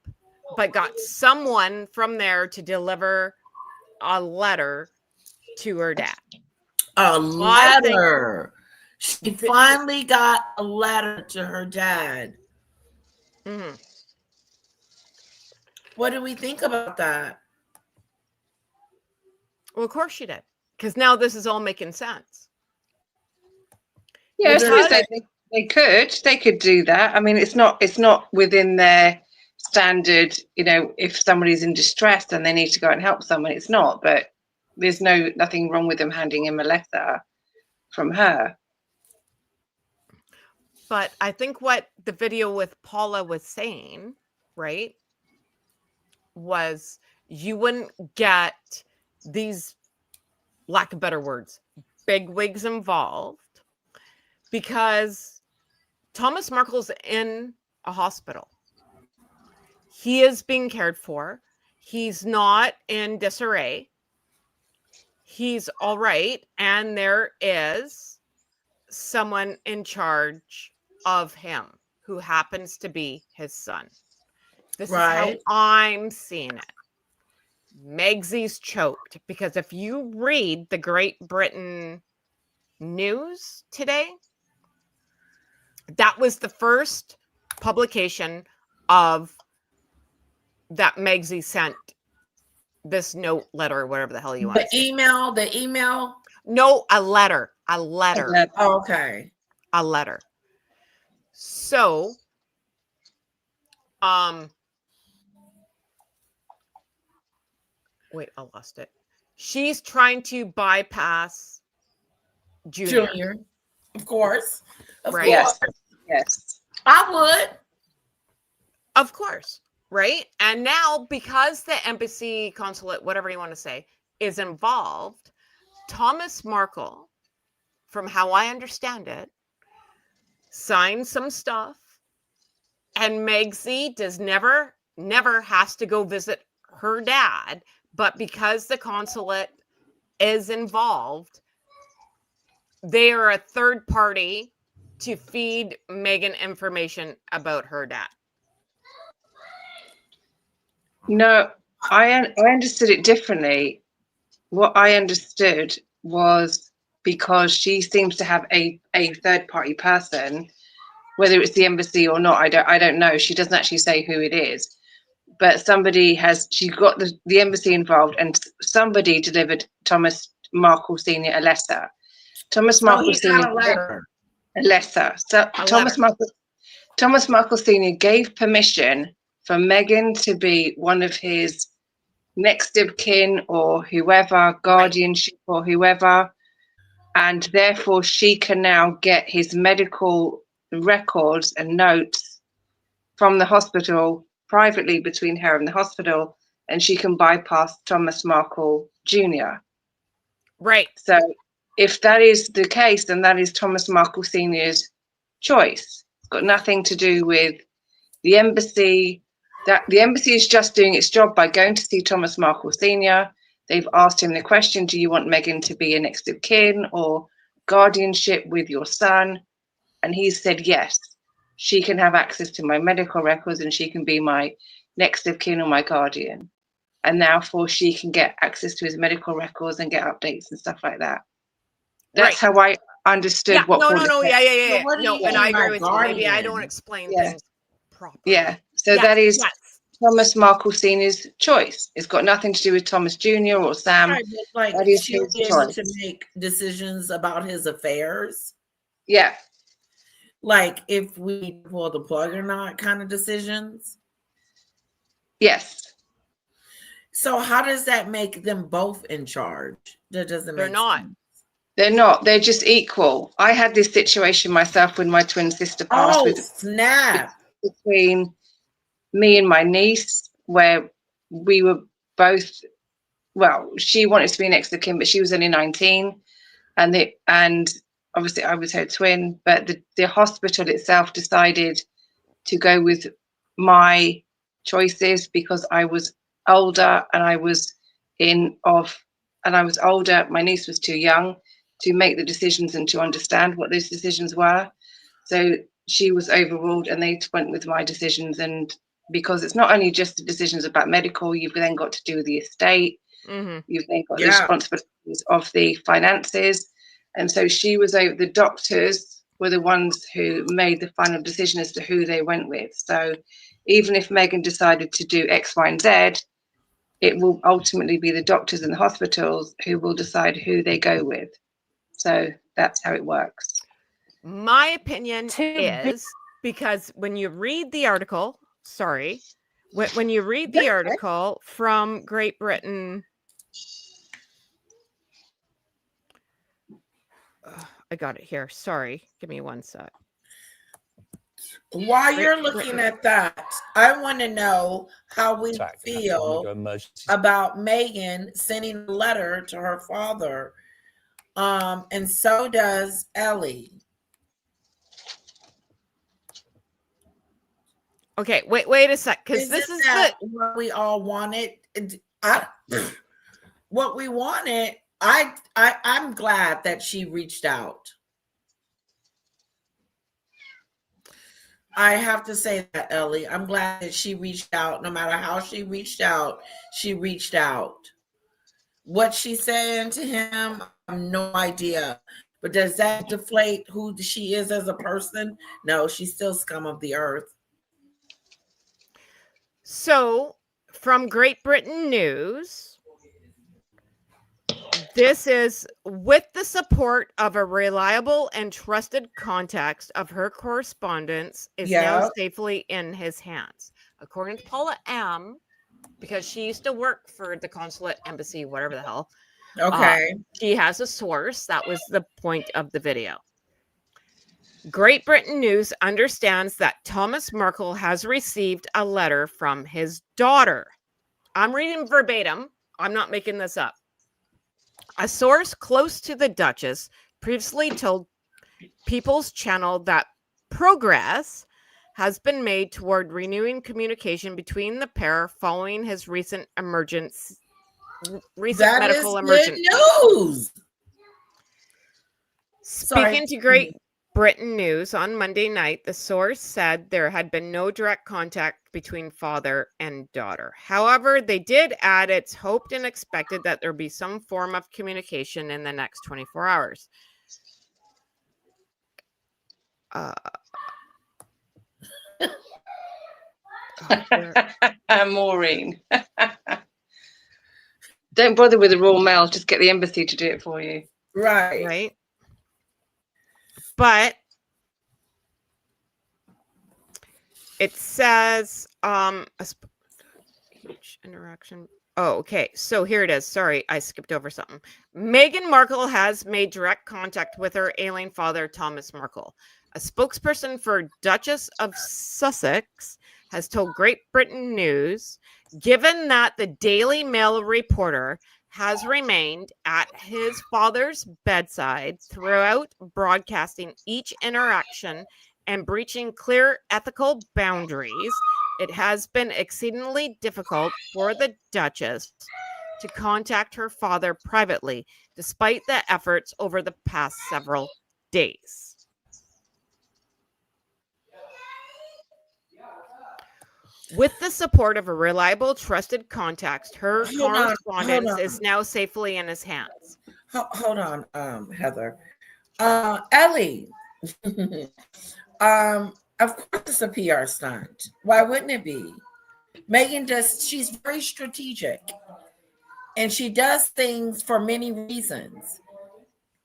Speaker 17: but got someone from there to deliver a letter to her dad.
Speaker 1: A letter. She finally got a letter to her dad.
Speaker 17: Mm-hmm.
Speaker 1: What do we think about that?
Speaker 17: Well, of course she did, because now this is all making sense.
Speaker 18: Yeah, I suppose they could do that. I mean, it's not within their standard. You know, if somebody's in distress and they need to go out and help someone, it's not. But there's nothing wrong with them handing him a letter from her.
Speaker 17: But I think what the video with Paula was saying, right, was you wouldn't get these, lack of better words, big wigs involved, because Thomas Markle's in a hospital. He is being cared for. He's not in disarray. He's all right. And there is someone in charge of him who happens to be his son. This is how I'm seeing it. Megsy's choked, because if you read the Great Britain news today, that was the first publication of that Megzy sent this note, letter, whatever the hell you want to say.
Speaker 1: The email?
Speaker 17: No, a letter. A letter.
Speaker 1: Oh, okay.
Speaker 17: A letter. So, wait, I lost it. She's trying to bypass Junior.
Speaker 1: Of course. Of
Speaker 17: right?
Speaker 1: course.
Speaker 18: Yes.
Speaker 1: I would.
Speaker 17: Of course. Right? And now, because the embassy, consulate, whatever you want to say, is involved, Thomas Markle, from how I understand it, signed some stuff, and Megzy never has to go visit her dad, but because the consulate is involved, they are a third party to feed Meghan information about her dad.
Speaker 18: No, I understood it differently. What I understood was because she seems to have a third party person, whether it's the embassy or not, I don't know. She doesn't actually say who it is, but she got the embassy involved, and somebody delivered Thomas Markle Senior a letter. Thomas Markle Senior a letter. So Thomas Markle Senior gave permission for Meghan to be one of his next of kin or whoever, guardianship or whoever, and therefore she can now get his medical records and notes from the hospital privately between her and the hospital, and she can bypass Thomas Markle Jr.
Speaker 17: Right.
Speaker 18: So if that is the case, then that is Thomas Markle Sr.'s choice. It's got nothing to do with the embassy. That the embassy is just doing its job by going to see Thomas Markle Sr. They've asked him the question, do you want Meghan to be a next of kin or guardianship with your son? And he's said, yes, she can have access to my medical records and she can be my next of kin or my guardian. And therefore she can get access to his medical records and get updates and stuff like that. That's how I understood what.
Speaker 17: Yeah.
Speaker 1: What do
Speaker 17: No,
Speaker 1: you
Speaker 17: and I
Speaker 1: mean
Speaker 17: agree
Speaker 1: by
Speaker 17: with you. Maybe I don't
Speaker 1: guardian?
Speaker 17: explain
Speaker 18: Yeah.
Speaker 17: things properly.
Speaker 18: Yeah. So
Speaker 17: Yes,
Speaker 18: that is
Speaker 17: yes.
Speaker 18: Thomas Markle Sr.'s choice. It's got nothing to do with Thomas Jr. or Sam.
Speaker 1: Right, but like
Speaker 18: That is
Speaker 1: she'll
Speaker 18: his
Speaker 1: be able
Speaker 18: choice.
Speaker 1: to make decisions about his affairs.
Speaker 18: Yeah.
Speaker 1: Like if we pull the plug or not kind of decisions.
Speaker 18: Yes.
Speaker 1: So how does that make them both in charge? That doesn't
Speaker 17: They're
Speaker 1: make
Speaker 17: not.
Speaker 1: sense.
Speaker 18: They're not. They're just equal. I had this situation myself when my twin sister passed
Speaker 1: Oh,
Speaker 18: with
Speaker 1: snap.
Speaker 18: between me and my niece, where we were both, well, she wanted to be next of kin, but she was only 19. And obviously I was her twin, but the hospital itself decided to go with my choices because I was older and I was older. My niece was too young to make the decisions and to understand what those decisions were. So she was overruled and they went with my decisions. And because it's not only just the decisions about medical, you've then got to do with the estate.
Speaker 17: Mm-hmm.
Speaker 18: You've then got the responsibilities of the finances. And so she was over, the doctors were the ones who made the final decision as to who they went with. So even if Meghan decided to do X, Y, and Z, it will ultimately be the doctors and the hospitals who will decide who they go with. So that's how it works.
Speaker 17: My opinion is because when you read the article, when you read the article from Great Britain, I got it here. Sorry, give me one sec.
Speaker 1: While you're looking at that, I want to know how we feel about Meghan sending a letter to her father. And so does Ellie.
Speaker 17: Okay, wait a sec, because this is
Speaker 1: what we all wanted. What we wanted. I'm glad that she reached out. I have to say that, Ellie. I'm glad that she reached out. No matter how she reached out, she reached out. What she's saying to him, I have no idea. But does that deflate who she is as a person? No, she's still scum of the earth.
Speaker 17: So, from Great Britain News, this is with the support of a reliable and trusted context of her correspondence is now safely in his hands. According to Paula M., because she used to work for the consulate, embassy, whatever the hell.
Speaker 1: Okay.
Speaker 17: She has a source. That was the point of the video. Great Britain News understands that Thomas Markle has received a letter from his daughter. I'm reading verbatim. I'm not making this up. A source close to the Duchess previously told People's Channel that progress has been made toward renewing communication between the pair following his recent medical emergency.
Speaker 1: Good news.
Speaker 17: Speaking to Great Britain News on Monday night, the source said there had been no direct contact between father and daughter. However, they did add it's hoped and expected that there be some form of communication in the next 24 hours.
Speaker 18: Maureen. Don't bother with the Royal Mail. Just get the embassy to do it for you.
Speaker 17: Right. But it says each interaction. Oh, okay. So here it is. Sorry, I skipped over something. Meghan Markle has made direct contact with her ailing father, Thomas Markle. A spokesperson for Duchess of Sussex has told Great Britain News, given that the Daily Mail reporter has remained at his father's bedside throughout, broadcasting each interaction and breaching clear ethical boundaries, it has been exceedingly difficult for the Duchess to contact her father privately, despite the efforts over the past several days. With the support of a reliable, trusted contact, her correspondence is now safely in his hands.
Speaker 1: Hold on, Heather. Ellie. Of course it's a PR stunt. Why wouldn't it be? Meghan she's very strategic. And she does things for many reasons.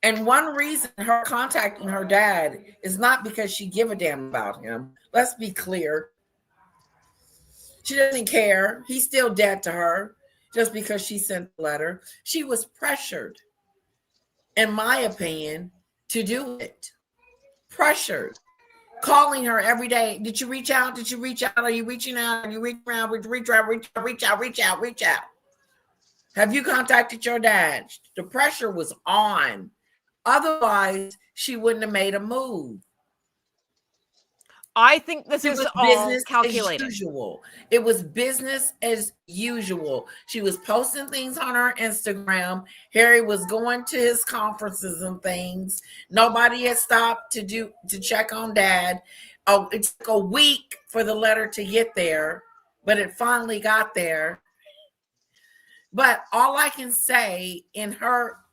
Speaker 1: And one reason her contacting her dad is not because she give a damn about him. Let's be clear. She doesn't care. He's still dead to her just because she sent the letter. She was pressured, in my opinion, to do it. Pressured. Calling her every day. Did you reach out? Did you reach out? Are you reaching out? Are you reaching out? Reach out. Have you contacted your dad? The pressure was on. Otherwise, she wouldn't have made a move.
Speaker 17: I think this is all calculated.
Speaker 1: As usual. It was business as usual. She was posting things on her Instagram. Harry was going to his conferences and things. Nobody had stopped to check on dad. Oh, it took a week for the letter to get there, but it finally got there. But all I can say in her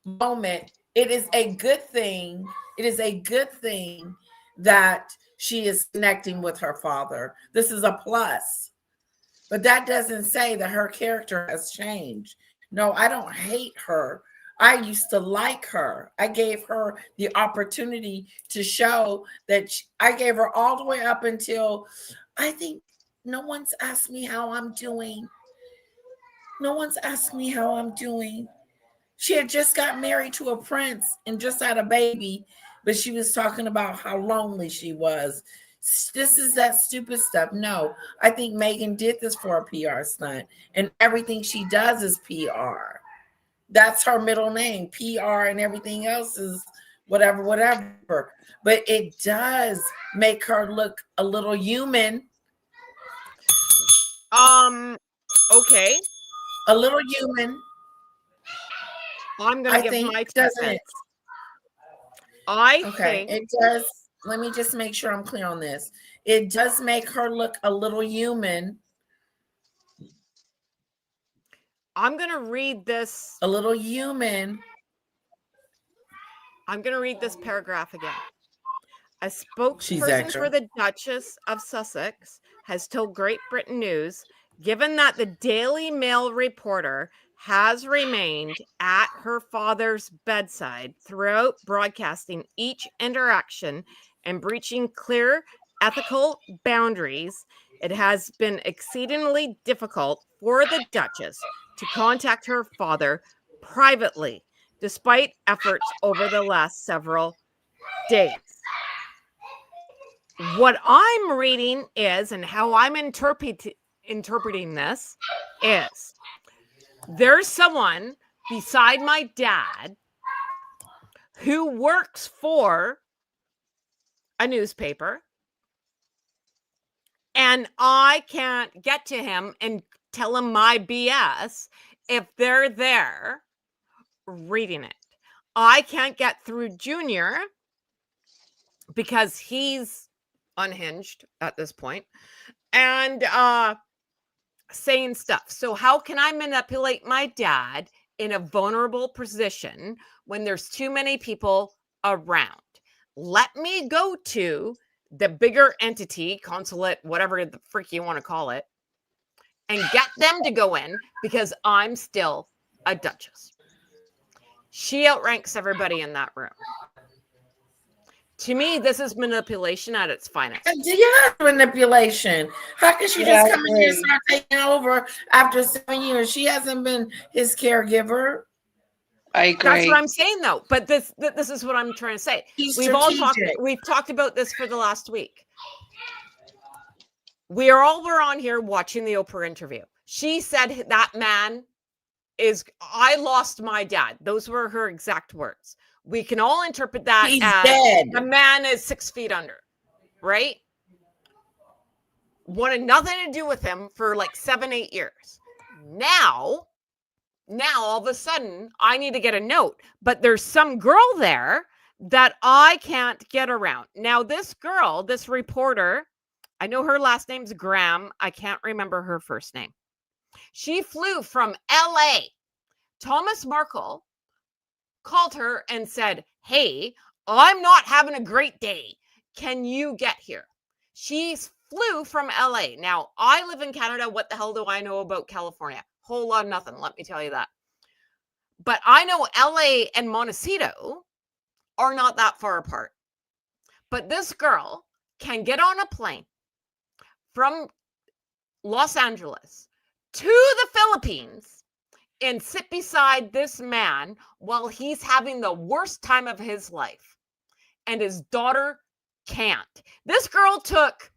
Speaker 1: moment, it is a good thing. It is a good thing that she is connecting with her father. This is a plus. But that doesn't say that her character has changed. No, I don't hate her. I used to like her. I gave her the opportunity to show that I gave her all the way up until I think no one's asked me how I'm doing. No one's asked me how I'm doing. She had just got married to a prince and just had a baby, but she was talking about how lonely she was. This is that stupid stuff. No, I think Meghan did this for a PR stunt, and everything she does is PR. That's her middle name, PR, and everything else is whatever. But it does make her look a little human.
Speaker 17: Okay.
Speaker 1: A little human.
Speaker 17: I'm going to give my 2 cents. I think
Speaker 1: it does. Let me just make sure I'm clear on this. It does make her look a little human.
Speaker 17: I'm going to read this.
Speaker 1: A little human.
Speaker 17: I'm going to read this paragraph again. A spokesperson for the Duchess of Sussex has told Great Britain News, given that the Daily Mail reporter has remained at her father's bedside throughout, broadcasting each interaction and breaching clear ethical boundaries, it has been exceedingly difficult for the Duchess to contact her father privately, despite efforts over the last several days. What I'm reading is, and how I'm interpreting this is, there's someone beside my dad who works for a newspaper, and I can't get to him and tell him my BS if they're there reading it. I can't get through Junior because he's unhinged at this point and saying stuff. So how can I manipulate my dad in a vulnerable position when there's too many people around? Let me go to the bigger entity, consulate, whatever the frick you want to call it, and get them to go in because I'm still a duchess. She outranks everybody in that room. To me, this is manipulation at its finest.
Speaker 1: Yeah, manipulation. How can she just come in here and start taking over after 7 years? She hasn't been his caregiver.
Speaker 18: I agree.
Speaker 17: That's what I'm saying, though. But this is what I'm trying to say. We've talked about this for the last week. We were on here watching the Oprah interview. She said that man is, I lost my dad. Those were her exact words. We can all interpret that
Speaker 1: He's
Speaker 17: as
Speaker 1: dead.
Speaker 17: a man is 6 feet under, right? Wanted nothing to do with him for like 7-8 years. Now all of a sudden I need to get a note, but there's some girl there that I can't get around. Now this girl, this reporter, I know her last name's Graham. I can't remember her first name. She flew from LA. Thomas Markle called her and said, "Hey, I'm not having a great day. Can you get here?" She flew from LA. Now, I live in Canada. What the hell do I know about California? Whole lot of nothing, let me tell you that. But I know LA and Montecito are not that far apart. But this girl can get on a plane from Los Angeles to the Philippines and sit beside this man while he's having the worst time of his life. And his daughter can't. This girl took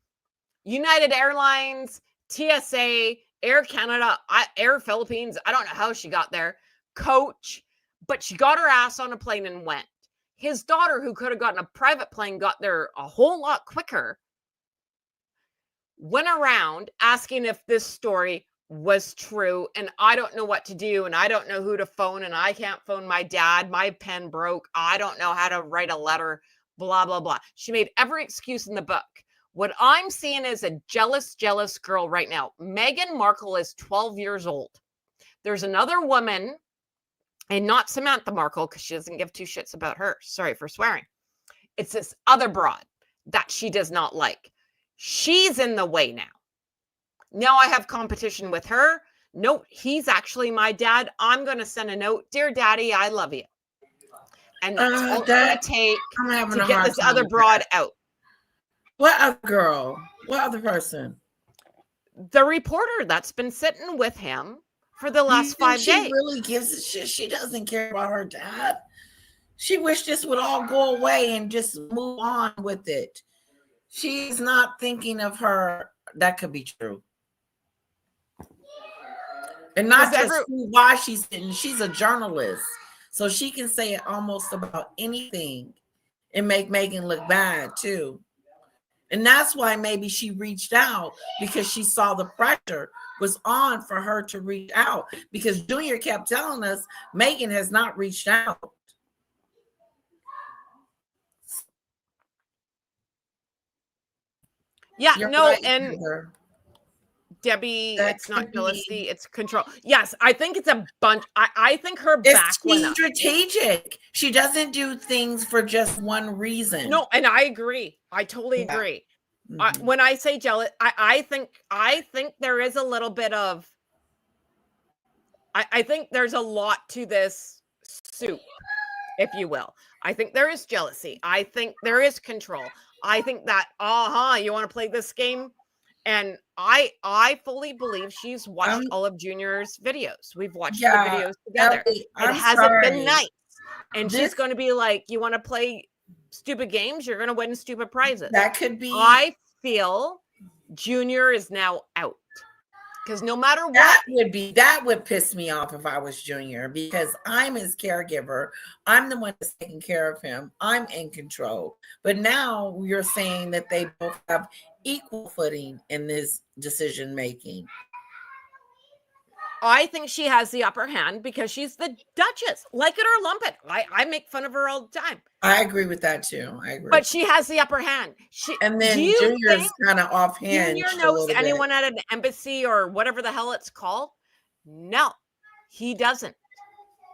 Speaker 17: United Airlines, TSA, Air Canada, Air Philippines. I don't know how she got there. Coach, but she got her ass on a plane and went. His daughter, who could have gotten a private plane, got there a whole lot quicker. Went around asking if this story was true, and I don't know what to do, and I don't know who to phone, and I can't phone my dad. My pen broke. I don't know how to write a letter, blah, blah, blah. She made every excuse in the book. What I'm seeing is a jealous girl right now. Meghan Markle is 12 years old. There's another woman, and not Samantha Markle, because she doesn't give two shits about her. Sorry for swearing. It's this other broad that she does not like. She's in the way now. Now I have competition with her. Nope, he's actually my dad. I'm going to send a note. Dear Daddy, I love you. And that's all it's going to take to get this other broad out.
Speaker 1: What other girl? What other person?
Speaker 17: The reporter that's been sitting with him for the last 5 days.
Speaker 1: She really gives a shit. She doesn't care about her dad. She wished this would all go away and just move on with it. She's not thinking of her. That could be true. And not just why she's sitting. She's a journalist. So she can say almost about anything and make Meghan look bad too. And that's why maybe she reached out, because she saw the pressure was on for her to reach out, because Junior kept telling us Meghan has not reached out.
Speaker 17: Yeah,
Speaker 1: You're
Speaker 17: no,
Speaker 1: right,
Speaker 17: and
Speaker 1: Heather.
Speaker 17: Debbie,
Speaker 1: That
Speaker 17: it's not
Speaker 1: could be-
Speaker 17: jealousy, it's control. Yes, I think it's a bunch. I think her
Speaker 1: It's
Speaker 17: back went up.
Speaker 1: strategic. She doesn't do things for just one reason.
Speaker 17: No, and I agree. I totally agree. When I say jealous, I think there is a little bit of. I think there's a lot to this soup, if you will. I think there is jealousy. I think there is control. I think that, you want to play this game? And I fully believe she's watched all of Junior's videos. We've watched the videos together.
Speaker 1: Ellie,
Speaker 17: It hasn't
Speaker 1: sorry.
Speaker 17: been nice. And she's
Speaker 1: This-
Speaker 17: going to be like, you want to play stupid games? You're going to win stupid prizes.
Speaker 1: That could be.
Speaker 17: I feel Junior is now out. Because no matter what.
Speaker 1: That would piss me off if I was Junior, because I'm his caregiver. I'm the one that's taking care of him. I'm in control. But now you're saying that they both have equal footing in this decision making.
Speaker 17: I think she has the upper hand because she's the Duchess. Like it or lump it. I make fun of her all the time.
Speaker 1: I agree with that too. I agree.
Speaker 17: But she has the upper hand.
Speaker 1: And then Junior's kind of offhand.
Speaker 17: Junior knows anyone at an embassy or whatever the hell it's called? No, he doesn't.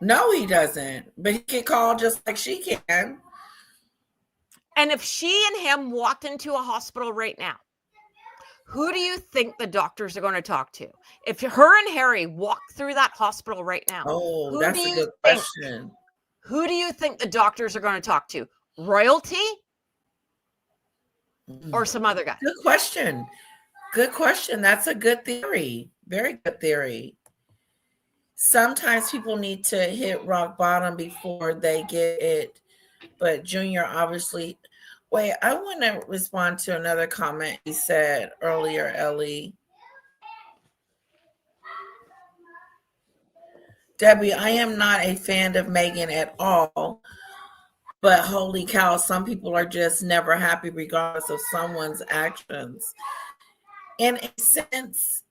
Speaker 1: No, he doesn't. But he can call just like she can.
Speaker 17: And if she and him walked into a hospital right now, who do you think the doctors are going to talk to? If her and Harry walk through that hospital right now,
Speaker 1: that's a good question.
Speaker 17: Who do you think the doctors are going to talk to? Royalty or some other guy?
Speaker 1: Good question. Good question. That's a good theory. Very good theory. Sometimes people need to hit rock bottom before they get it. But Junior obviously, Wait, I want to respond to another comment you said earlier, Ellie. Debbie, I am not a fan of Meghan at all, but holy cow, some people are just never happy regardless of someone's actions. In a sense,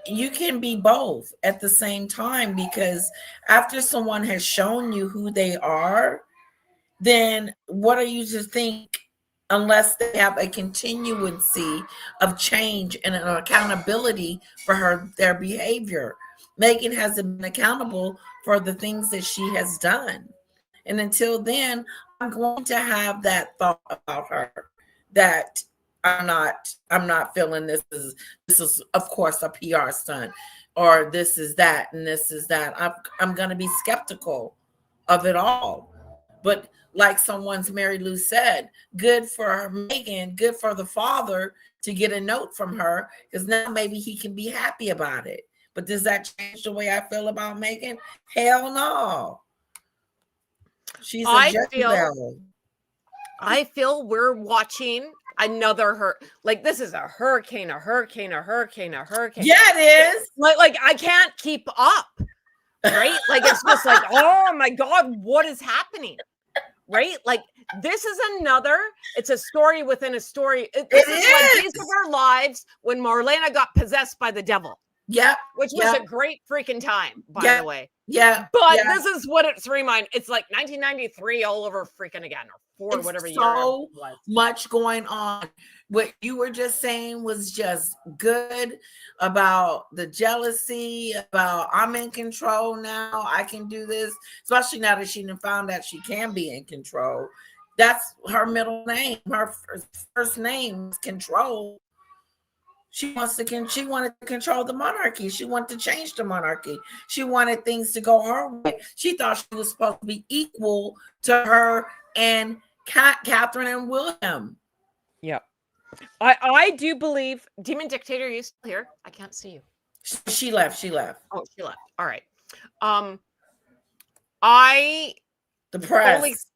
Speaker 1: you can be both at the same time, because after someone has shown you who they are, then what are you to think unless they have a continuancy of change and an accountability for their behavior? Meghan hasn't been accountable for the things that she has done. And until then, I'm going to have that thought about her, that I'm not feeling this is of course a PR stunt, or this is that and this is that. I'm going to be skeptical of it all. But like Mary Lou said, good for Meghan, good for the father to get a note from her, because now maybe he can be happy about it. But does that change the way I feel about Meghan? Hell no. She's a Jezebel.
Speaker 17: I feel we're watching another like this is a hurricane.
Speaker 1: Yeah, it is.
Speaker 17: Like I can't keep up. Right? Like it's just like, oh my God, what is happening? Right? Like this is it's a story within a story. This is like Days of Our Lives when Marlena got possessed by the devil.
Speaker 1: Yeah.
Speaker 17: Which was a great freaking time, by the way.
Speaker 1: Yeah.
Speaker 17: But this is what it's it's like 1993 all over freaking again, or
Speaker 1: It's
Speaker 17: whatever year.
Speaker 1: So much going on. What you were just saying was just good about the jealousy, about I'm in control now, I can do this, especially now that she found out she can be in control. That's her middle name. Her first name is Control. She wanted to control the monarchy. She wanted to change the monarchy. She wanted things to go her way. She thought she was supposed to be equal to her and Catherine and William.
Speaker 17: Yeah. I do believe Demon Dictator, are you still here? I can't see you.
Speaker 1: She left.
Speaker 17: Oh, she left. All right.
Speaker 1: The press.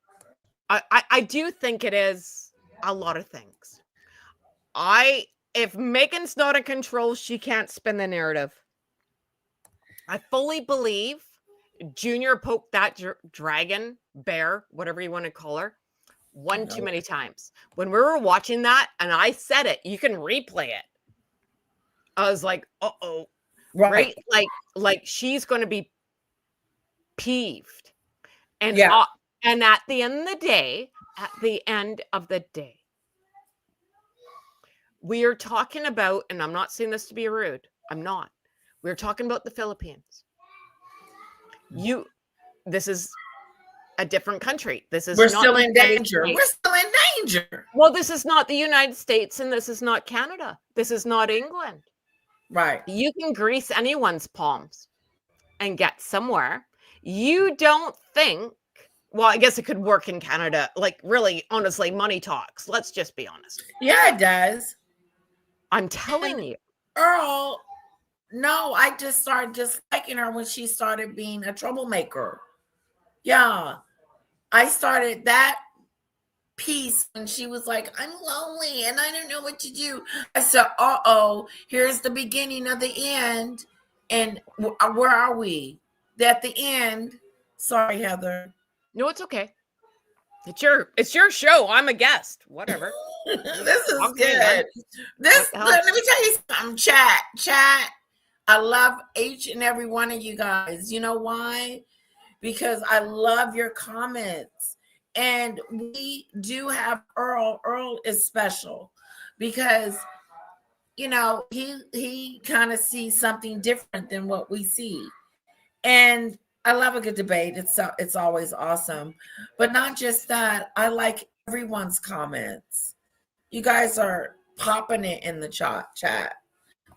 Speaker 17: I do think it is a lot of things. If Meghan's not in control, she can't spin the narrative. I fully believe Junior poked that dragon, bear, whatever you want to call her, too many times. When we were watching that, and I said it, you can replay it. I was like, uh-oh. Right? Like she's going to be peeved. And and at the end of the day, we are talking about, and I'm not saying this to be rude, I'm not. We're talking about the Philippines. This is a different country.
Speaker 1: We're still in danger. We're still in danger.
Speaker 17: Well, this is not the United States, and this is not Canada. This is not England.
Speaker 1: Right.
Speaker 17: You can grease anyone's palms and get somewhere. You don't think, well, I guess it could work in Canada. Like, really, honestly, money talks. Let's just be honest.
Speaker 1: Yeah, it does.
Speaker 17: I'm telling you.
Speaker 1: Earl, no, I just started disliking her when she started being a troublemaker. Yeah. I started that piece when she was like, I'm lonely and I don't know what to do. I said, uh-oh, here's the beginning of the end. And where are we? At the end. Sorry, Heather.
Speaker 17: No, it's okay. It's your show. I'm a guest. Whatever.
Speaker 1: This is good. Let me tell you something, chat. I love each and every one of you guys. You know why? Because I love your comments. And we do have Earl. Earl is special because, he kind of sees something different than what we see. And I love a good debate. It's always awesome. But not just that, I like everyone's comments. You guys are popping it in the chat.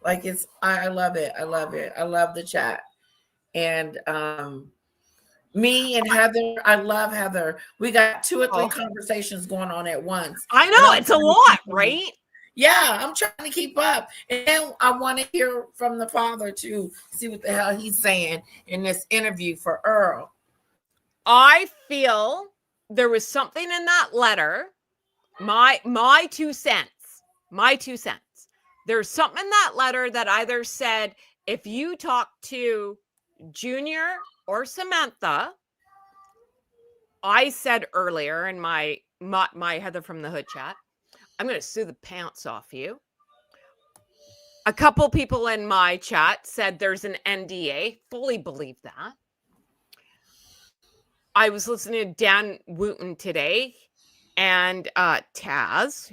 Speaker 1: Like I love it. I love it. I love the chat. And me and Heather, I love Heather. We got 2 or 3 conversations going on at once.
Speaker 17: I know, it's a lot, right?
Speaker 1: Yeah, I'm trying to keep up. And I want to hear from the father too, see what the hell he's saying in this interview for Earl.
Speaker 17: I feel there was something in that letter my 2 cents. My 2 cents. There's something in that letter that either said, if you talk to Junior or Samantha, I said earlier in my Heather from the Hood chat, I'm going to sue the pants off you. A couple people in my chat said there's an NDA. Fully believe that. I was listening to Dan Wooten today and Taz,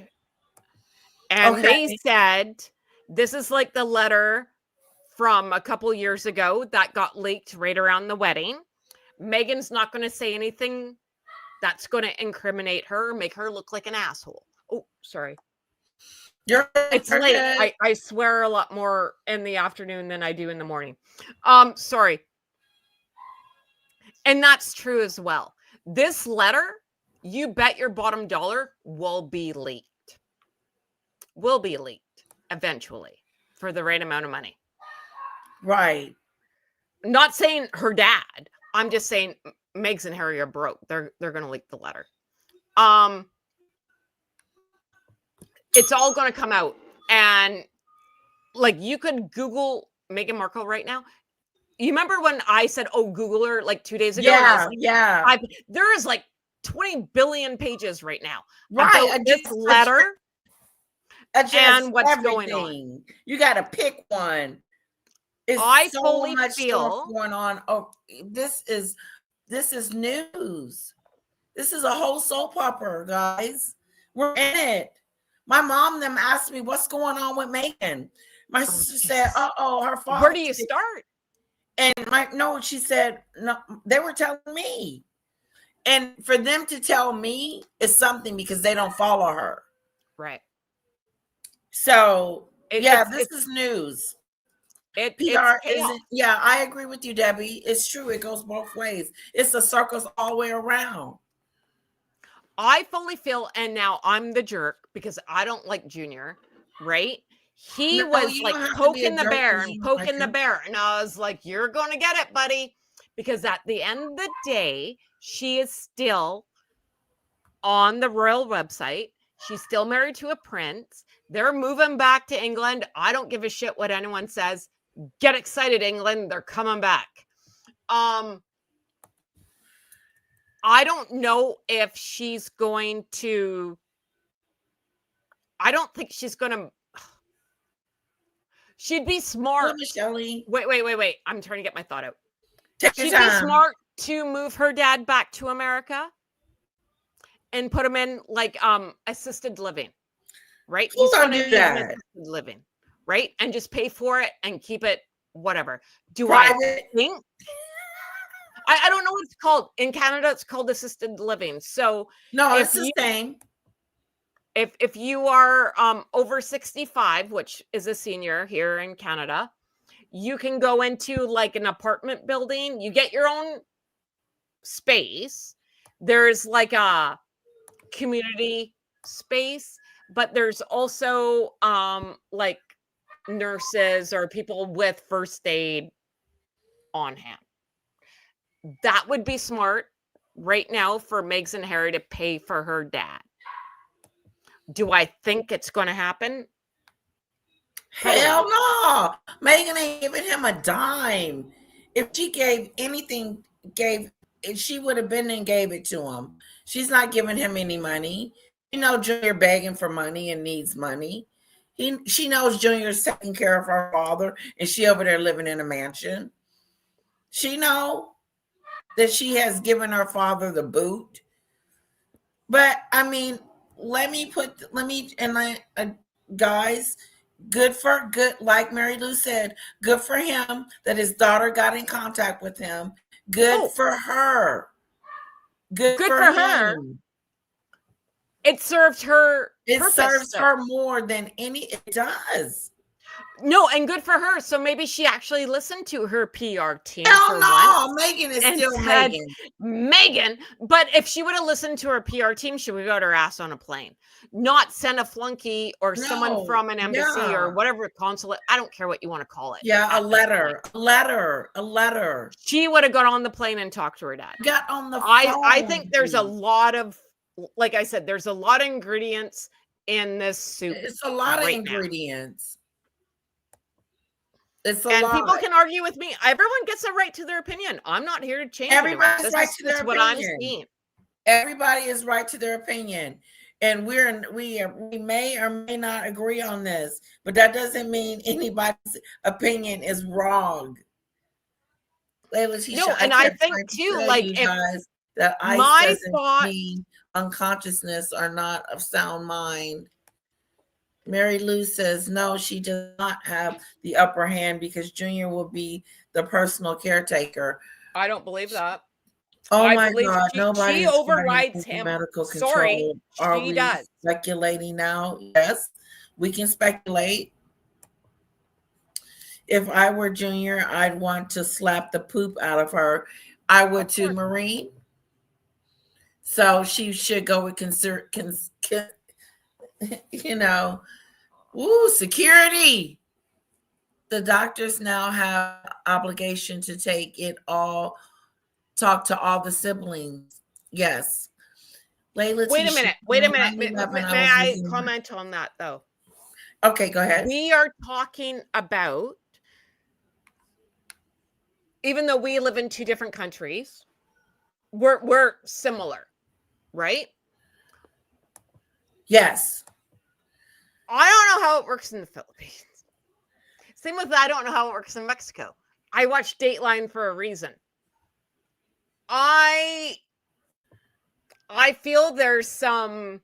Speaker 17: and they said this is like the letter from a couple years ago that got leaked right around the wedding. Meghan's not going to say anything that's going to incriminate her, make her look like an asshole. Oh, sorry. It's late.
Speaker 1: good.
Speaker 17: I swear a lot more in the afternoon than I do in the morning. Sorry. And that's true as well. This letter, you bet your bottom dollar, will be leaked. Will be leaked eventually for the right amount of money.
Speaker 1: Right.
Speaker 17: Not saying her dad. I'm just saying Meghan and Harry are broke. They're going to leak the letter. It's all going to come out. And like you could Google Meghan Markle right now. You remember when I said, oh, Google her like 2 days ago?
Speaker 1: Yeah,
Speaker 17: like, there is like 20 billion pages right now.
Speaker 1: Right.
Speaker 17: About this letter and what's
Speaker 1: everything.
Speaker 17: going on.
Speaker 1: You got to pick one. It's
Speaker 17: I
Speaker 1: so
Speaker 17: fully
Speaker 1: much
Speaker 17: feel
Speaker 1: stuff going on. Oh, this is news. This is a whole soap opera, guys. We're in it. My mom them asked me what's going on with Meghan. My sister said, her father.
Speaker 17: Where do you start?
Speaker 1: And she said, no, they were telling me. And for them to tell me is something because they don't follow her.
Speaker 17: Right.
Speaker 1: So this is news. PR isn't. Yeah, I agree with you, Debbie. It's true. It goes both ways. It's a circus all the way around.
Speaker 17: I fully feel, and now I'm the jerk because I don't like Junior, right? He was like poking the bear and poking the bear. And I was like, you're going to get it, buddy. Because at the end of the day, she is still on the royal website. She's still married to a prince. They're moving back to England. I don't give a shit what anyone says. Get excited, England. They're coming back. I don't know if she's going to. I don't think she's going to. She'd be smart. Wait. I'm trying to get my thought out. She'd be smart to move her dad back to America and put him in like assisted living, right? He's going to be in assisted living, right? And just pay for it and keep it whatever. I think? I don't know what it's called. In Canada, it's called assisted living. So
Speaker 1: no, it's the same.
Speaker 17: If you are over 65, which is a senior here in Canada, you can go into like an apartment building. You get your own space. There's like a community space, but there's also like nurses or people with first aid on hand. That would be smart right now for Meghan and Harry to pay for her dad. Do I think it's going to happen?
Speaker 1: Hell no. Meghan ain't giving him a dime. If she gave anything, she would have been and gave it to him. She's not giving him any money. You know, Junior begging for money and needs money. She knows Junior's taking care of her father, and she over there living in a mansion. She know that she has given her father the boot. But I mean, guys, good, like Mary Lou said, good for him that his daughter got in contact with him. Good for her. Good for her.
Speaker 17: It served her.
Speaker 1: It serves her more than it does.
Speaker 17: No, and good for her. So maybe she actually listened to her PR team.
Speaker 1: Hell no, Meghan is still Meghan.
Speaker 17: Meghan, but if she would have listened to her PR team, she would have got her ass on a plane, not send a flunky or someone from an embassy or whatever consulate. I don't care what you want to call it.
Speaker 1: Yeah, a letter.
Speaker 17: She would have got on the plane and talked to her dad.
Speaker 1: Got on the phone.
Speaker 17: I think there's a lot of like I said, there's a lot of ingredients in this soup.
Speaker 1: It's a lot of
Speaker 17: right now.
Speaker 1: ingredients. It's a
Speaker 17: And
Speaker 1: lot.
Speaker 17: people can argue with me. Everyone gets a right to their opinion. I'm not here to change anyone.
Speaker 1: Everybody's
Speaker 17: This
Speaker 1: right
Speaker 17: is
Speaker 1: to their
Speaker 17: just what I'm
Speaker 1: opinion.
Speaker 17: seeing.
Speaker 1: Everybody is right to their opinion, and we may or may not agree on this, but that doesn't mean anybody's opinion is wrong.
Speaker 17: No, and I think too, like if
Speaker 1: guys, that ice
Speaker 17: my
Speaker 1: doesn't
Speaker 17: thought,
Speaker 1: mean unconsciousness or not of sound mind. Mary Lou says no, she does not have the upper hand because Junior will be the personal caretaker.
Speaker 17: I don't believe that.
Speaker 1: Oh
Speaker 17: I
Speaker 1: my
Speaker 17: believe
Speaker 1: God!
Speaker 17: she
Speaker 1: Nobody
Speaker 17: overrides him.
Speaker 1: medical control.
Speaker 17: Sorry,
Speaker 1: Are
Speaker 17: she
Speaker 1: we
Speaker 17: does.
Speaker 1: speculating now? Yes, we can speculate. If I were Junior, I'd want to slap the poop out of her. I would too, Maureen. So she should go with security. The doctors now have obligation to talk to all the siblings. Yes. Layla,
Speaker 17: Wait a minute. May I comment on that though?
Speaker 1: Okay, go ahead.
Speaker 17: We are talking about, even though we live in two different countries, we're similar, right?
Speaker 1: Yes.
Speaker 17: I don't know how it works in the Philippines. Same with I don't know how it works in Mexico. I watch Dateline for a reason. I feel there's some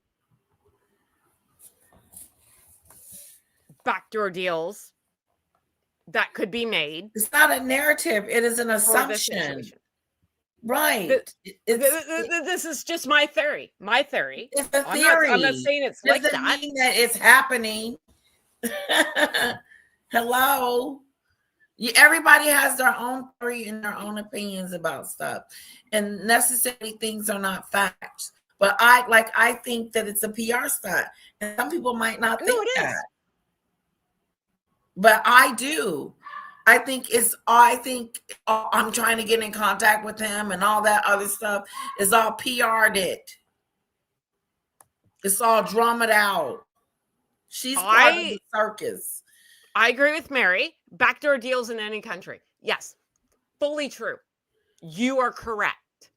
Speaker 17: backdoor deals that could be made.
Speaker 1: It's not a narrative. It is an assumption. Right.
Speaker 17: This is just my theory. My theory.
Speaker 1: It's a theory.
Speaker 17: I'm not saying it's like
Speaker 1: Doesn't
Speaker 17: that.
Speaker 1: mean that it's happening. Hello. Everybody has their own theory and their own opinions about stuff, and necessarily things are not facts. But I think that it's a PR stunt, and some people might not think that. But I do. I think I'm trying to get in contact with him and all that other stuff is all PR'd it. It's all drummed out. She's part of the circus.
Speaker 17: I agree with Mary. Backdoor deals in any country. Yes, fully true. You are correct.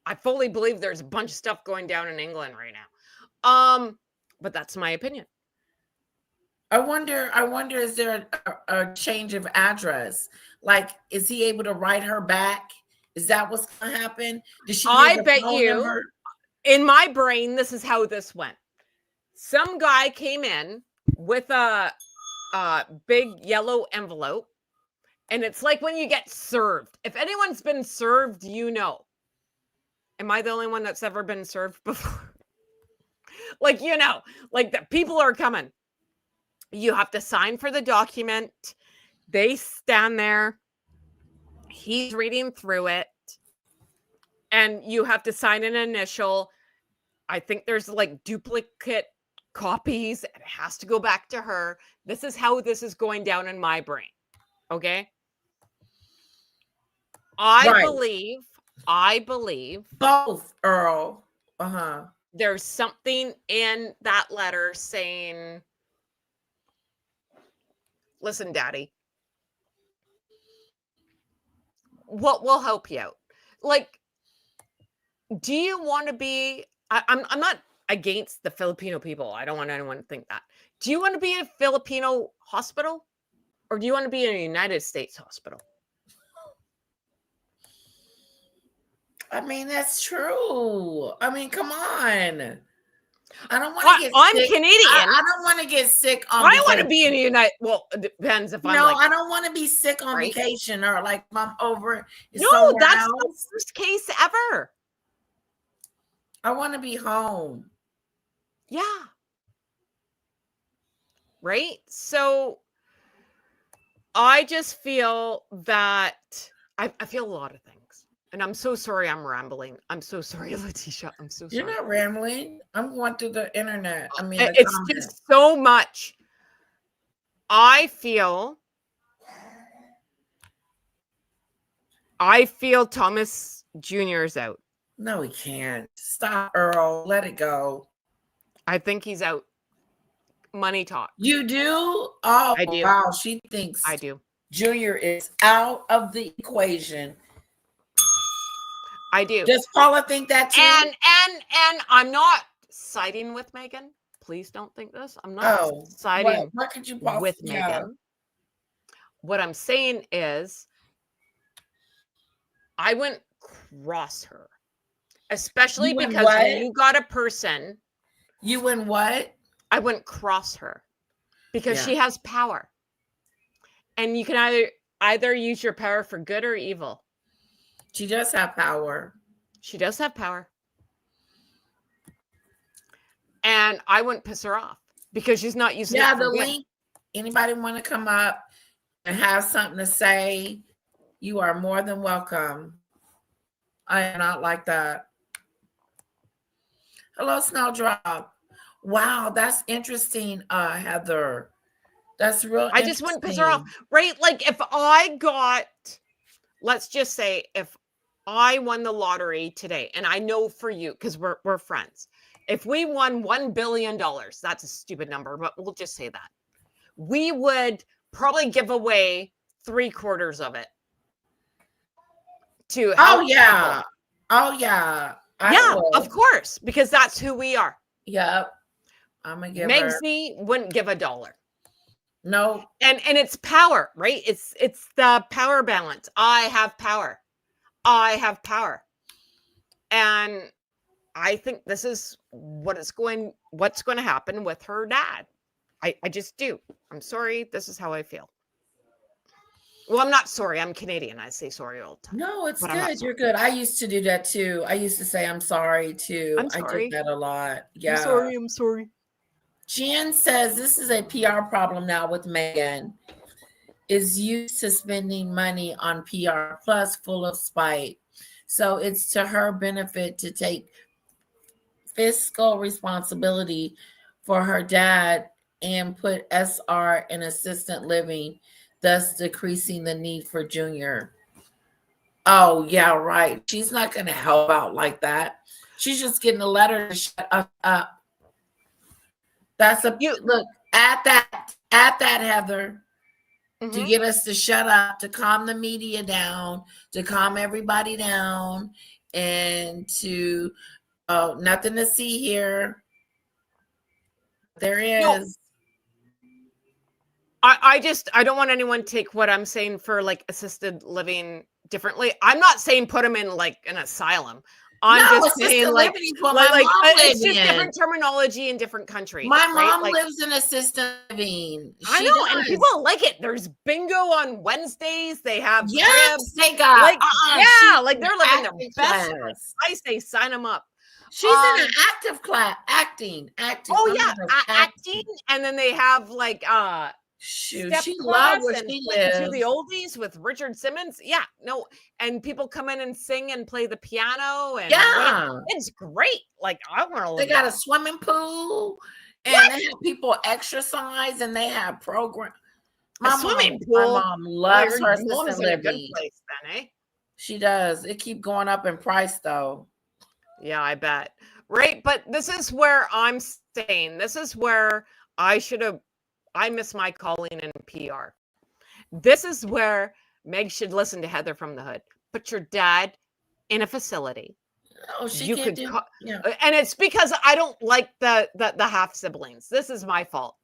Speaker 17: I fully believe there's a bunch of stuff going down in England right now. But that's my opinion.
Speaker 1: I wonder, is there a change of address? Like, is he able to write her back? Is that what's going to happen? Does she?
Speaker 17: I bet you, in my brain, this is how this went. Some guy came in with a big yellow envelope, and it's like when you get served. If anyone's been served, you know. Am I the only one that's ever been served before? Like the people are coming. You have to sign for the document. They stand there. He's reading through it. And you have to sign an initial. I think there's like duplicate copies. It has to go back to her. This is how this is going down in my brain. Okay? I believe
Speaker 1: both, Earl. Uh-huh.
Speaker 17: There's something in that letter saying, listen, Daddy, what will help you out? Like, do you want to be? I'm not against the Filipino people. I don't want anyone to think that. Do you want to be in a Filipino hospital, or do you want to be in a United States hospital?
Speaker 1: I mean, that's true. I mean, come on. I don't want to get
Speaker 17: I'm
Speaker 1: sick.
Speaker 17: Canadian.
Speaker 1: I don't want to get sick on
Speaker 17: I want to be in the United. Well, it depends if I'm
Speaker 1: I don't want to be sick on vacation or like I'm over.
Speaker 17: No, that's the worst case ever.
Speaker 1: I want to be home.
Speaker 17: Yeah. Right? So I just feel that I feel a lot of things. And I'm so sorry I'm rambling. I'm so sorry, Letitia. I'm so sorry.
Speaker 1: You're not rambling. I'm going through the internet. I mean,
Speaker 17: it's just so much. I feel Thomas Jr.'s out.
Speaker 1: No, he can't. Stop, Earl. Let it go.
Speaker 17: I think he's out. Money talk.
Speaker 1: You do? Oh,
Speaker 17: I do.
Speaker 1: wow. She thinks
Speaker 17: I do.
Speaker 1: Junior is out of the equation.
Speaker 17: I do.
Speaker 1: Does Paula think that too?
Speaker 17: And I'm not siding with Meghan. Please don't think this. I'm not siding
Speaker 1: what could you
Speaker 17: with Meghan. What I'm saying is I wouldn't cross her. Especially
Speaker 1: You wouldn't
Speaker 17: because
Speaker 1: what?
Speaker 17: when you got a person.
Speaker 1: You wouldn't what?
Speaker 17: I wouldn't cross her. Because
Speaker 1: Yeah.
Speaker 17: she has power. And you can either use your power for good or evil.
Speaker 1: She does have power.
Speaker 17: She does have power. And I wouldn't piss her off because she's not using it for
Speaker 1: the
Speaker 17: good.
Speaker 1: link. Anybody want to come up and have something to say? You are more than welcome. I am not like that. Hello, Snowdrop. Wow, that's interesting, Heather. That's real.
Speaker 17: I just wouldn't piss her off, right? Like if I got, let's just say, if I won the lottery today, and I know for you because we're friends. If we won $1 billion, that's a stupid number, but we'll just say that we would probably give away 3/4 of it to help people.
Speaker 1: Oh yeah.
Speaker 17: Yeah, of course, because that's who we are.
Speaker 1: Yep. I'm a giver.
Speaker 17: Megzy wouldn't give $1.
Speaker 1: No.
Speaker 17: And it's power, right? It's the power balance. I have power. I have power. And I think this is what's going to happen with her dad. I just do. I'm sorry. This is how I feel. Well, I'm not sorry. I'm Canadian. I say sorry all the time.
Speaker 1: No, it's
Speaker 17: but I'm not
Speaker 1: good. You're
Speaker 17: sorry.
Speaker 1: good. I used to do that too. I used to say I'm sorry too.
Speaker 17: I'm sorry.
Speaker 1: I did that a lot. Yeah.
Speaker 17: I'm sorry.
Speaker 1: Jen says this is a PR problem now with Meghan. Is used to spending money on PR plus full of spite. So it's to her benefit to take fiscal responsibility for her dad and put SR in assistant living, thus decreasing the need for Junior. Oh, yeah, right. She's not going to help out like that. She's just getting a letter to shut us up. That's look at that, Heather, to get us to shut up, to calm the media down, to calm everybody down, and to nothing to see here. There is.
Speaker 17: I don't want anyone to take what I'm saying for like assisted living differently. I'm not saying put them in like an asylum. I'm just saying like it's just different terminology in different countries.
Speaker 1: My
Speaker 17: right?
Speaker 1: mom
Speaker 17: like,
Speaker 1: lives in assisted living.
Speaker 17: I know, and people like it. There's bingo on Wednesdays. They have cribs.
Speaker 1: They got
Speaker 17: like like they're living their best
Speaker 1: class.
Speaker 17: life. I say sign them up.
Speaker 1: She's in an active class, acting.
Speaker 17: Oh yeah, acting, and then they have like
Speaker 1: shoot,
Speaker 17: step
Speaker 1: she
Speaker 17: class
Speaker 1: loves where
Speaker 17: and
Speaker 1: she
Speaker 17: listen to the
Speaker 1: lives.
Speaker 17: oldies with Richard Simmons. Yeah, no, and people come in and sing and play the piano, and it's great. Like I want to live.
Speaker 1: They got a swimming pool, and they have people exercise, and they have program. My
Speaker 17: swimming pool.
Speaker 1: My mom loves her
Speaker 17: mom is
Speaker 1: assisted
Speaker 17: in a good
Speaker 1: living.
Speaker 17: place then, eh?
Speaker 1: She does. It keep going up in price though.
Speaker 17: Yeah, I bet. Right, but this is where I'm saying. This is where I miss my calling in PR. This is where Meg should listen to Heather from the Hood. Put your dad in a facility.
Speaker 1: Oh, she can't do.
Speaker 17: And it's because I don't like the half siblings. This is my fault.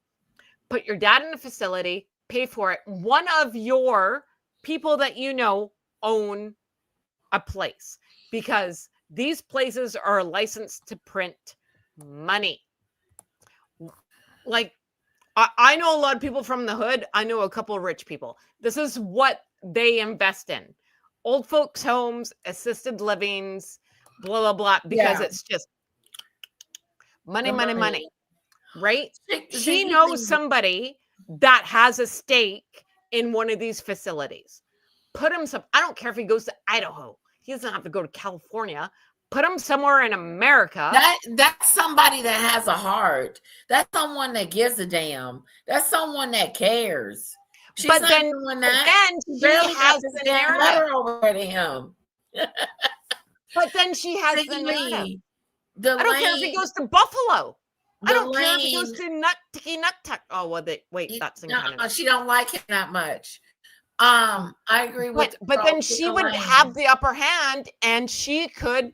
Speaker 17: Put your dad in a facility. Pay for it. One of your people that you know own a place because these places are licensed to print money. Like. I know a lot of people from the Hood. I know a couple of rich people. This is what they invest in. Old folks' homes, assisted livings, blah, blah, blah, because it's just money, right? She knows somebody that has a stake in one of these facilities. Put him I don't care if he goes to Idaho. He doesn't have to go to California. Put him somewhere in America.
Speaker 1: That's somebody that has a heart. That's someone that gives a damn. That's someone that cares. She's
Speaker 17: but
Speaker 1: not
Speaker 17: then,
Speaker 1: doing that.
Speaker 17: Then
Speaker 1: Barely
Speaker 17: he has
Speaker 1: got this
Speaker 17: the
Speaker 1: damn
Speaker 17: narrative.
Speaker 1: letter over to him.
Speaker 17: But then she has the narrative.
Speaker 1: Lee,
Speaker 17: I don't care if it goes to Buffalo. I don't care if it
Speaker 1: Lane-
Speaker 17: goes to Nut Tuck. Oh, well, that's in Canada.
Speaker 1: she don't like him that much. I agree with.
Speaker 17: But then she would have the upper hand, and she could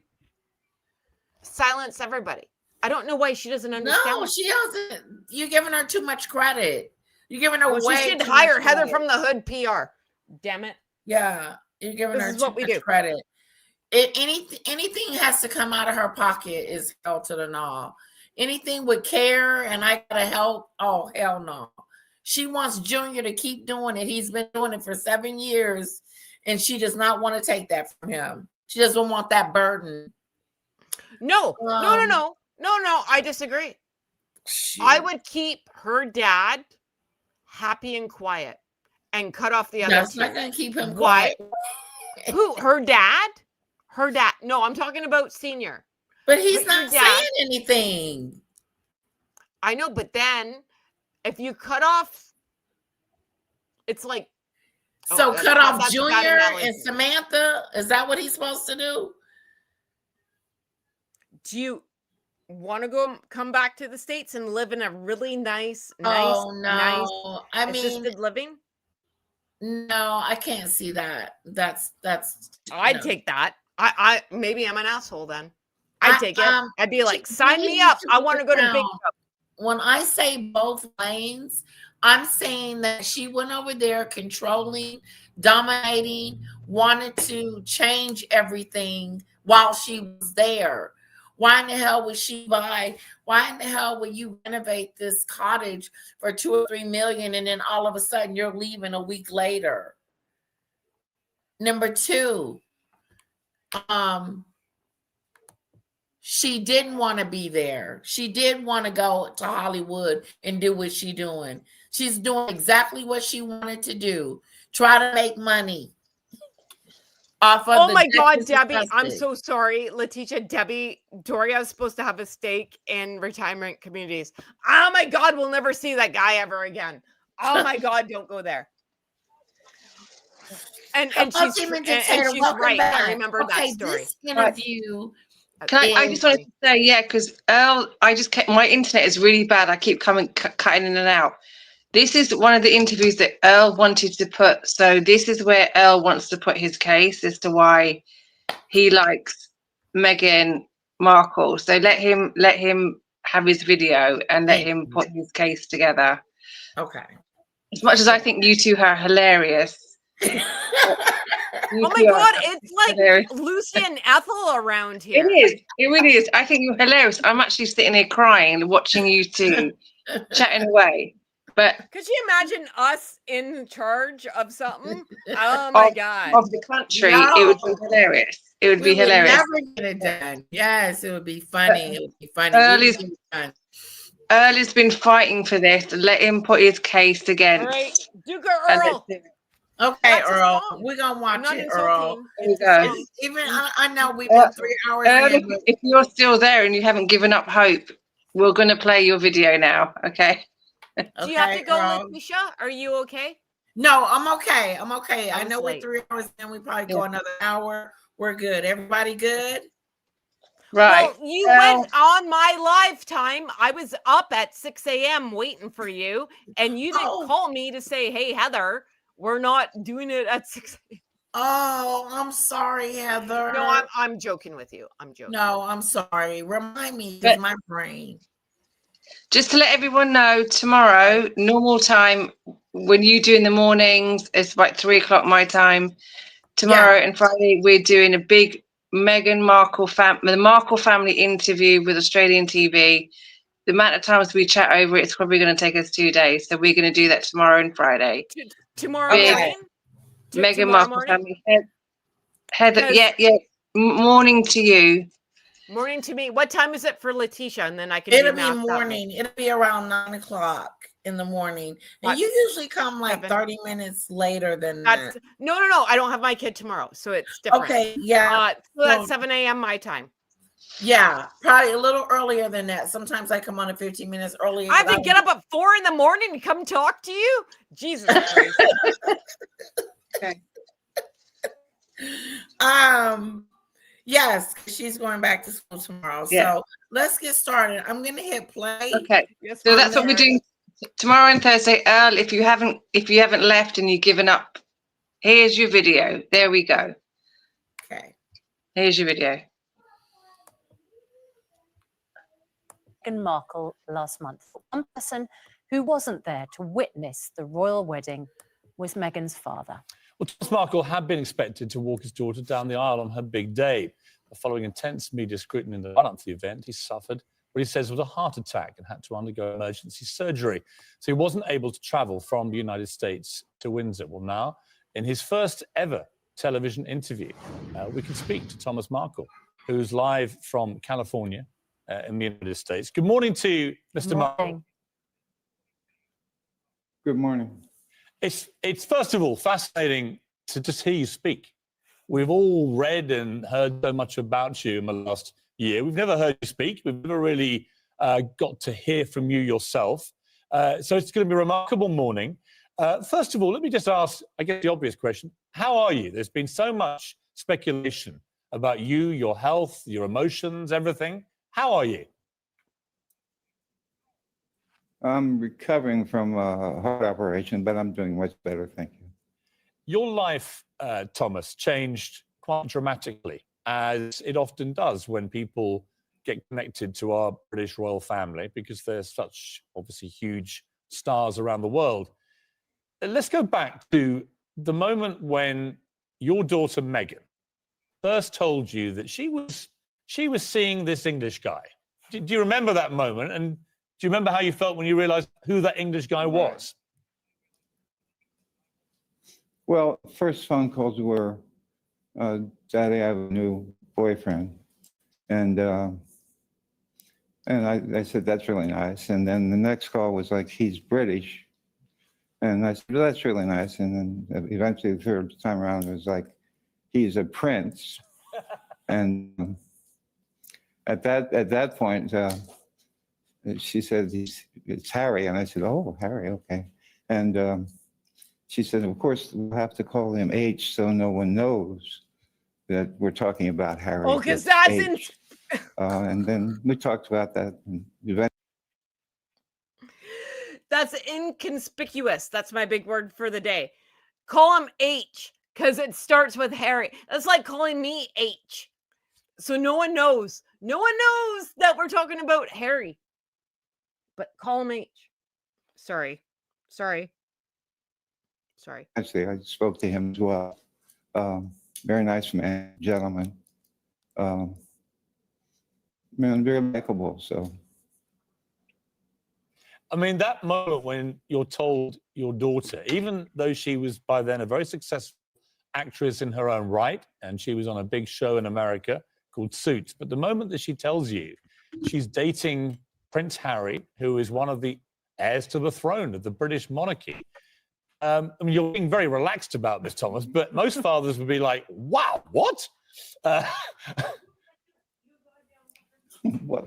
Speaker 17: silence everybody. I don't know why she doesn't understand.
Speaker 1: No, she doesn't. You're giving her too much credit. You're giving her
Speaker 17: Well,
Speaker 1: way
Speaker 17: she should
Speaker 1: too
Speaker 17: hire
Speaker 1: much
Speaker 17: Heather
Speaker 1: credit.
Speaker 17: from the Hood PR. Damn it.
Speaker 1: Yeah, you're giving
Speaker 17: This
Speaker 1: her
Speaker 17: is
Speaker 1: too
Speaker 17: what we
Speaker 1: much
Speaker 17: do.
Speaker 1: credit. Anything has to come out of her pocket is hell to the no. Anything with care and I gotta help. Oh hell no. She wants Junior to keep doing it. He's been doing it for 7 years, and she does not want to take that from him. She doesn't want that burden.
Speaker 17: No. I disagree. I would keep her dad happy and quiet and cut off the other
Speaker 1: That's
Speaker 17: two.
Speaker 1: not gonna keep him
Speaker 17: Why?
Speaker 1: quiet.
Speaker 17: Who? Her dad? Her dad. No, I'm talking about Senior.
Speaker 1: But he's
Speaker 17: Her
Speaker 1: not
Speaker 17: dad-
Speaker 1: saying anything.
Speaker 17: I know, but then if you cut off, it's like
Speaker 1: So
Speaker 17: that's-
Speaker 1: cut off
Speaker 17: that's a bad
Speaker 1: Junior
Speaker 17: analogy.
Speaker 1: and Samantha. Is that what he's supposed to do?
Speaker 17: Do you want to come back to the States and live in a really nice
Speaker 1: Oh no! I mean,
Speaker 17: assisted living?
Speaker 1: no, I can't see that. That's.
Speaker 17: I'd
Speaker 1: no.
Speaker 17: take that. I maybe I'm an asshole then. I'd take it. I'd be like,
Speaker 1: She
Speaker 17: sign me
Speaker 1: needs
Speaker 17: up.
Speaker 1: to
Speaker 17: I
Speaker 1: look
Speaker 17: want to go to Big
Speaker 1: around. When I say both lanes, I'm saying that she went over there controlling, dominating, wanted to change everything while she was there. Why in the hell would she buy? Why in the hell would you renovate this cottage for $2 or $3 million and then all of a sudden you're leaving a week later? Number two, she didn't want to be there. She did want to go to Hollywood and do what she's doing. She's doing exactly what she wanted to do. Try to make money off of
Speaker 17: Oh
Speaker 1: the
Speaker 17: my God,
Speaker 1: Disney
Speaker 17: Debbie, I'm
Speaker 1: justice.
Speaker 17: so sorry. Letitia, Debbie, Doria is supposed to have a stake in retirement communities. Oh my God, we'll never see that guy ever again. Oh my God, don't go there. And she's
Speaker 1: Welcome
Speaker 17: right.
Speaker 1: back.
Speaker 17: I remember that
Speaker 1: Okay,
Speaker 17: story.
Speaker 1: this interview.
Speaker 18: I just wanted to say, yeah, because Earl, my internet is really bad. I keep cutting in and out. This is one of the interviews that Earl wanted to put. So this is where Earl wants to put his case as to why he likes Meghan Markle. So let him have his video and let him put his case together.
Speaker 1: Okay.
Speaker 18: As much as I think you two are hilarious.
Speaker 17: Oh my God, it's like Lucy and Ethel around here.
Speaker 18: It is. It really is. I think you're hilarious. I'm actually sitting here crying, watching you two chatting away. But
Speaker 17: could you imagine us in charge of something? Oh my God.
Speaker 18: Of the country, it would be hilarious. It would be hilarious.
Speaker 1: Never get it done. Yes, it would be funny. It would be funny.
Speaker 18: Earl has been fighting for this. Let him put his case against.
Speaker 17: All right, Duke Earl.
Speaker 1: Okay,
Speaker 17: That's a
Speaker 1: Earl.
Speaker 17: song.
Speaker 1: We're gonna watch
Speaker 17: not
Speaker 1: it,
Speaker 17: insulting.
Speaker 1: Earl.
Speaker 18: There we go.
Speaker 1: Even I know we've been 3 hours
Speaker 18: Earl,
Speaker 1: in.
Speaker 18: if you're still there and you haven't given up hope, we're going to play your video now. Okay.
Speaker 17: Do you have to go,
Speaker 1: Earl.
Speaker 17: Letitia? Are you okay?
Speaker 1: No, I'm okay. I'm okay. I
Speaker 17: was
Speaker 1: know we're
Speaker 17: late.
Speaker 1: 3 hours in. We probably go another hour. We're good. Everybody good?
Speaker 18: Right.
Speaker 17: Well, you went on my lifetime. I was up at 6 a.m. waiting for you, and you didn't call me to say, "Hey, Heather, we're not doing it at 6 a.m."
Speaker 1: Oh, I'm sorry, Heather.
Speaker 17: No, I'm joking with you. I'm joking.
Speaker 1: No, I'm sorry. Remind me, because my brain.
Speaker 18: Just to let everyone know, tomorrow, normal time, when you do in the mornings, it's about 3 o'clock my time. Tomorrow and Friday, we're doing a big Meghan Markle the Markle family interview with Australian TV. The amount of times we chat over it's probably going to take us 2 days. So we're going to do that tomorrow and Friday.
Speaker 17: Tomorrow
Speaker 18: Big
Speaker 17: morning?
Speaker 18: Meghan
Speaker 17: Tomorrow
Speaker 18: Markle
Speaker 17: morning?
Speaker 18: family. Heather,
Speaker 17: 'Cause-
Speaker 18: yeah. Morning to you.
Speaker 17: Morning to me. What time is it for Letitia? And then I can
Speaker 1: It'll
Speaker 17: do
Speaker 1: be
Speaker 17: math that way.
Speaker 1: morning. It'll be around 9 o'clock in the morning. And
Speaker 17: That's
Speaker 1: you usually come like
Speaker 17: 7.
Speaker 1: 30 minutes later than
Speaker 17: That's
Speaker 1: that.
Speaker 17: no. I don't have my kid tomorrow, so it's different.
Speaker 1: Okay, yeah.
Speaker 17: So that's
Speaker 1: No.
Speaker 17: 7 a.m. my time.
Speaker 1: Yeah, probably a little earlier than that. Sometimes I come on at 15 minutes earlier.
Speaker 17: I have to get up at 4 in the morning to come talk to you. Jesus Christ.
Speaker 18: Okay.
Speaker 1: Yes, she's going back to school tomorrow.
Speaker 18: Yeah.
Speaker 1: So let's get started. I'm gonna hit play.
Speaker 18: Okay. So that's what we're doing tomorrow and Thursday. Earl, if you haven't left and you've given up, here's your video. There we go.
Speaker 1: Okay.
Speaker 18: Here's your video.
Speaker 19: Meghan Markle last month. One person who wasn't there to witness the royal wedding was Meghan's father.
Speaker 20: Well, Thomas Markle had been expected to walk his daughter down the aisle on her big day. Following intense media scrutiny in the run-up to the event, he suffered what he says was a heart attack and had to undergo emergency surgery. So he wasn't able to travel from the United States to Windsor. Well, now, in his first ever television interview, we can speak to Thomas Markle, who's live from California in the United States. Good morning to you, Mr. Markle.
Speaker 14: Good morning.
Speaker 20: It's first of all fascinating to just hear you speak. We've all read and heard so much about you in the last year. We've never heard you speak. We've never really got to hear from you yourself. So it's going to be a remarkable morning. First of all, let me just ask, I guess, the obvious question. How are you? There's been so much speculation about you, your health, your emotions, everything. How are you?
Speaker 14: I'm recovering from a heart operation, but I'm doing much better, thank you.
Speaker 20: Your life, Thomas, changed quite dramatically, as it often does when people get connected to our British royal family, because they're such, obviously, huge stars around the world. Let's go back to the moment when your daughter, Meghan, first told you that she was seeing this English guy. Do you remember that moment? And do you remember how you felt when you realized who that English guy was?
Speaker 14: Well, first phone calls were, Daddy, I have a new boyfriend. And I said, that's really nice. And then the next call was like, he's British. And I said, well, that's really nice. And then eventually the third time around, it was like, he's a prince. And at that point, she said, it's Harry. And I said, oh, Harry, okay. And she said, of course, we'll have to call him H so no one knows that we're talking about Harry.
Speaker 17: Oh, because
Speaker 14: It's
Speaker 17: that's
Speaker 14: H. And then we talked about that. And eventually,
Speaker 17: That's inconspicuous. That's my big word for the day. Call him H because it starts with Harry. That's like calling me H. So no one knows. No one knows that we're talking about Harry. But call him H. Sorry.
Speaker 14: actually, I spoke to him as well. Very nice man, gentleman. Man, very likable. So,
Speaker 20: I mean, that moment when you're told your daughter, even though she was by then a very successful actress in her own right, and she was on a big show in America called Suits, but the moment that she tells you she's dating Prince Harry, who is one of the heirs to the throne of the British monarchy. I mean, you're being very relaxed about this, Thomas, but most fathers would be like, wow, what?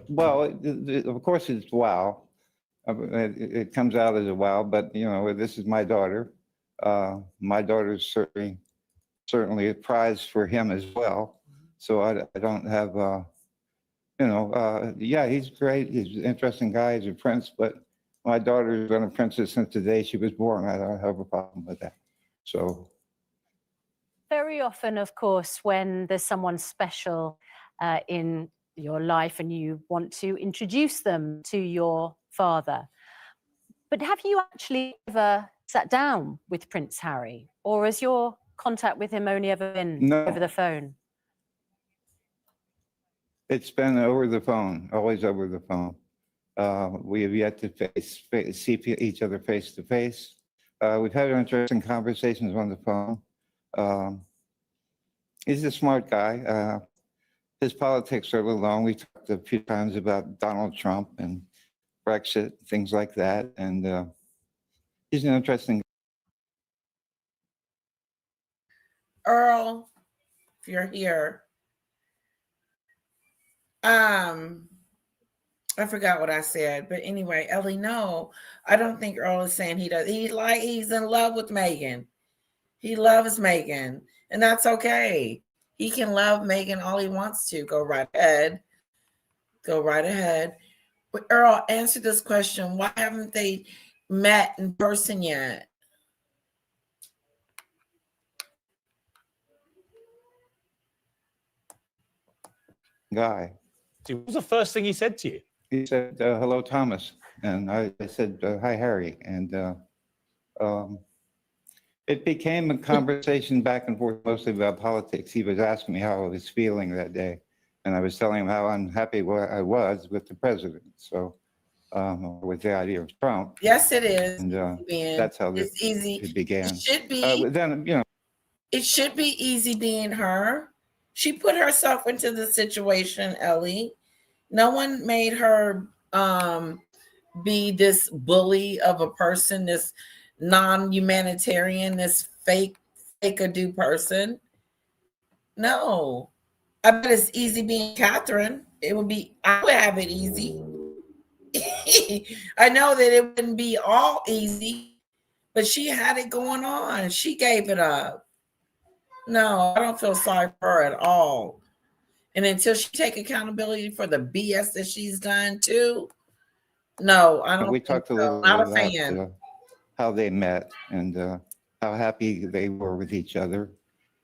Speaker 14: well, of course it's wow. It comes out as a wow, but you know, this is my daughter. My daughter's certainly a prize for him as well. So I don't have, yeah, he's great. He's an interesting guy. He's a prince, but my daughter's been a princess since the day she was born. I don't have a problem with that. So
Speaker 19: Very often, of course, when there's someone special in your life and you want to introduce them to your father. But have you actually ever sat down with Prince Harry, or has your contact with him only ever been over the phone?
Speaker 14: it's been over the phone, always over the phone. We have yet to see each other face to face. We've had interesting conversations on the phone. He's a smart guy. His politics are a little long. We talked a few times about Donald Trump and Brexit, things like that. And he's an interesting guy.
Speaker 1: Earl, if you're here. I forgot what I said, but anyway, Ellie, no, I don't think Earl is saying he does. He's in love with Meghan. He loves Meghan, and that's okay. He can love Meghan all he wants to. Go right ahead. Go right ahead. But Earl, answer this question. Why haven't they met in person yet?
Speaker 14: Guy.
Speaker 20: What was the first thing he said to you?
Speaker 14: He said, hello, Thomas. And I said, hi, Harry. And it became a conversation back and forth, mostly about politics. He was asking me how I was feeling that day. And I was telling him how unhappy I was with the president. So with the idea of Trump.
Speaker 1: Yes, it is.
Speaker 14: And that's how
Speaker 1: it's easy.
Speaker 14: it began.
Speaker 1: It should be.
Speaker 14: Then, you know.
Speaker 1: It should be easy being her. She put herself into the situation, Ellie. No one made her be this bully of a person, this non-humanitarian, this fake-a-do person. No. I bet it's easy being Catherine. I would have it easy. I know that it wouldn't be all easy, but she had it going on. She gave it up. No, I don't feel sorry for her at all. And until she take accountability for the BS that she's done too, no, I don't.
Speaker 14: We talked a little bit about how they met and how happy they were with each other,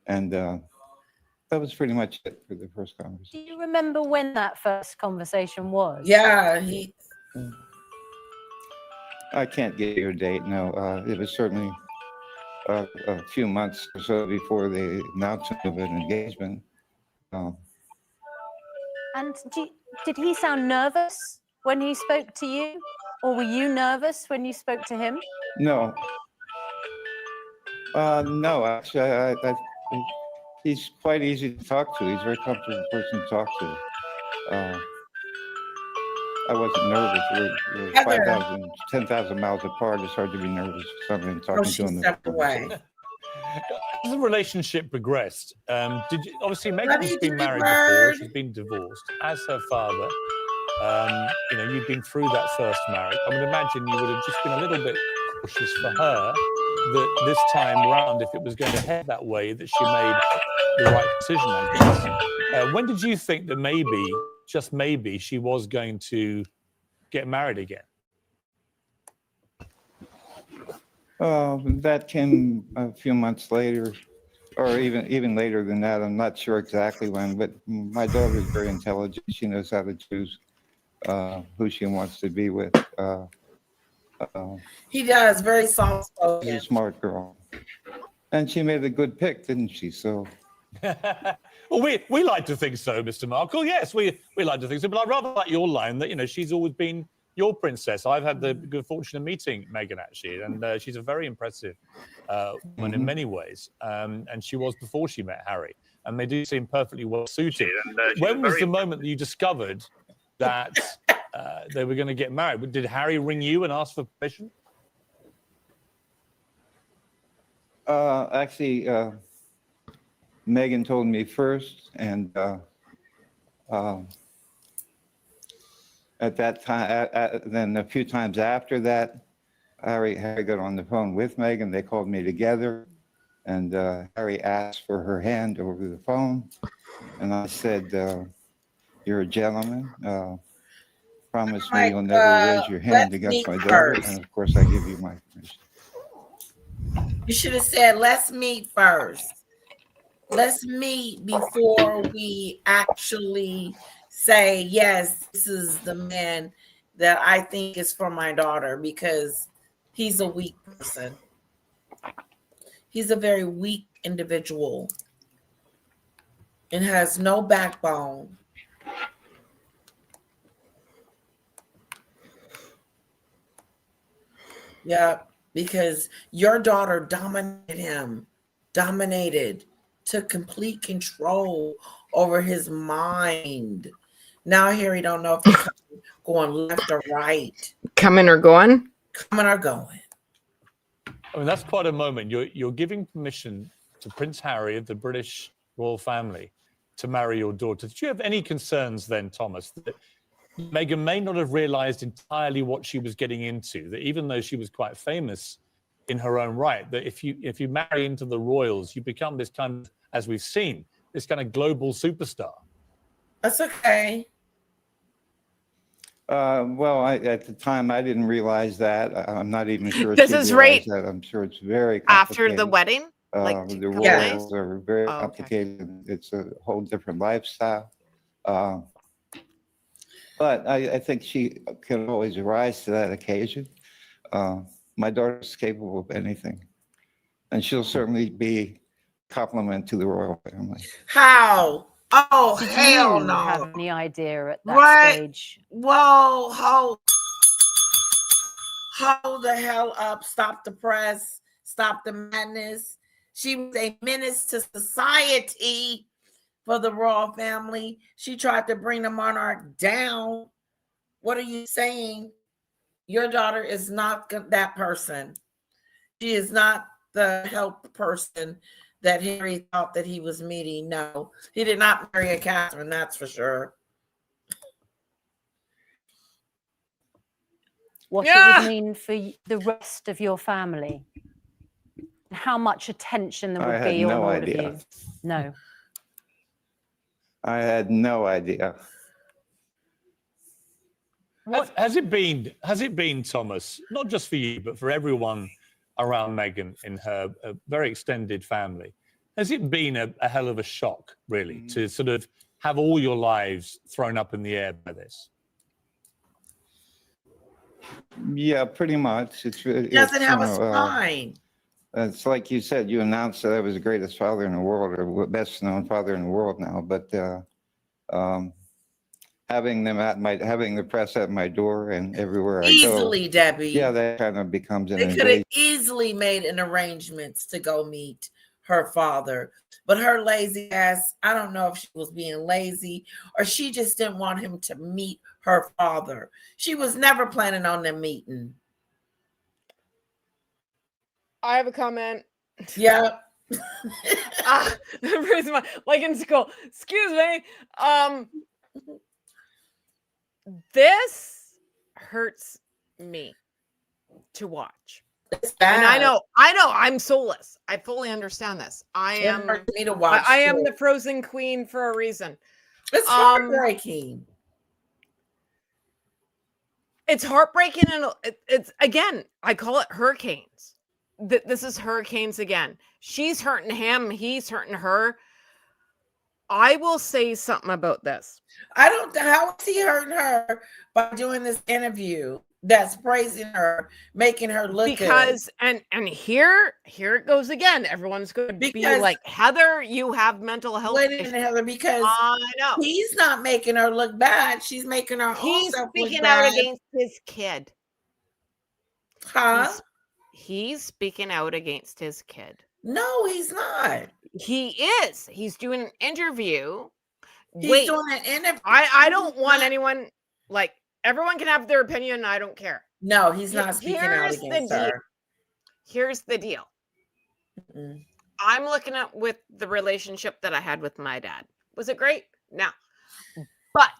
Speaker 14: and that was pretty much it for the first conversation.
Speaker 19: Do you remember when that first conversation was?
Speaker 1: Yeah,
Speaker 14: I can't give you a date. No, it was certainly a few months or so before the announcement of an engagement.
Speaker 19: And did he sound nervous when he spoke to you? Or were you nervous when you spoke to him?
Speaker 14: No. No, actually, he's quite easy to talk to. He's a very comfortable person to talk to. I wasn't nervous. We're 5,000, 10,000 miles apart. It's hard to be nervous for somebody talking to him.
Speaker 1: Stepped away.
Speaker 20: As the relationship progressed, obviously
Speaker 1: Honey,
Speaker 20: Meghan's been married before, she's been divorced. As her father, you've been through that first marriage. I would imagine you would have just been a little bit cautious for her that this time round, if it was going to head that way, that she made the right decision, I guess. When did you think that maybe, just maybe, she was going to get married again?
Speaker 14: That came a few months later, or even later than that. I'm not sure exactly when, but my daughter is very intelligent. She knows how to choose who she wants to be with.
Speaker 1: He does, very soft spoken.
Speaker 14: She's a smart girl. And she made a good pick, didn't she? So.
Speaker 20: Well, we like to think so, Mr. Markle. Yes, we like to think so. But I rather like your line that, she's always been your princess. I've had the good fortune of meeting Meghan, actually, and she's a very impressive woman in many ways. And she was before she met Harry. And they do seem perfectly well suited. When was the moment that you discovered that they were going to get married? Did Harry ring you and ask for permission?
Speaker 14: Actually, Meghan told me first, and at that time, then a few times after that, Harry got on the phone with Meghan. They called me together, and Harry asked for her hand over the phone, and I said, "You're a gentleman. Promise me you'll never raise your hand against my daughter." And of course, I give you my permission.
Speaker 1: You should have said, "Let's meet first. Let's meet before we actually say, yes, this is the man that I think is for my daughter," because he's a weak person. He's a very weak individual and has no backbone. Yeah, because your daughter dominated him, took complete control over his mind. Now Harry don't know if he's going left or right.
Speaker 21: Coming or going?
Speaker 1: Coming or going.
Speaker 20: I mean, that's quite a moment. You're giving permission to Prince Harry of the British royal family to marry your daughter. Did you have any concerns then, Thomas, that Meghan may not have realized entirely what she was getting into, that even though she was quite famous in her own right, that if you marry into the royals, you become this kind of, as we've seen, this kind of global superstar.
Speaker 1: That's okay.
Speaker 14: Well, at the time, I didn't realize that. I'm not even sure
Speaker 17: This
Speaker 14: she
Speaker 17: is
Speaker 14: realized
Speaker 17: right
Speaker 14: that. I'm sure it's very
Speaker 17: after the
Speaker 14: complicated.
Speaker 17: wedding, like
Speaker 14: The
Speaker 17: couple days?
Speaker 14: royals are very
Speaker 17: Oh, okay.
Speaker 14: complicated. It's a whole different lifestyle. But I think she can always rise to that occasion. My daughter's capable of anything, and she'll certainly be a compliment to the royal family.
Speaker 1: How? Oh,
Speaker 19: Did
Speaker 1: hell
Speaker 19: you
Speaker 1: no.
Speaker 19: have any idea at that
Speaker 1: What?
Speaker 19: stage?
Speaker 1: Whoa, hold the hell up. Stop the press. Stop the madness. She was a menace to society for the royal family. She tried to bring the monarch down. What are you saying? Your daughter is not that person. She is not the help person that Harry thought that he was meeting. No, he did not marry a Catherine, that's for sure.
Speaker 19: What it
Speaker 17: Yeah.
Speaker 19: would mean for the rest of your family? How much attention there
Speaker 14: I
Speaker 19: would
Speaker 14: had
Speaker 19: be on
Speaker 14: no
Speaker 19: all
Speaker 14: idea.
Speaker 19: of you? No.
Speaker 14: I had no idea.
Speaker 20: Has it been, Thomas, not just for you, but for everyone around Meghan in her very extended family? Has it been a hell of a shock, really, to sort of have all your lives thrown up in the air by this?
Speaker 14: Yeah, pretty much.
Speaker 1: He doesn't have a spine.
Speaker 14: It's like you said, you announced that I was the greatest father in the world, or best known father in the world now. But having the press at my door and everywhere I go,
Speaker 1: Easily, Debbie.
Speaker 14: yeah, that kind of becomes an
Speaker 1: They could have
Speaker 14: invasion.
Speaker 1: easily made an arrangements to go meet her father. But her lazy ass, I don't know if she was being lazy or she just didn't want him to meet her father. She was never planning on them meeting.
Speaker 17: I have a comment.
Speaker 1: Yeah.
Speaker 17: The reason why, like in school, excuse me. This hurts me to watch. And I know I'm soulless. I fully understand this. I
Speaker 1: It
Speaker 17: am
Speaker 1: hurts me to watch,
Speaker 17: I am
Speaker 1: too.
Speaker 17: the frozen queen for a reason.
Speaker 1: It's heartbreaking.
Speaker 17: It's heartbreaking, and it's again, I call it hurricanes. This is hurricanes again. She's hurting him, he's hurting her. I will say something about this.
Speaker 1: I don't know how is he hurting her by doing this interview that's praising her, making her look
Speaker 17: Because
Speaker 1: good.
Speaker 17: and here it goes again. Everyone's going to be
Speaker 1: Because-
Speaker 17: like, Heather, you have mental health
Speaker 1: Wait a
Speaker 17: issues.
Speaker 1: minute, Heather, because
Speaker 17: I know
Speaker 1: he's not making her look bad. She's making her
Speaker 17: he's
Speaker 1: own self look
Speaker 17: speaking out
Speaker 1: bad.
Speaker 17: against his kid.
Speaker 1: Huh?
Speaker 17: He's speaking out against his kid.
Speaker 1: No, he's not.
Speaker 17: He is. He's doing an interview.
Speaker 1: He's doing an interview.
Speaker 17: I don't want anyone, like, everyone can have their opinion. I don't care.
Speaker 1: No, he's not speaking out
Speaker 17: Here's the
Speaker 1: against
Speaker 17: deal.
Speaker 1: her.
Speaker 17: Here's the deal.
Speaker 1: Mm-mm.
Speaker 17: I'm looking at with the relationship that I had with my dad. Was it great? No. But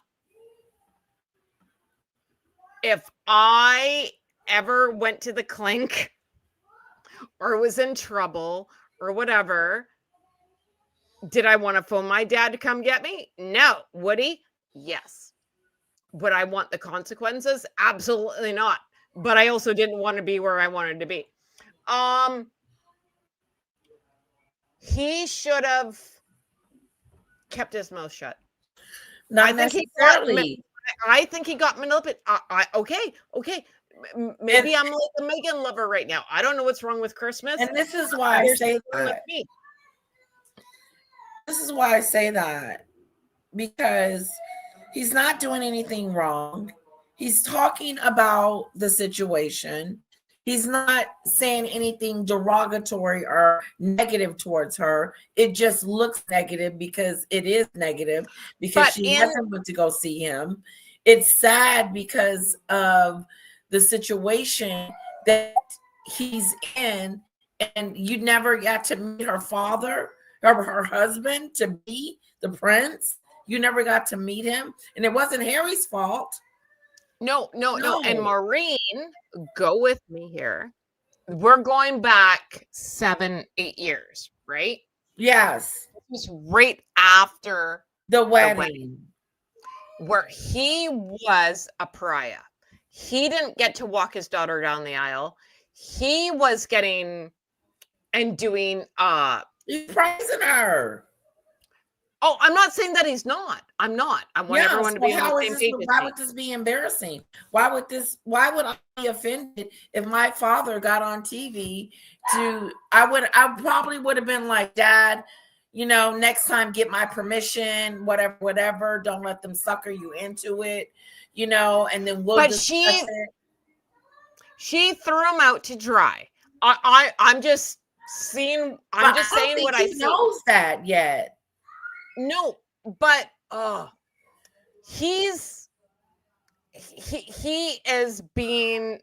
Speaker 17: if I ever went to the clink or was in trouble or whatever, did I want to phone my dad to come get me? No. Would he? Yes. Would I want the consequences? Absolutely not. But I also didn't want to be where I wanted to be. He should have kept his mouth shut.
Speaker 1: Not necessarily.
Speaker 17: I think he got manipulated. Okay. Maybe I'm like a Meghan lover right now. I don't know what's wrong with Christmas.
Speaker 1: And this is why I
Speaker 17: There's
Speaker 1: say
Speaker 17: something wrong with
Speaker 1: that.
Speaker 17: me.
Speaker 1: This is why I say that. Because he's not doing anything wrong. He's talking about the situation. He's not saying anything derogatory or negative towards her. It just looks negative because it is negative because she hasn't went to go see him. It's sad because of the situation that he's in, and you never got to meet her father or her husband to be the prince. You never got to meet him, and it wasn't Harry's fault.
Speaker 17: No. And Maureen, go with me here. We're going back 7-8 years, right?
Speaker 1: Yes.
Speaker 17: was right after
Speaker 1: the wedding,
Speaker 17: where he was a pariah. He didn't get to walk his daughter down the aisle. He was getting and doing
Speaker 1: he's praising her.
Speaker 17: Oh, I'm not saying that he's not. I'm not. I want everyone to be on the same page.
Speaker 1: Why would this be embarrassing? Why would I be offended if my father got on TV I probably would have been like, Dad, next time get my permission, whatever. Don't let them sucker you into it, and then we'll discuss it.
Speaker 17: She threw him out to dry. I'm just saying what I see.
Speaker 1: He knows that yet.
Speaker 17: No, but he is being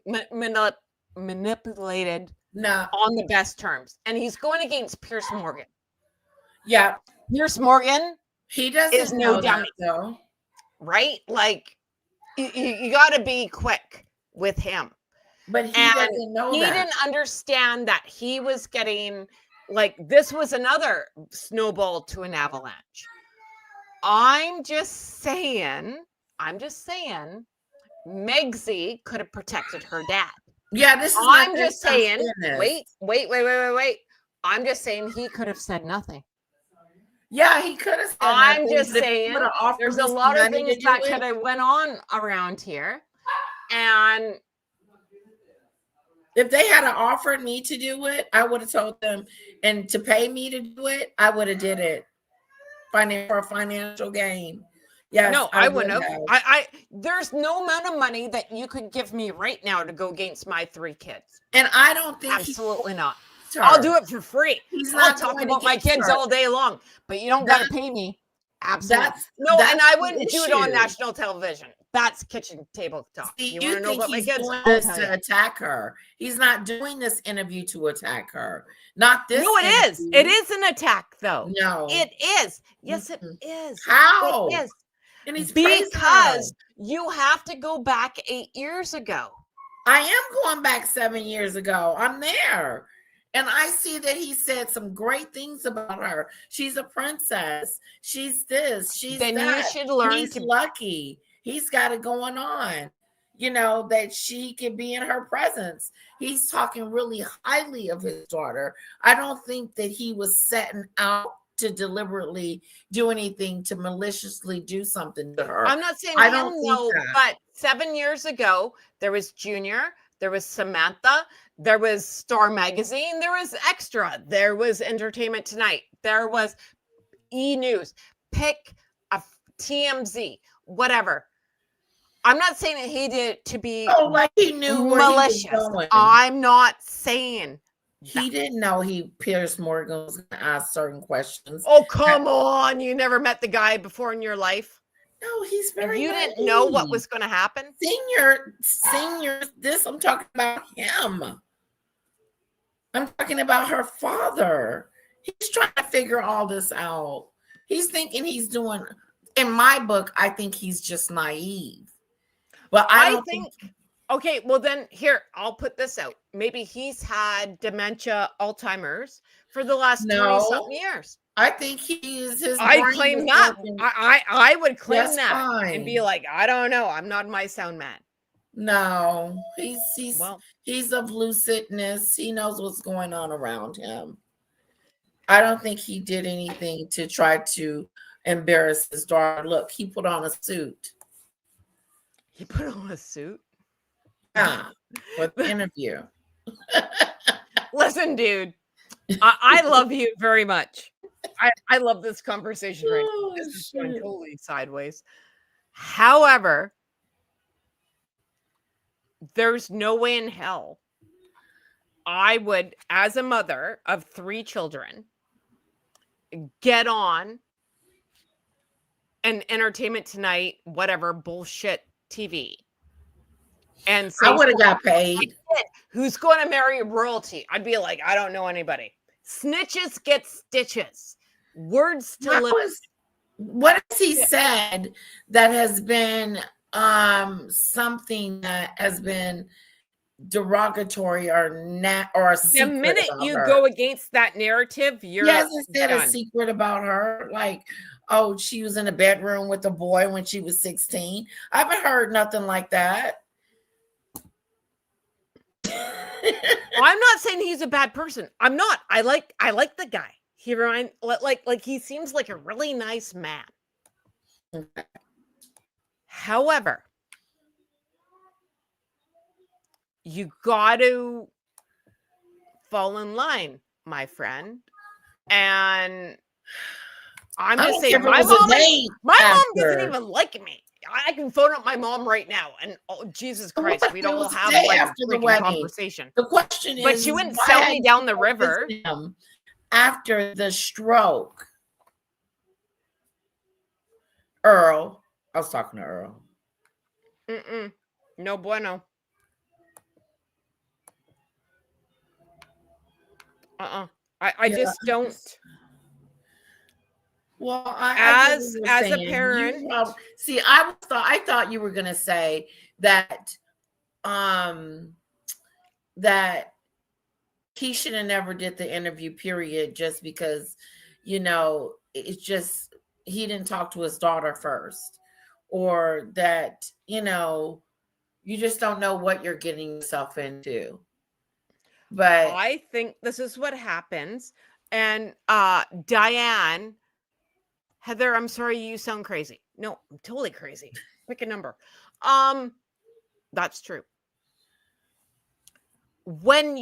Speaker 17: manipulated on the best terms, and he's going against Piers Morgan.
Speaker 1: Yeah,
Speaker 17: Piers Morgan.
Speaker 1: He doesn't
Speaker 17: is no dummy,
Speaker 1: though,
Speaker 17: right? Like you got to be quick with him.
Speaker 1: But he doesn't know
Speaker 17: he
Speaker 1: that.
Speaker 17: didn't understand that he was getting. Like this was another snowball to an avalanche. I'm just saying, Megxie could have protected her dad.
Speaker 1: Yeah, this is.
Speaker 17: I'm just saying. Wait. I'm just saying he could have said nothing.
Speaker 1: Yeah, he could have said
Speaker 17: I'm
Speaker 1: nothing.
Speaker 17: just saying there's a lot of things that could have went on around here, and.
Speaker 1: If they had offered me to do it, I would have told them, and to pay me to do it, I would have did it for a financial gain. Yes,
Speaker 17: no, I wouldn't have. There's no amount of money that you could give me right now to go against my 3 kids.
Speaker 1: And I don't think
Speaker 17: absolutely not. I'll do it for free. I'll talk about my kids all day long, but you don't got to pay me. Absolutely. And I wouldn't do it on national television. That's kitchen table talk.
Speaker 1: See,
Speaker 17: you want to know about my kids?
Speaker 1: Doing this to attack her. He's not doing this interview to attack her. Not this.
Speaker 17: No, it is. It is an attack, though.
Speaker 1: No,
Speaker 17: it is. Yes, it is.
Speaker 1: How?
Speaker 17: It is.
Speaker 1: And he's
Speaker 17: because you have to go back 8 years ago.
Speaker 1: I am going back 7 years ago. I'm there. And I see that he said some great things about her. She's a princess. She's this. She's
Speaker 17: then
Speaker 1: that.
Speaker 17: You should learn.
Speaker 1: He's lucky. He's got it going on. That she can be in her presence. He's talking really highly of his daughter. I don't think that he was setting out to deliberately do anything to maliciously do something to her.
Speaker 17: I'm not saying
Speaker 1: I don't think that.
Speaker 17: But 7 years ago, there was Junior, there was Samantha, there was Star Magazine, there was Extra, there was Entertainment Tonight, there was E! News, pick a TMZ, whatever. I'm not saying that he did it to be
Speaker 1: like he knew
Speaker 17: malicious.
Speaker 1: Where he was going.
Speaker 17: I'm not saying
Speaker 1: he didn't know Piers Morgan was going to ask certain questions.
Speaker 17: Oh, come on. You never met the guy before in your life?
Speaker 1: No, he's very
Speaker 17: You
Speaker 1: naive.
Speaker 17: didn't know what was going to happen?
Speaker 1: Senior, I'm talking about him. I'm talking about her father. He's trying to figure all this out. He's thinking he's doing, in my book, I think he's just naive. But I don't think.
Speaker 17: Okay, well then here, I'll put this out. Maybe he's had dementia, Alzheimer's for the last 20-something years.
Speaker 1: I think his
Speaker 17: I
Speaker 1: brain
Speaker 17: claim
Speaker 1: is
Speaker 17: that.
Speaker 1: working
Speaker 17: I would claim
Speaker 1: just
Speaker 17: that
Speaker 1: fine.
Speaker 17: and be like, I don't know. I'm not my sound man.
Speaker 1: No, he's of lucidness. He knows what's going on around him. I don't think he did anything to try to embarrass his daughter. Look, he put on a suit.
Speaker 17: He put on a suit?
Speaker 1: Yeah, for the interview.
Speaker 17: Listen, dude, I love you very much. I love this conversation right now. This is going totally sideways. However, there's no way in hell I would, as a mother of 3 children, get on an Entertainment Tonight, whatever bullshit TV. And say,
Speaker 1: I would have got paid.
Speaker 17: Who's going to marry royalty? I'd be like, I don't know anybody. Snitches get stitches. Words to lips.
Speaker 1: What has he said that has been something that has been derogatory or a
Speaker 17: The
Speaker 1: secret
Speaker 17: minute
Speaker 1: about
Speaker 17: you
Speaker 1: her.
Speaker 17: go against that narrative, you're
Speaker 1: He hasn't said a
Speaker 17: done.
Speaker 1: secret about her, like, oh, she was in a bedroom with a boy when she was 16. I haven't heard nothing like that.
Speaker 17: I'm not saying he's a bad person. I'm not. I like the guy. He like he seems like a really nice man. However, you got to fall in line, my friend. And I'm
Speaker 1: I
Speaker 17: just
Speaker 1: don't
Speaker 17: saying,
Speaker 1: care if it
Speaker 17: my
Speaker 1: was a
Speaker 17: mom
Speaker 1: day
Speaker 17: doesn't
Speaker 1: after.
Speaker 17: even like me. I can phone up my mom right now, and oh Jesus
Speaker 1: But
Speaker 17: Christ,
Speaker 1: what if
Speaker 17: we'd
Speaker 1: it
Speaker 17: all
Speaker 1: was a
Speaker 17: have
Speaker 1: day
Speaker 17: like a
Speaker 1: after the
Speaker 17: freaking
Speaker 1: wedding?
Speaker 17: conversation.
Speaker 1: The question
Speaker 17: But
Speaker 1: is,
Speaker 17: she wouldn't
Speaker 1: why
Speaker 17: sell me
Speaker 1: hadn't
Speaker 17: down
Speaker 1: you
Speaker 17: the
Speaker 1: go
Speaker 17: river.
Speaker 1: visit him after the stroke? Earl. I was talking to Earl.
Speaker 17: No bueno. I just don't.
Speaker 1: Well, I get what
Speaker 17: As
Speaker 1: you're
Speaker 17: a
Speaker 1: saying.
Speaker 17: parent,
Speaker 1: See, I thought you were gonna say that that he should have never did the interview, period, just because, it's just he didn't talk to his daughter first, or that, you just don't know what you're getting yourself into. But
Speaker 17: I think this is what happens. And Diane, Heather, I'm sorry, you sound crazy. No, I'm totally crazy. Pick a number. That's true. When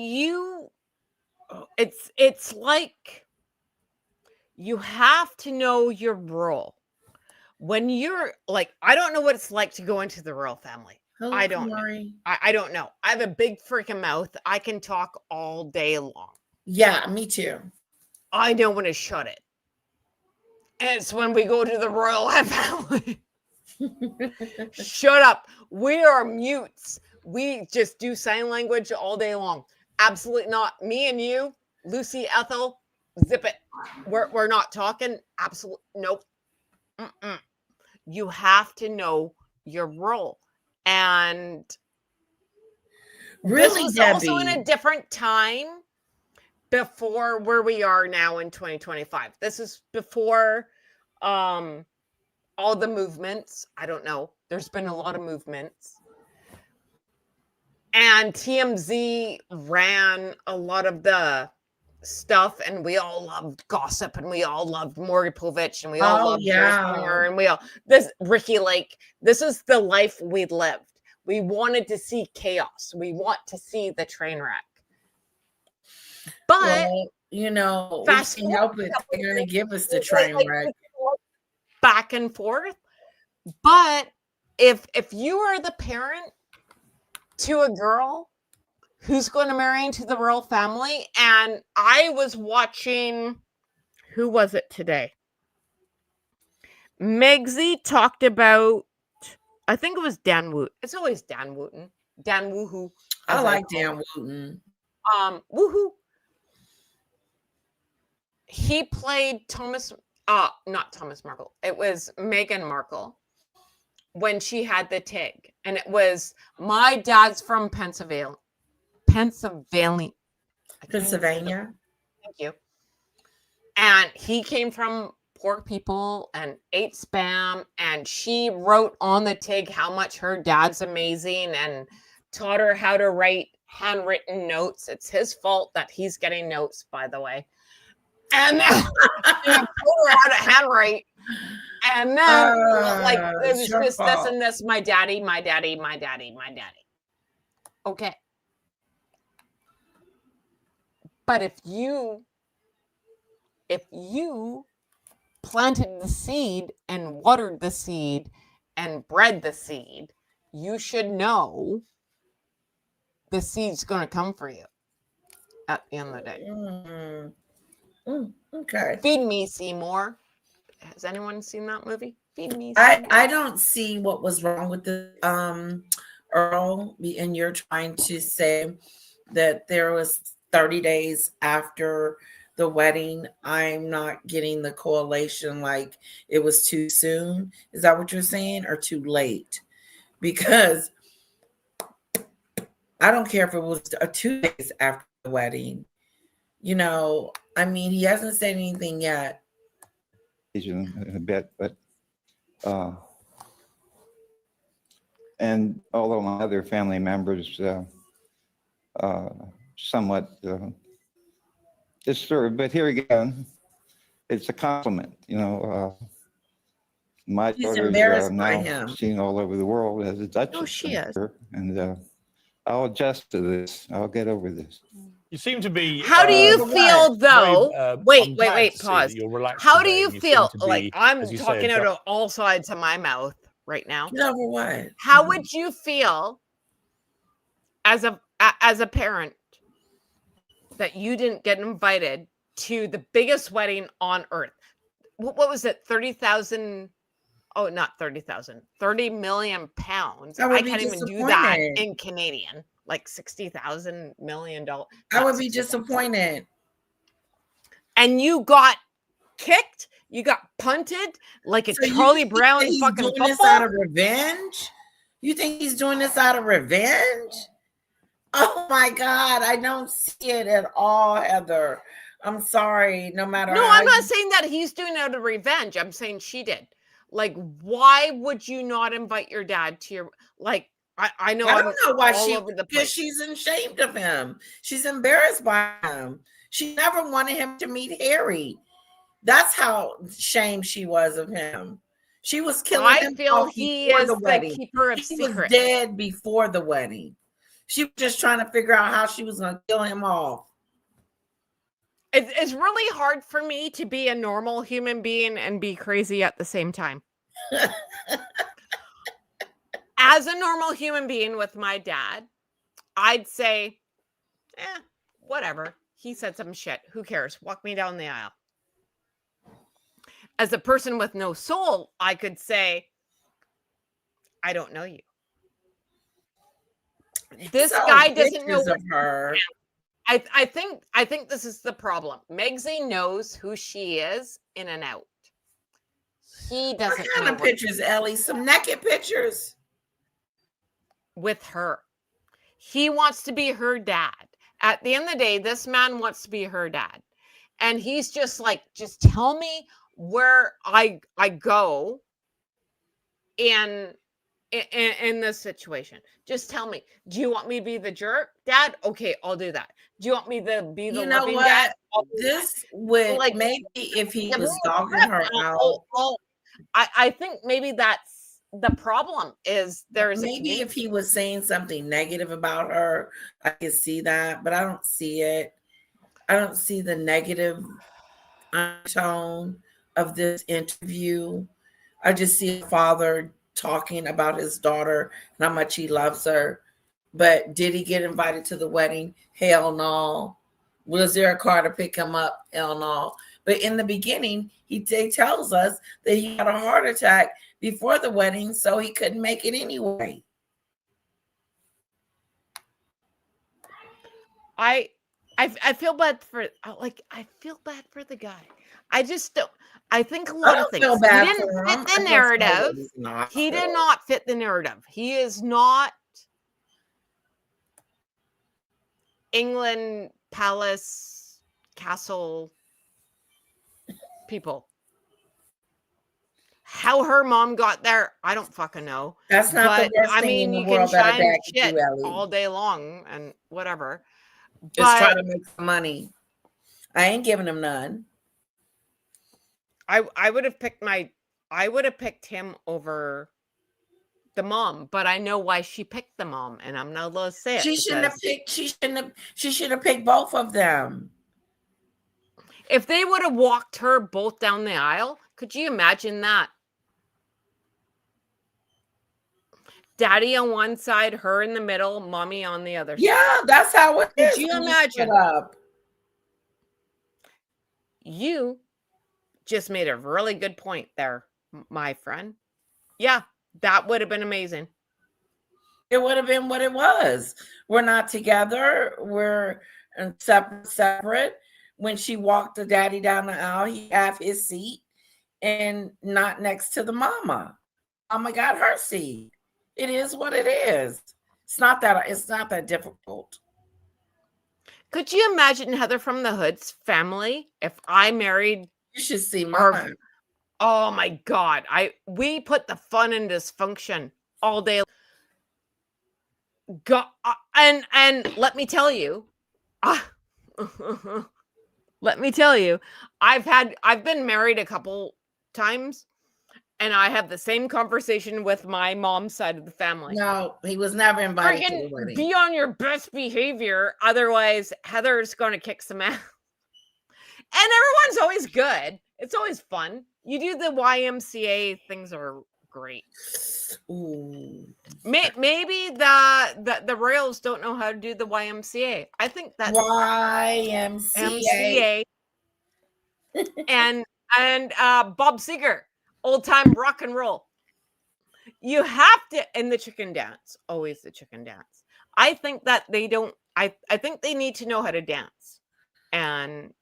Speaker 17: it's like you have to know your role. When you're like, I don't know what it's like to go into the royal family.
Speaker 1: Hello,
Speaker 17: I don't know.
Speaker 1: Kamari.
Speaker 17: I don't know. I have a big freaking mouth. I can talk all day long.
Speaker 1: Yeah, me too.
Speaker 17: I know when to shut it. And it's when we go to the royal family. Shut up. We are mutes. We just do sign language all day long. Absolutely not. Me and you, Lucy, Ethel, zip it. We're not talking. Absolutely nope. You have to know your role. And
Speaker 1: Really,
Speaker 17: this was also in
Speaker 1: Debbie?
Speaker 17: a different time before where we are now in 2025. This is before all the movements. I don't know. There's been a lot of movements. And TMZ ran a lot of the stuff, and we all loved gossip, and we all loved Maury Povich, and we all loved Jerry Springer, and Ricky Lake. This is the life we lived. We wanted to see chaos. We want to see the train wreck. But
Speaker 1: we can't help it. They're gonna give us the train wreck.
Speaker 17: Back and forth. But if you are the parent to a girl who's going to marry into the royal family, and I was watching, who was it today? Megzy talked about, I think it was Dan Woot. It's always Dan Wooten. Dan Woohoo.
Speaker 1: I like Dan Wooten.
Speaker 17: Woohoo. He played not Thomas Markle. It was Meghan Markle when she had the TIG. And it was, my dad's from Pennsylvania.
Speaker 1: Pennsylvania.
Speaker 17: Thank you. And he came from poor people and ate spam. And she wrote on the TIG how much her dad's amazing and taught her how to write handwritten notes. It's his fault that he's getting notes, by the way. And then she told her how to handwrite. And then it was just this and this, my daddy. Okay. But if you planted the seed and watered the seed and bred the seed, you should know the seed's going to come for you at the end of the day.
Speaker 1: Okay.
Speaker 17: Feed Me, Seymour. Has anyone seen that movie? Feed Me,
Speaker 1: Seymour. I don't see what was wrong with the Earl, and you're trying to say that there was 30 days after the wedding. I'm not getting the correlation, like it was too soon. Is that what you're saying, or too late? Because I don't care if it was 2 days after the wedding. You know, I mean, he hasn't said anything yet.
Speaker 14: A bit, but and although my other family members somewhat disturbed, but here again, it's a compliment. You know, my
Speaker 1: She's
Speaker 14: daughter is
Speaker 1: embarrassed by
Speaker 14: now
Speaker 1: him.
Speaker 14: seen all over the world as a Duchess.
Speaker 1: Oh, she is.
Speaker 14: And I'll adjust to this. I'll get over this.
Speaker 20: You seem to be.
Speaker 17: How do you feel though?
Speaker 20: I'm
Speaker 17: wait,
Speaker 20: glad
Speaker 17: wait,
Speaker 20: to see
Speaker 17: pause.
Speaker 20: that you're relaxed
Speaker 17: How do
Speaker 20: today
Speaker 17: you
Speaker 20: and seem
Speaker 17: feel?
Speaker 20: to be,
Speaker 17: Like I'm
Speaker 20: as you say,
Speaker 17: talking out
Speaker 20: adult-
Speaker 17: of all sides of my mouth right now.
Speaker 1: Number one.
Speaker 17: How would you feel as a parent that you didn't get invited to the biggest wedding on earth? What was it? 30,000. Oh, not 30,000. 30 million pounds.
Speaker 1: I would
Speaker 17: I
Speaker 1: be
Speaker 17: can't even do that
Speaker 1: disappointed.
Speaker 17: in Canadian. Like $60,000 million.
Speaker 1: I would be disappointed.
Speaker 17: And you got kicked. You got punted like a
Speaker 1: So you
Speaker 17: Charlie
Speaker 1: think
Speaker 17: Brown
Speaker 1: that he's
Speaker 17: fucking
Speaker 1: doing
Speaker 17: football.
Speaker 1: this out of revenge? You think he's doing this out of revenge? Oh my God, I don't see it at all, Heather. I'm sorry. No matter
Speaker 17: No,
Speaker 1: how
Speaker 17: I'm not
Speaker 1: you-
Speaker 17: saying that he's doing it out of revenge. I'm saying she did. Like, why would you not invite your dad to your like? I know
Speaker 1: I don't know why
Speaker 17: all
Speaker 1: she
Speaker 17: over the
Speaker 1: because
Speaker 17: place.
Speaker 1: she's ashamed of him. She's embarrassed by him. She never wanted him to meet Harry. That's how ashamed she was of him. She was killing
Speaker 17: I
Speaker 1: him
Speaker 17: feel
Speaker 1: off
Speaker 17: he
Speaker 1: before
Speaker 17: is
Speaker 1: the
Speaker 17: the
Speaker 1: wedding.
Speaker 17: keeper of
Speaker 1: He was
Speaker 17: secrets.
Speaker 1: dead before the wedding. She was just trying to figure out how she was going to kill him off.
Speaker 17: It's really hard for me to be a normal human being and be crazy at the same time. As a normal human being with my dad, I'd say, whatever. He said some shit. Who cares? Walk me down the aisle. As a person with no soul, I could say, I don't know you. This
Speaker 1: Saw
Speaker 17: guy doesn't know
Speaker 1: pictures of her.
Speaker 17: I think this is the problem. Megzy knows who she is in and out. He doesn't
Speaker 1: What kind
Speaker 17: know
Speaker 1: of pictures, Ellie? Some naked pictures?
Speaker 17: with her. He wants to be her dad. At the end of the day, this man wants to be her dad. And he's just like, just tell me where I go in this situation. Just tell me. Do you want me to be the jerk, Dad? Okay, I'll do that. Do you want me to be the
Speaker 1: You know
Speaker 17: loving
Speaker 1: what?
Speaker 17: dad? I'll do
Speaker 1: This would
Speaker 17: Like,
Speaker 1: maybe if he
Speaker 17: give
Speaker 1: was
Speaker 17: me a
Speaker 1: dogging
Speaker 17: grip
Speaker 1: her
Speaker 17: and
Speaker 1: out.
Speaker 17: I think maybe that's the problem is there's
Speaker 1: Maybe if he was saying something negative about her, I could see that, but I don't see it. I don't see the negative tone of this interview. I just see a father talking about his daughter and how much he loves her. But did he get invited to the wedding? Hell no. Was there a car to pick him up? Hell no. But in the beginning, he tells us that he had a heart attack before the wedding, so he couldn't make it anyway.
Speaker 17: I feel bad for I feel bad for the guy. I just don't. I think a lot of
Speaker 1: don't
Speaker 17: things.
Speaker 1: feel
Speaker 17: He
Speaker 1: bad
Speaker 17: didn't
Speaker 1: for
Speaker 17: fit
Speaker 1: him.
Speaker 17: the
Speaker 1: I just know
Speaker 17: narrative.
Speaker 1: that he's not
Speaker 17: He did
Speaker 1: fit.
Speaker 17: not fit the narrative. He is not England palace castle people. How her mom got there, I don't fucking know.
Speaker 1: That's not the
Speaker 17: But
Speaker 1: worst
Speaker 17: I
Speaker 1: thing
Speaker 17: mean,
Speaker 1: in the
Speaker 17: you can
Speaker 1: world that a
Speaker 17: shine
Speaker 1: dad could
Speaker 17: shit
Speaker 1: do, Ellie.
Speaker 17: all day long and whatever.
Speaker 1: Just try
Speaker 17: But
Speaker 1: to make some money. I ain't giving him none.
Speaker 17: I would have picked him over the mom, but I know why she picked the mom, and I'm not allowed to say it.
Speaker 1: She shouldn't have
Speaker 17: because
Speaker 1: picked. She should have picked both of them.
Speaker 17: if they would have walked her both down the aisle, could you imagine that? Daddy on one side, her in the middle, mommy on the other side.
Speaker 1: Yeah, that's how it is.
Speaker 17: Could you
Speaker 1: when
Speaker 17: imagine?
Speaker 1: split up.
Speaker 17: You just made a really good point there, my friend. Yeah, that would have been amazing.
Speaker 1: It would have been what it was. We're not together. We're separate. When she walked the daddy down the aisle, he had his seat and not next to the mama. Mama got her seat. It is what it is. It's not that difficult.
Speaker 17: Could you imagine Heather from the Hood's family if I married?
Speaker 1: You should see
Speaker 17: our-
Speaker 1: mine.
Speaker 17: Oh my God. We put the fun in dysfunction all day. And let me tell you, I've been married a couple times, and I have the same conversation with my mom's side of the family.
Speaker 1: No, he was never invited to the
Speaker 17: Friggin'
Speaker 1: wedding.
Speaker 17: be on your best behavior, otherwise Heather's going to kick some ass. And everyone's always good. It's always fun. You do the YMCA, things are great.
Speaker 1: Ooh.
Speaker 17: Maybe the Royals don't know how to do the YMCA. I think that's
Speaker 1: YMCA.
Speaker 17: and Bob Seger, old time rock and roll. You have to, and the chicken dance, always the chicken dance. I think that they don't. I think they need to know how to dance, and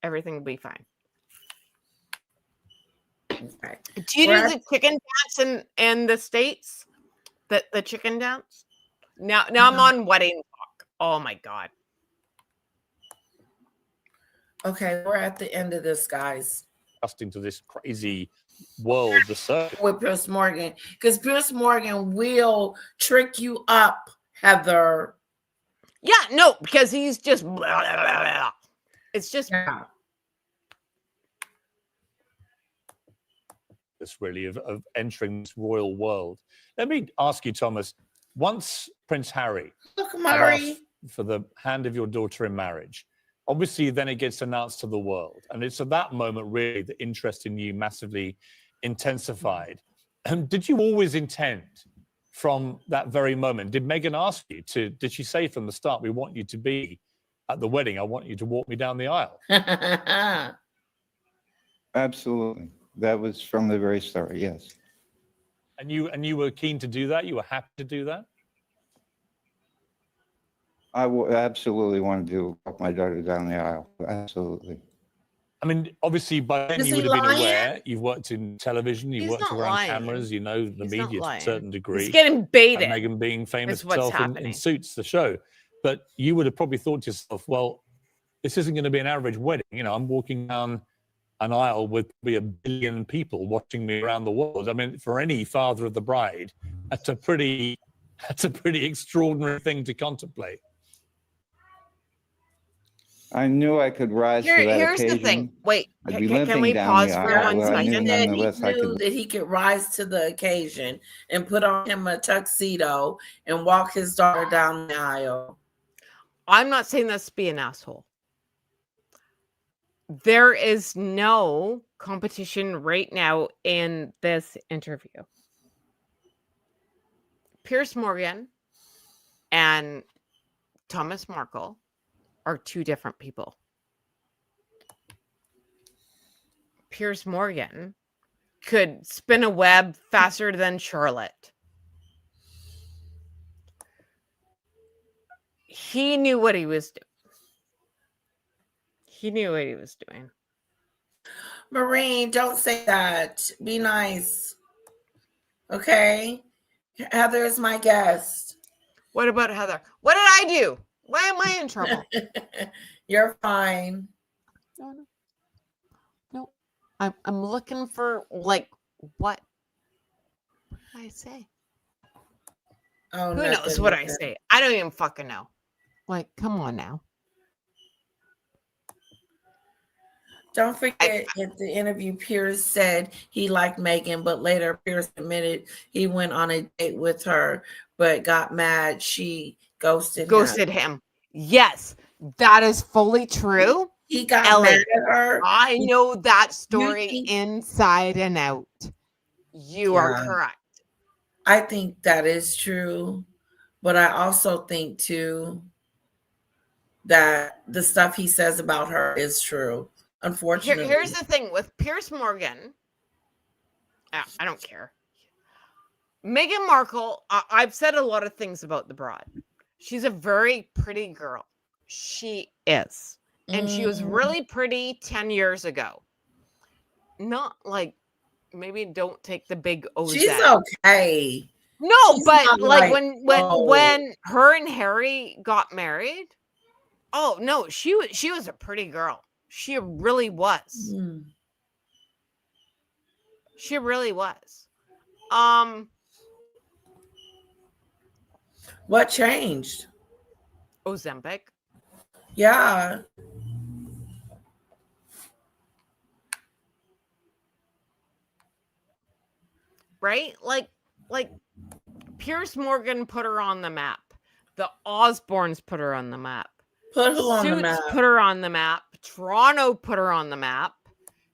Speaker 17: everything will be fine.
Speaker 1: Okay.
Speaker 17: Do you do the chicken dance in the States? The chicken dance? Now I'm on wedding talk. Oh my God.
Speaker 1: Okay, we're at the end of this, guys.
Speaker 20: Adjusting to this crazy world, the circus.
Speaker 1: With Piers Morgan, because Piers Morgan will trick you up, Heather.
Speaker 17: Yeah, no, because he's just blah, blah, blah, blah. It's just
Speaker 20: this really of entering this royal world. Let me ask you, Thomas, once Prince Harry
Speaker 1: Look,
Speaker 20: had
Speaker 1: Murray.
Speaker 20: asked for the hand of your daughter in marriage, obviously then it gets announced to the world. And it's at that moment really the interest in you massively intensified. Did you always intend from that very moment? Did Meghan ask you to, did she say from the start, we want you to be at the wedding, I want you to walk me down the aisle?
Speaker 14: Absolutely. That was from the very start, yes.
Speaker 20: And you were keen to do that? You were happy to do that?
Speaker 14: I absolutely wanted to walk my daughter down the aisle. Absolutely.
Speaker 20: I mean, obviously, by then
Speaker 1: Is
Speaker 20: you would
Speaker 1: he
Speaker 20: have been
Speaker 1: lying?
Speaker 20: aware. You've worked in television, you've
Speaker 17: He's
Speaker 20: worked
Speaker 17: not
Speaker 20: around
Speaker 17: lying.
Speaker 20: cameras, you know the
Speaker 17: He's not
Speaker 20: media to a
Speaker 17: lying.
Speaker 20: certain degree.
Speaker 17: He's getting baited.
Speaker 20: And Meghan being famous
Speaker 17: is what's
Speaker 20: herself in
Speaker 17: happening.
Speaker 20: Suits, the show. But you would have probably thought to yourself, well, this isn't going to be an average wedding. You know, I'm walking down an aisle with probably 1 billion people watching me around the world. I mean, for any father of the bride, that's a pretty extraordinary thing to contemplate.
Speaker 14: I knew I could rise to that
Speaker 17: Here's
Speaker 14: occasion.
Speaker 17: the thing. Wait,
Speaker 14: I'd be
Speaker 17: can
Speaker 14: limping
Speaker 17: we
Speaker 14: down
Speaker 17: pause
Speaker 14: the
Speaker 17: for
Speaker 14: aisle,
Speaker 17: one
Speaker 14: but I knew
Speaker 17: second?
Speaker 14: nonetheless I
Speaker 1: He knew
Speaker 14: could.
Speaker 1: that he could rise to the occasion and put on him a tuxedo and walk his daughter down the aisle.
Speaker 17: I'm not saying this to be an asshole. There is no competition right now in this interview. Piers Morgan and Thomas Markle are two different people. Piers Morgan could spin a web faster than Charlotte. He knew what he was doing. He knew what he was doing.
Speaker 1: Maureen, don't say that. Be nice. Okay? Heather is my guest.
Speaker 17: What about Heather? What did I do? Why am I in trouble?
Speaker 1: You're fine.
Speaker 17: No. I'm looking for, like, what? What did I say?
Speaker 1: Oh,
Speaker 17: Who knows
Speaker 1: nothing,
Speaker 17: what I
Speaker 1: nothing.
Speaker 17: say? I don't even fucking know. Like, come on now.
Speaker 1: Don't forget at the interview, Piers said he liked Meghan, but later Piers admitted he went on a date with her, but got mad. She ghosted
Speaker 17: him. Yes, that is fully true.
Speaker 1: He got
Speaker 17: Ellie,
Speaker 1: mad at her.
Speaker 17: I know that
Speaker 1: You
Speaker 17: story
Speaker 1: think-
Speaker 17: inside and out. You are
Speaker 1: Yeah.
Speaker 17: correct.
Speaker 1: I think that is true, but I also think too that the stuff he says about her is true. Unfortunately,
Speaker 17: Here's the thing with Piers Morgan. I don't care. Meghan Markle, I've said a lot of things about the broad. She's a very pretty girl. She is. And she was really pretty 10 years ago. Not like, maybe don't take the big O's.
Speaker 1: she's okay.
Speaker 17: No,
Speaker 1: She's
Speaker 17: but
Speaker 1: not
Speaker 17: like
Speaker 1: like,
Speaker 17: when her and Harry got married, oh no, she was a pretty girl. She really was. She really was.
Speaker 1: What changed?
Speaker 17: Ozempic.
Speaker 1: Yeah.
Speaker 17: Right? Like Pierce Morgan put her on the map. The Osbournes put her on the map.
Speaker 1: Put who on the
Speaker 17: Suits
Speaker 1: map?
Speaker 17: put her on the map. Toronto put her on the map.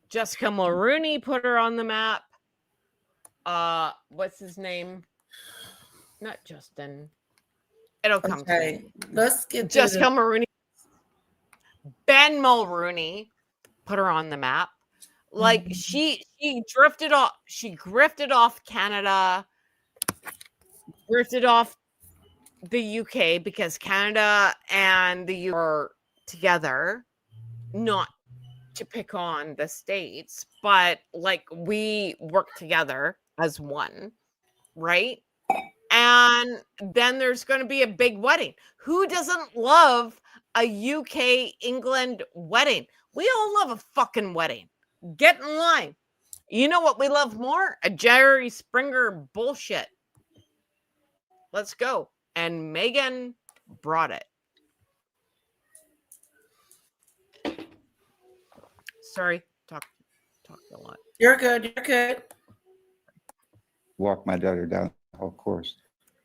Speaker 17: Jessica Mulrooney put her on the map. What's his name? Not Justin. It'll come to me.
Speaker 1: Let's get
Speaker 17: Jessica Mulrooney. Ben Mulrooney put her on the map. Like she drifted off. She grifted off Canada. Grifted off the UK because Canada and the UK are together, not to pick on the States, but like we work together as one, right? And then there's going to be a big wedding. Who doesn't love a UK England wedding? We all love a fucking wedding. Get in line. You know what we love more? A Jerry Springer bullshit. Let's go. And Meghan brought it. Sorry, talked a lot.
Speaker 1: You're good. You're good.
Speaker 14: Walk my daughter down the whole course.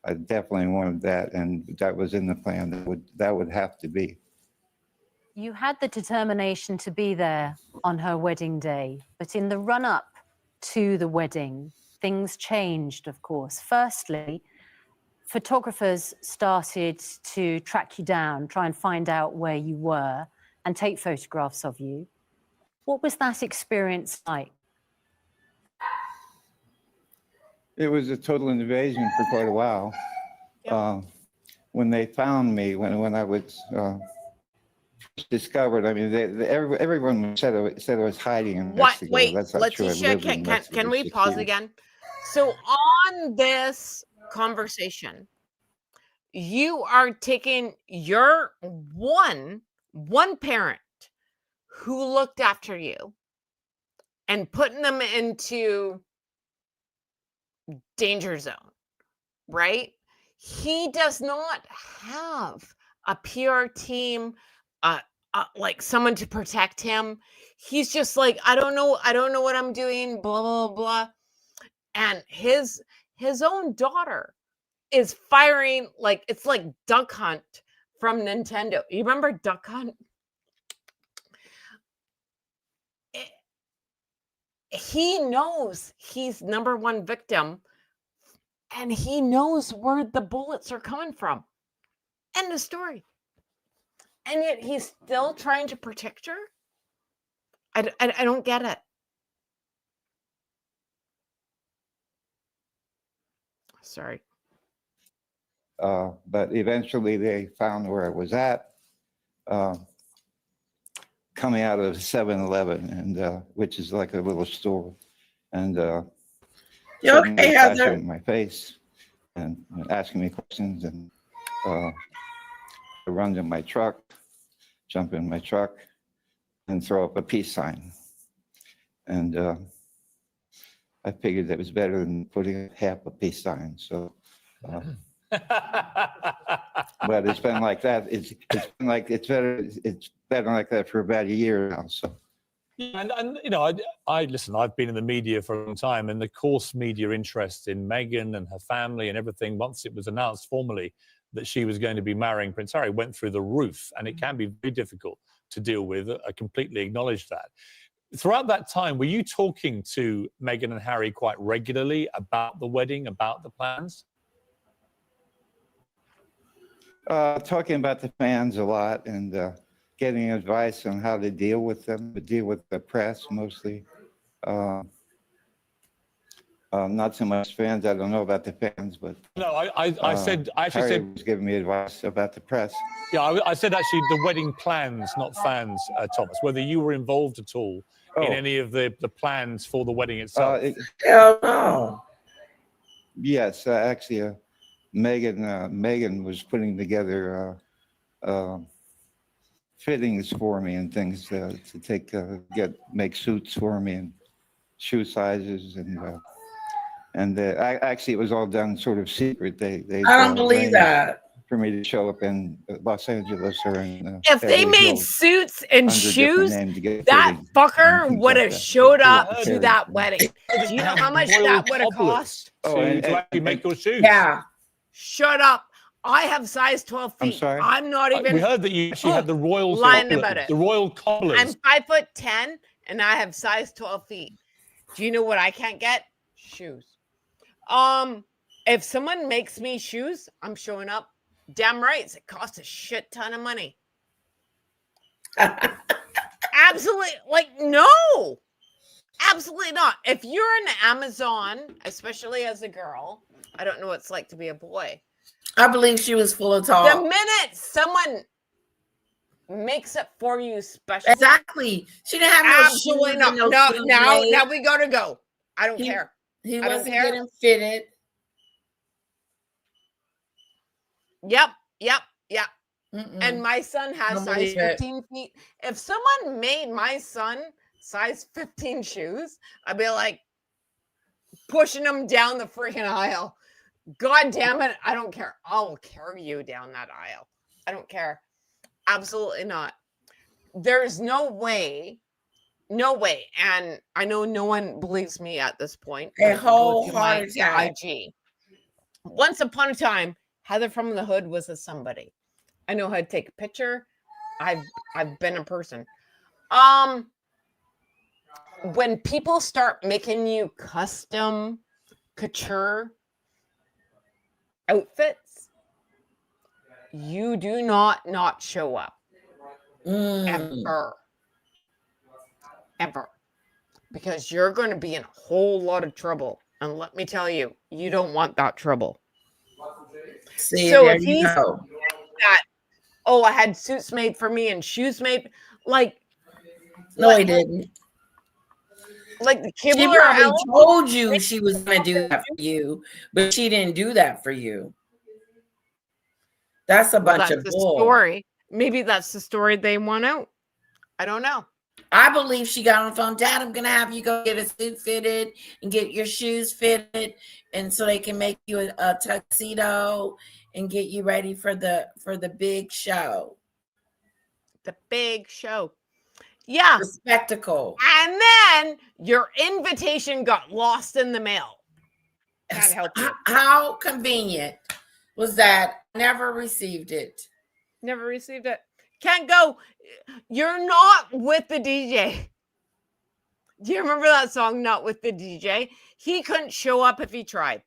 Speaker 14: I definitely wanted that, and that was in the plan. That would have to be.
Speaker 19: You had the determination to be there on her wedding day, but in the run-up to the wedding, things changed, of course. Firstly, photographers started to track you down, try and find out where you were, and take photographs of you. What was that experience like?
Speaker 14: It was a total invasion for quite a while. When they found me, when I was discovered, I mean, everyone said I was hiding in Mexico.
Speaker 17: Wait,
Speaker 14: That's not true. I
Speaker 17: Letitia,
Speaker 14: lived in Mexico
Speaker 17: can
Speaker 14: for
Speaker 17: we
Speaker 14: 6
Speaker 17: pause
Speaker 14: years.
Speaker 17: again? So on this conversation, you are taking your one parent who looked after you and putting them into danger zone, right? He does not have a PR team, like someone to protect him. He's just like, I don't know what I'm doing, blah, blah, blah. And his own daughter is firing, like, it's like Duck Hunt from Nintendo. You remember Duck Hunt? He knows he's number one victim, and he knows where the bullets are coming from. End of story. And yet he's still trying to protect her. I don't get it. Sorry.
Speaker 14: But eventually they found where I was at, coming out of 7-Eleven, and which is like a little store, and
Speaker 1: You okay,
Speaker 14: flashing
Speaker 1: Heather?
Speaker 14: in my face and asking me questions, and I run to my truck, jump in my truck, and throw up a peace sign. And I figured that was better than putting half a peace sign. So, but it's been like that. It's been like it's been like that for about a year now. So.
Speaker 20: Yeah, and you know, I listen. I've been in the media for a long time, and the course media interest in Meghan and her family and everything. Once it was announced formally that she was going to be marrying Prince Harry, went through the roof, and it can be very difficult to deal with. I completely acknowledge that. Throughout that time, were you talking to Meghan and Harry quite regularly about the wedding, about the plans?
Speaker 14: Talking about the fans a lot, and getting advice on how to deal with them, to deal with the press mostly. Not so much fans. I don't know about the fans, but
Speaker 20: no, I actually
Speaker 14: Harry
Speaker 20: said
Speaker 14: was giving me advice about the press.
Speaker 20: Yeah, I said actually the wedding plans, not fans, Thomas. Whether you were involved at all in any of the plans for the wedding itself.
Speaker 1: Hell no.
Speaker 14: Yes, actually, Megan was putting together fittings for me and things to make suits for me and shoe sizes and actually it was all done sort of secret. They
Speaker 1: I don't believe
Speaker 14: arranged
Speaker 1: that.
Speaker 14: for me to show up in Los Angeles or in
Speaker 17: If they
Speaker 14: Beverly
Speaker 17: made
Speaker 14: Hills
Speaker 17: suits and
Speaker 14: under different
Speaker 17: shoes,
Speaker 14: names to get
Speaker 17: that
Speaker 14: fittings and
Speaker 17: fucker
Speaker 14: things
Speaker 17: would
Speaker 14: like
Speaker 17: have
Speaker 14: that.
Speaker 17: showed
Speaker 14: It was
Speaker 17: up to
Speaker 14: prepared
Speaker 17: that
Speaker 14: for me.
Speaker 17: wedding. Do you know how much
Speaker 20: royal
Speaker 17: that would have
Speaker 20: cobblers
Speaker 17: cost?
Speaker 14: Oh,
Speaker 20: to actually make your shoes.
Speaker 1: Yeah.
Speaker 17: Shut up. I have size 12 feet.
Speaker 14: I'm sorry?
Speaker 17: I'm not even.
Speaker 20: We heard that you actually had the royal
Speaker 17: lying
Speaker 20: cobblers,
Speaker 17: about it.
Speaker 20: the royal cobblers.
Speaker 17: I'm 5'10" and I have size 12 feet. Do you know what I can't get? Shoes. If someone makes me shoes, I'm showing up. Damn right, it costs a shit ton of money. Absolutely, like no, absolutely not. If you're in Amazon, especially as a girl, I don't know what it's like to be a boy.
Speaker 1: I believe she was full of talk.
Speaker 17: The minute someone makes it for you special,
Speaker 1: Exactly. She didn't have no
Speaker 17: absolutely
Speaker 1: shoes
Speaker 17: not.
Speaker 1: and no
Speaker 17: No,
Speaker 1: shoes
Speaker 17: now
Speaker 1: made.
Speaker 17: we gotta go. I don't care.
Speaker 1: He
Speaker 17: I don't
Speaker 1: wasn't
Speaker 17: care.
Speaker 1: getting fitted.
Speaker 17: Yep.
Speaker 1: Mm-mm.
Speaker 17: And my son has
Speaker 1: Don't
Speaker 17: size
Speaker 1: believe it.
Speaker 17: 15 feet. If someone made my son size 15 shoes, I'd be like pushing him down the freaking aisle. God damn it. I don't care. I'll carry you down that aisle. I don't care. Absolutely not. There's no way. No way. And I know no one believes me at this point.
Speaker 1: A
Speaker 17: but
Speaker 1: whole
Speaker 17: go to my
Speaker 1: heart attack.
Speaker 17: IG. Once upon a time, Heather from the Hood was a somebody. I know how to take a picture. I've been a person. When people start making you custom couture outfits, you do not show up. Ever. Because you're going to be in a whole lot of trouble. And let me tell you, you don't want that trouble.
Speaker 1: See,
Speaker 17: so
Speaker 1: there
Speaker 17: if
Speaker 1: you
Speaker 17: he's
Speaker 1: go.
Speaker 17: that, oh, I had suits made for me and shoes made, like,
Speaker 1: No, he didn't.
Speaker 17: like the
Speaker 1: She
Speaker 17: Kibler
Speaker 1: probably
Speaker 17: Ellen-
Speaker 1: told you she was going to do that for you, but she didn't do that for you. That's a bunch
Speaker 17: that's
Speaker 1: of
Speaker 17: the
Speaker 1: bull.
Speaker 17: story. Maybe that's the story they want out. I don't know.
Speaker 1: I believe she got on the phone. Dad, I'm gonna have you go get a suit fitted and get your shoes fitted, and so they can make you a tuxedo and get you ready for the big show.
Speaker 17: The big show. Yeah.
Speaker 1: The spectacle.
Speaker 17: And then your invitation got lost in the mail. Can't help you.
Speaker 1: How convenient was that? Never received it.
Speaker 17: Never received it. Can't go. You're not with the DJ. Do you remember that song, Not With the DJ? He couldn't show up if he tried.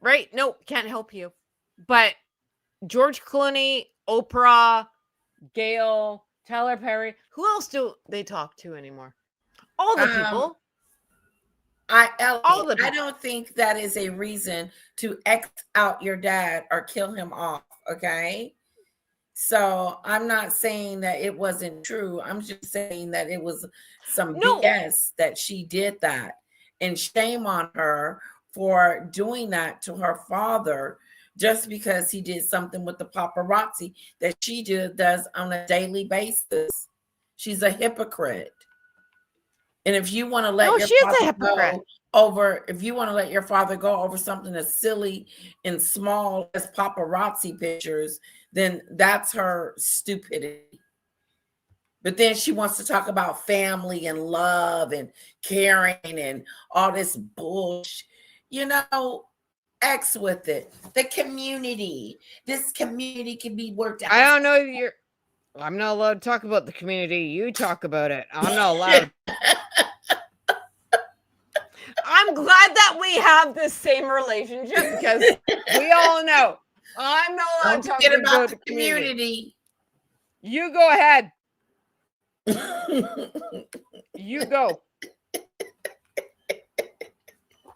Speaker 17: Right? No, can't help you. But George Clooney, Oprah, Gail, Tyler Perry, who else do they talk to anymore? All the people.
Speaker 1: I don't think that is a reason to X out your dad or kill him off. Okay. So I'm not saying that it wasn't true. I'm just saying that it was some BS that she did that. And shame on her for doing that to her father just because he did something with the paparazzi that she does on a daily basis. She's a hypocrite. And if you want to let your father go over, if you want to let your father go over something as silly and small as paparazzi pictures, then that's her stupidity. But then she wants to talk about family and love and caring and all this bullshit. You know, X with it. The community. This community can be worked out.
Speaker 17: I don't know if I'm not allowed to talk about the community. You talk about it. I'm not allowed. I'm glad that we have this same relationship because we all know I'm not allowed to talk about the community. You go ahead. You go.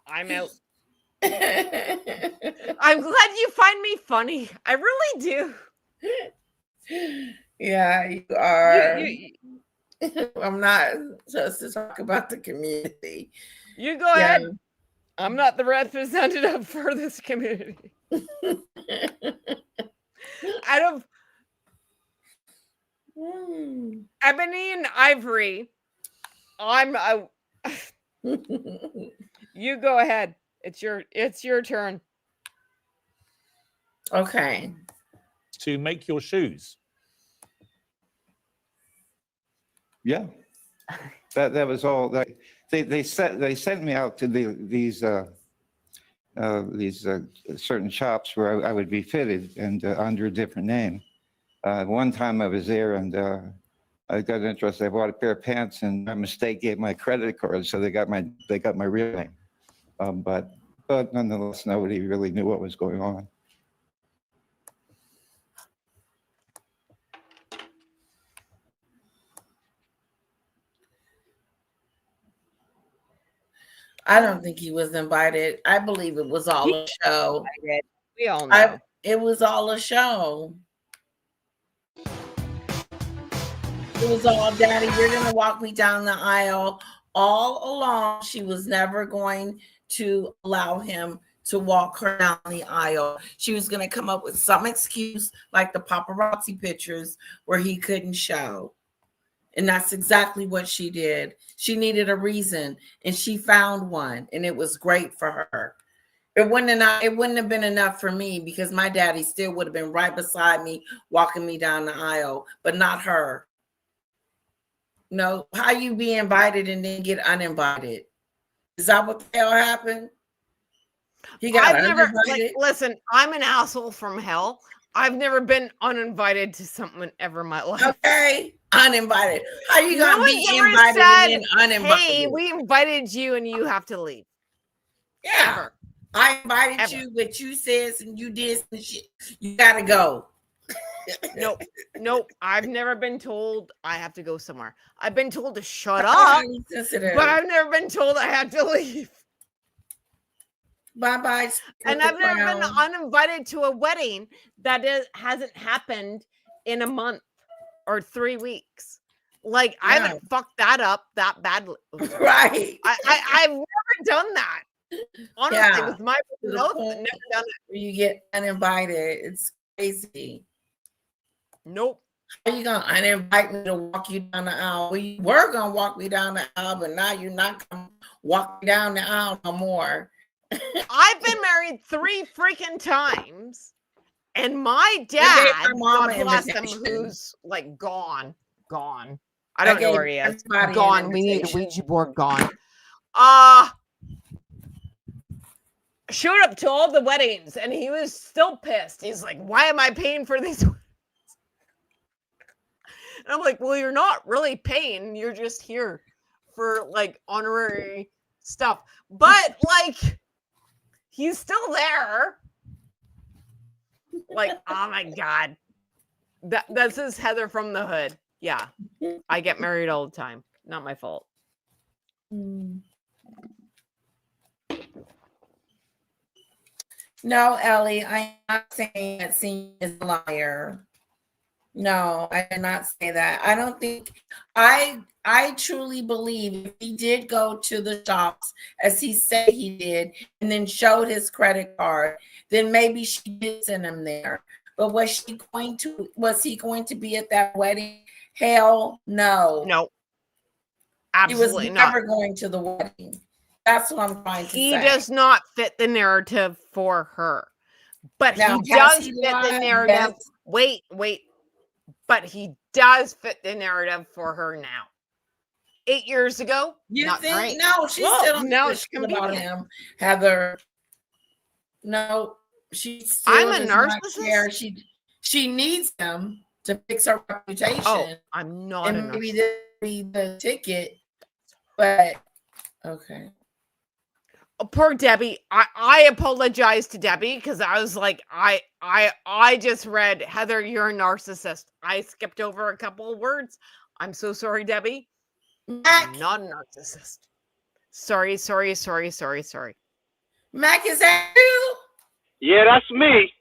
Speaker 17: I'm out. I'm glad you find me funny. I really do.
Speaker 1: Yeah, you are. I'm not just to talk about the community.
Speaker 17: You go ahead. I'm not the representative for this community. Out of Ebony and Ivory, I'm you go ahead. It's your turn.
Speaker 1: Okay.
Speaker 20: To make your shoes.
Speaker 14: Yeah, that was all. They sent me out to these certain shops where I would be fitted and under a different name. One time I was there and I got interested. I bought a pair of pants and by mistake gave my credit card, so they got my real name. But nonetheless, nobody really knew what was going on.
Speaker 1: I don't think he was invited. I believe it was all a show.
Speaker 17: We all know.
Speaker 1: It was all a show. It was all, Daddy, you're going to walk me down the aisle. All along, she was never going to allow him to walk her down the aisle. She was going to come up with some excuse like the paparazzi pictures where he couldn't show. And that's exactly what she did. She needed a reason and she found one, and it was great for her. It wouldn't have been enough for me because my daddy still would have been right beside me, walking me down the aisle, but not her. No, how you be invited and then get uninvited? Is that what the hell happened? He got uninvited.
Speaker 17: Listen, I'm an asshole from hell. I've never been uninvited to something ever in my life.
Speaker 1: Okay, uninvited. How you gonna be
Speaker 17: ever
Speaker 1: invited
Speaker 17: said,
Speaker 1: and then uninvited?
Speaker 17: Hey, we invited you and you have to leave.
Speaker 1: Yeah,
Speaker 17: Ever.
Speaker 1: I invited you, but you said and you did some shit. You gotta go.
Speaker 17: Nope. I've never been told I have to go somewhere. I've been told to shut
Speaker 1: How
Speaker 17: up,
Speaker 1: highly sensitive.
Speaker 17: but I've never been told I have to leave.
Speaker 1: Bye-bye.
Speaker 17: And I've never been uninvited to a wedding that hasn't happened in a month or 3 weeks. Like, I haven't fucked that up that badly.
Speaker 1: Right.
Speaker 17: I've never done that. Honestly, with my notes, I've never done it.
Speaker 1: Where you get uninvited. It's crazy.
Speaker 17: Nope.
Speaker 1: How you gonna uninvite me to walk you down the aisle? Well, you were gonna walk me down the aisle, but now you're not gonna walk me down the aisle no more.
Speaker 17: I've been married 3 freaking times, and my dad, God bless him, who's like gone. I don't know where he is. Gone. We need a Ouija board. Gone. Showed up to all the weddings, and he was still pissed. He's like, "Why am I paying for these?" And I'm like, well, you're not really paying. You're just here for like honorary stuff. But like, he's still there. Like, oh my God. This is Heather from the Hood. Yeah. I get married all the time. Not my fault.
Speaker 1: No, Ellie, I'm not saying that Senior is a liar. No, I did not say that. I don't think I truly believe if he did go to the shops as he said he did and then showed his credit card, then maybe she did send him there. But was he going to be at that wedding? Hell no.
Speaker 17: No. Absolutely
Speaker 1: he was never
Speaker 17: not.
Speaker 1: going to the wedding. That's what I'm trying to say.
Speaker 17: He does not fit the narrative for her. But
Speaker 1: Now,
Speaker 17: he does
Speaker 1: he
Speaker 17: fit the
Speaker 1: lied?
Speaker 17: narrative.
Speaker 1: Yes.
Speaker 17: Wait. But he does fit the narrative for her now. 8 years ago,
Speaker 1: You
Speaker 17: not
Speaker 1: think?
Speaker 17: great.
Speaker 1: No, she's
Speaker 17: Well,
Speaker 1: still
Speaker 17: now
Speaker 1: not
Speaker 17: it's
Speaker 1: about
Speaker 17: convenient.
Speaker 1: him, Heather. No, she still
Speaker 17: I'm a
Speaker 1: does not
Speaker 17: narcissist?
Speaker 1: care. She needs him to fix her reputation.
Speaker 17: Oh, I'm not a
Speaker 1: and maybe
Speaker 17: narcissist.
Speaker 1: this will be the ticket. But okay.
Speaker 17: Oh, poor Debbie. I apologize to Debbie because I was like, I just read, Heather, you're a narcissist. I skipped over a couple of words. I'm so sorry, Debbie. I'm not a narcissist. Sorry.
Speaker 1: Mac, is that you?
Speaker 21: Yeah, that's me.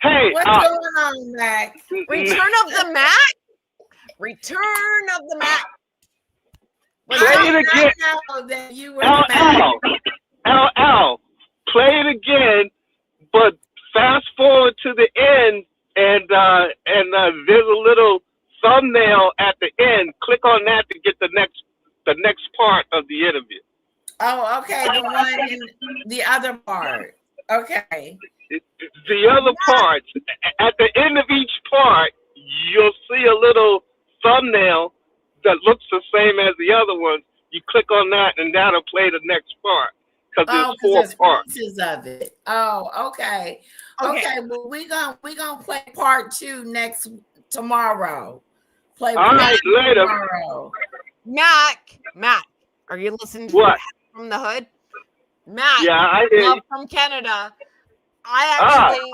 Speaker 21: Hey,
Speaker 1: What's going on, Mac?
Speaker 17: Return of the Mac? Return of the Mac.
Speaker 21: Play it again.
Speaker 1: Know that you were
Speaker 21: LL. Play it again, but fast forward to the end, and there's a little thumbnail at the end. Click on that to get the next part of the interview.
Speaker 1: Oh, okay. The one in the other part. Okay.
Speaker 21: The other parts, at the end of each part, you'll see a little thumbnail that looks the same as the other one. You click on that, and that'll play the next part because there's 4 parts.
Speaker 1: Pieces of it. Oh, okay. Okay. Well, we gonna play part 2 tomorrow. Play
Speaker 21: all right, later.
Speaker 1: Tomorrow.
Speaker 17: Mac, are you listening to
Speaker 21: what
Speaker 17: from the hood? Mac,
Speaker 21: yeah, I hear
Speaker 17: love
Speaker 21: you.
Speaker 17: from Canada. I actually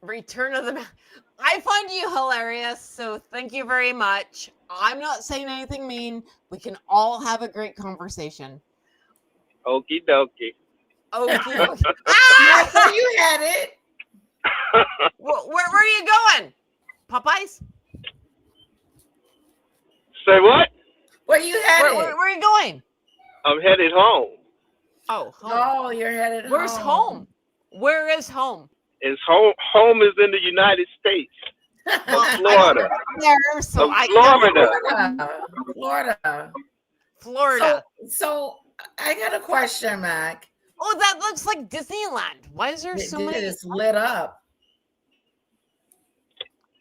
Speaker 17: Return of the Mac. I find you hilarious, so thank you very much. I'm not saying anything mean. We can all have a great conversation.
Speaker 21: Okie dokie.
Speaker 17: Okay.
Speaker 1: Where you headed?
Speaker 17: Where are you going? Popeyes?
Speaker 21: Say what?
Speaker 1: Where you headed?
Speaker 17: Where are you going?
Speaker 21: I'm headed home.
Speaker 17: Oh, home.
Speaker 1: Oh, you're headed
Speaker 17: Where's home? Where is home?
Speaker 21: It's home. Home is in the United States. Florida.
Speaker 17: There, so Florida.
Speaker 1: So I got a question, Mac.
Speaker 17: Oh, that looks like Disneyland. Why is there so many?
Speaker 1: It's lit up.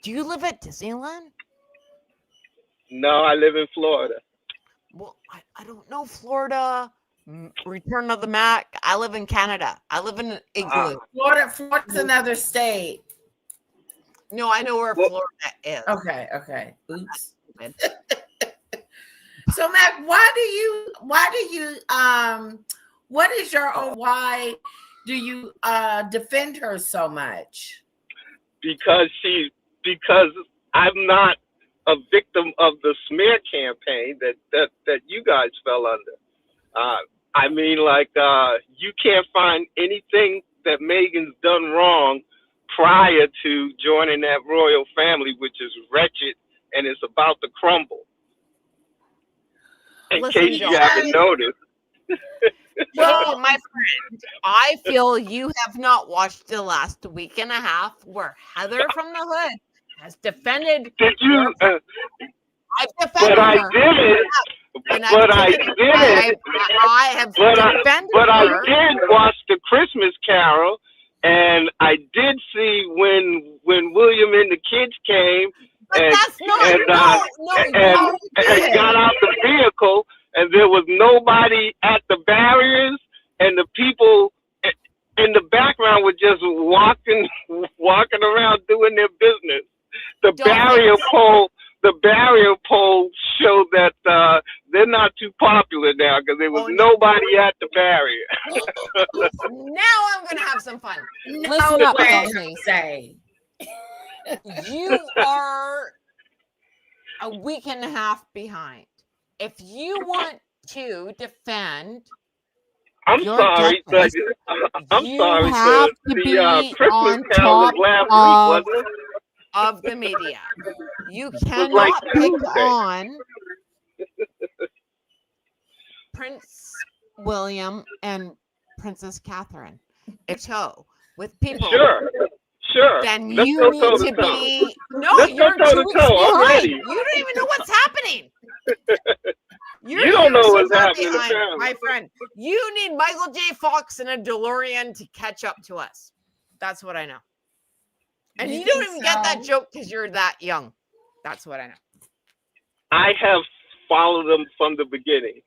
Speaker 17: Do you live at Disneyland?
Speaker 21: No, I live in Florida.
Speaker 17: Well, I don't know Florida. Return of the Mac. I live in Canada. I live in an igloo.
Speaker 1: Florida's another state.
Speaker 17: No, I know where Florida is.
Speaker 1: Okay. Oops. So Mac, why do you why do you defend her so much?
Speaker 21: Because I'm not a victim of the smear campaign that you guys fell under. I mean, you can't find anything that Meghan's done wrong prior to joining that royal family, which is wretched and is about to crumble. In case you haven't noticed.
Speaker 17: Well, my friend, I feel you have not watched the last week and a half where Heather from the Hood has defended.
Speaker 21: Did you?
Speaker 17: I've defended
Speaker 21: but I
Speaker 17: her.
Speaker 21: did. But I did.
Speaker 17: I have defended
Speaker 21: but I
Speaker 17: her.
Speaker 21: did watch the Christmas Carol, and I did see when William and the kids came and got out the vehicle, and there was nobody at the barriers, and the people in the background were just walking around doing their business. The barrier pole showed that they're not too popular now because there was nobody at the barrier.
Speaker 17: Now I'm going to have some fun.
Speaker 1: No
Speaker 17: Listen up,
Speaker 1: way,
Speaker 17: Jose.
Speaker 1: say.
Speaker 17: You are a week and a half behind. If you want to defend,
Speaker 21: I'm sorry.
Speaker 17: Christmas Carol was
Speaker 21: last week, wasn't it?
Speaker 17: Of the media. You cannot pick on Prince William and Princess Catherine. It's so with people.
Speaker 21: Sure.
Speaker 17: Then
Speaker 21: Let's
Speaker 17: you
Speaker 21: go
Speaker 17: need
Speaker 21: toe
Speaker 17: to
Speaker 21: to toe.
Speaker 17: be. No,
Speaker 21: Let's go
Speaker 17: you're
Speaker 21: toe to
Speaker 17: 2 weeks
Speaker 21: toe. I'm
Speaker 17: behind.
Speaker 21: ready.
Speaker 17: You don't even know what's happening.
Speaker 21: You don't know
Speaker 17: so
Speaker 21: what's
Speaker 17: far
Speaker 21: happening,
Speaker 17: behind,
Speaker 21: apparently.
Speaker 17: my friend. You need Michael J. Fox and a DeLorean to catch up to us. That's what I know. And you don't even get that joke because you're that young. That's what I know.
Speaker 21: I have followed them from the beginning.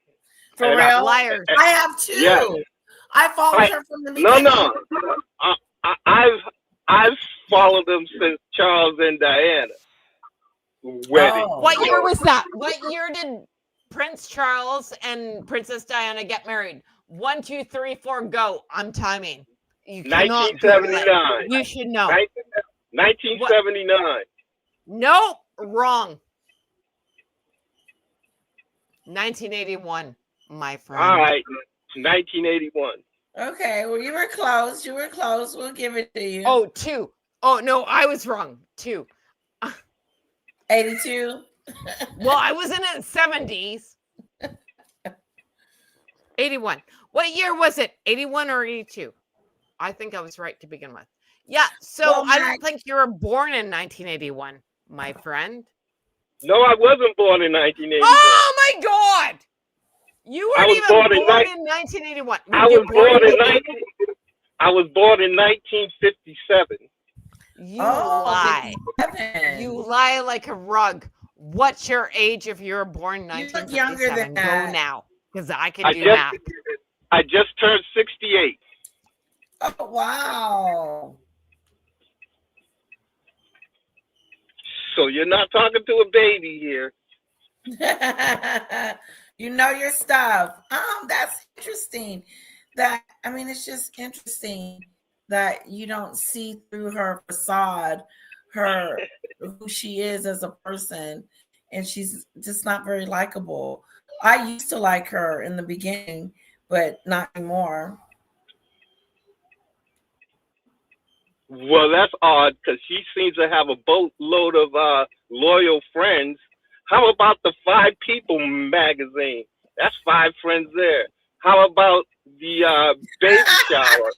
Speaker 1: For real?
Speaker 17: Liars.
Speaker 1: I have too.
Speaker 21: Yes.
Speaker 1: I followed her from the beginning.
Speaker 21: No. I've followed them since Charles and Diana wedding.
Speaker 17: What year was that? What year did Prince Charles and Princess Diana get married? 1, 2, 3, 4, go. I'm timing. You cannot
Speaker 21: 1979.
Speaker 17: You should know.
Speaker 21: 1979.
Speaker 17: Nope, wrong. 1981, my friend.
Speaker 21: All right, 1981.
Speaker 1: Okay, well, you were close. We'll give it to you.
Speaker 17: Oh, 2. Oh, no, I was wrong. 2.
Speaker 1: 82.
Speaker 17: Well, I was in the 70s. 81. What year was it? 81 or 82? I think I was right to begin with. Yeah, so
Speaker 21: Well,
Speaker 17: I don't think you were born in 1981, my friend.
Speaker 21: No, I wasn't born in 1981.
Speaker 17: Oh my God! You
Speaker 21: I
Speaker 17: weren't
Speaker 21: was
Speaker 17: even
Speaker 21: born
Speaker 17: born
Speaker 21: in
Speaker 17: in 1981.
Speaker 21: I
Speaker 17: Were you
Speaker 21: was born in
Speaker 17: 1980?
Speaker 21: I was born in 1957.
Speaker 17: You lie. You lie like a rug. What's your age if you were born in
Speaker 1: You look younger
Speaker 17: 1957?
Speaker 1: than
Speaker 17: Go
Speaker 1: that.
Speaker 17: now, because I can
Speaker 21: I
Speaker 17: do
Speaker 21: just
Speaker 17: math.
Speaker 21: I just turned 68.
Speaker 1: Oh, wow.
Speaker 21: So you're not talking to a baby here.
Speaker 1: You know your stuff. That's interesting. It's just interesting that you don't see through her facade, who she is as a person, and she's just not very likable. I used to like her in the beginning, but not anymore.
Speaker 21: Well, that's odd because she seems to have a boatload of loyal friends. How about the 5 People magazine? That's 5 friends there. How about the baby shower?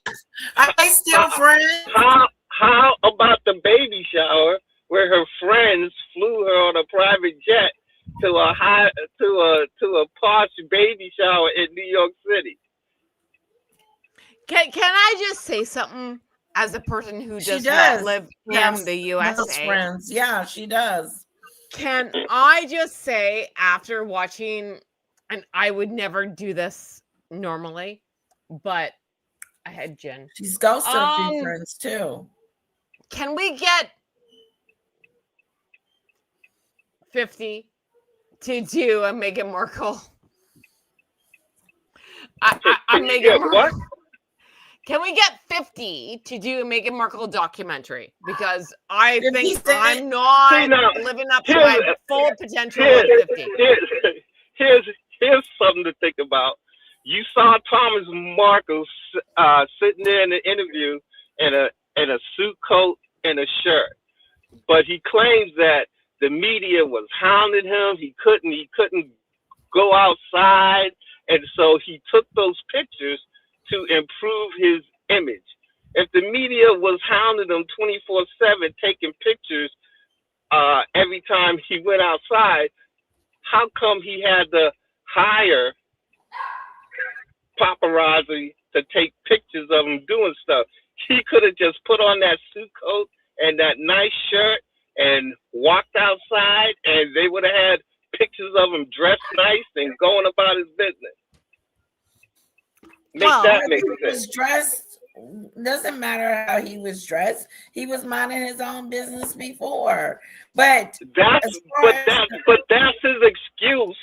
Speaker 1: Are they still friends?
Speaker 21: How about the baby shower where her friends flew her on a private jet to a posh baby shower in New York City?
Speaker 17: Can I just say something as a person who
Speaker 1: She
Speaker 17: does not
Speaker 1: does
Speaker 17: live
Speaker 1: have
Speaker 17: in the
Speaker 1: those
Speaker 17: USA?
Speaker 1: friends. Yeah, she does.
Speaker 17: Can I just say, after watching, and I would never do this normally, but I had gin.
Speaker 1: She's ghosted a few friends too.
Speaker 17: Can we get 50 to do a Meghan Markle? Meghan Markle.
Speaker 21: What?
Speaker 17: Can we get 50 to do a Meghan Markle documentary? Because I
Speaker 1: Did he
Speaker 17: think
Speaker 1: say-
Speaker 17: I'm not
Speaker 21: See, now,
Speaker 17: living up to my full potential at 50.
Speaker 21: Here's something to think about. You saw Thomas Markle sitting there in the interview in a suit coat and a shirt, but he claims that the media was hounding him. He couldn't go outside, and so he took those pictures to improve his image. If the media was hounding him 24/7, taking pictures every time he went outside, how come he had to hire paparazzi to take pictures of him doing stuff? He could have just put on that suit coat and that nice shirt and walked outside, and they would have had pictures of him dressed nice and going about his business. That makes
Speaker 1: he
Speaker 21: sense.
Speaker 1: was dressed. Doesn't matter how he was dressed. He was minding his own business before. But
Speaker 21: that's his excuse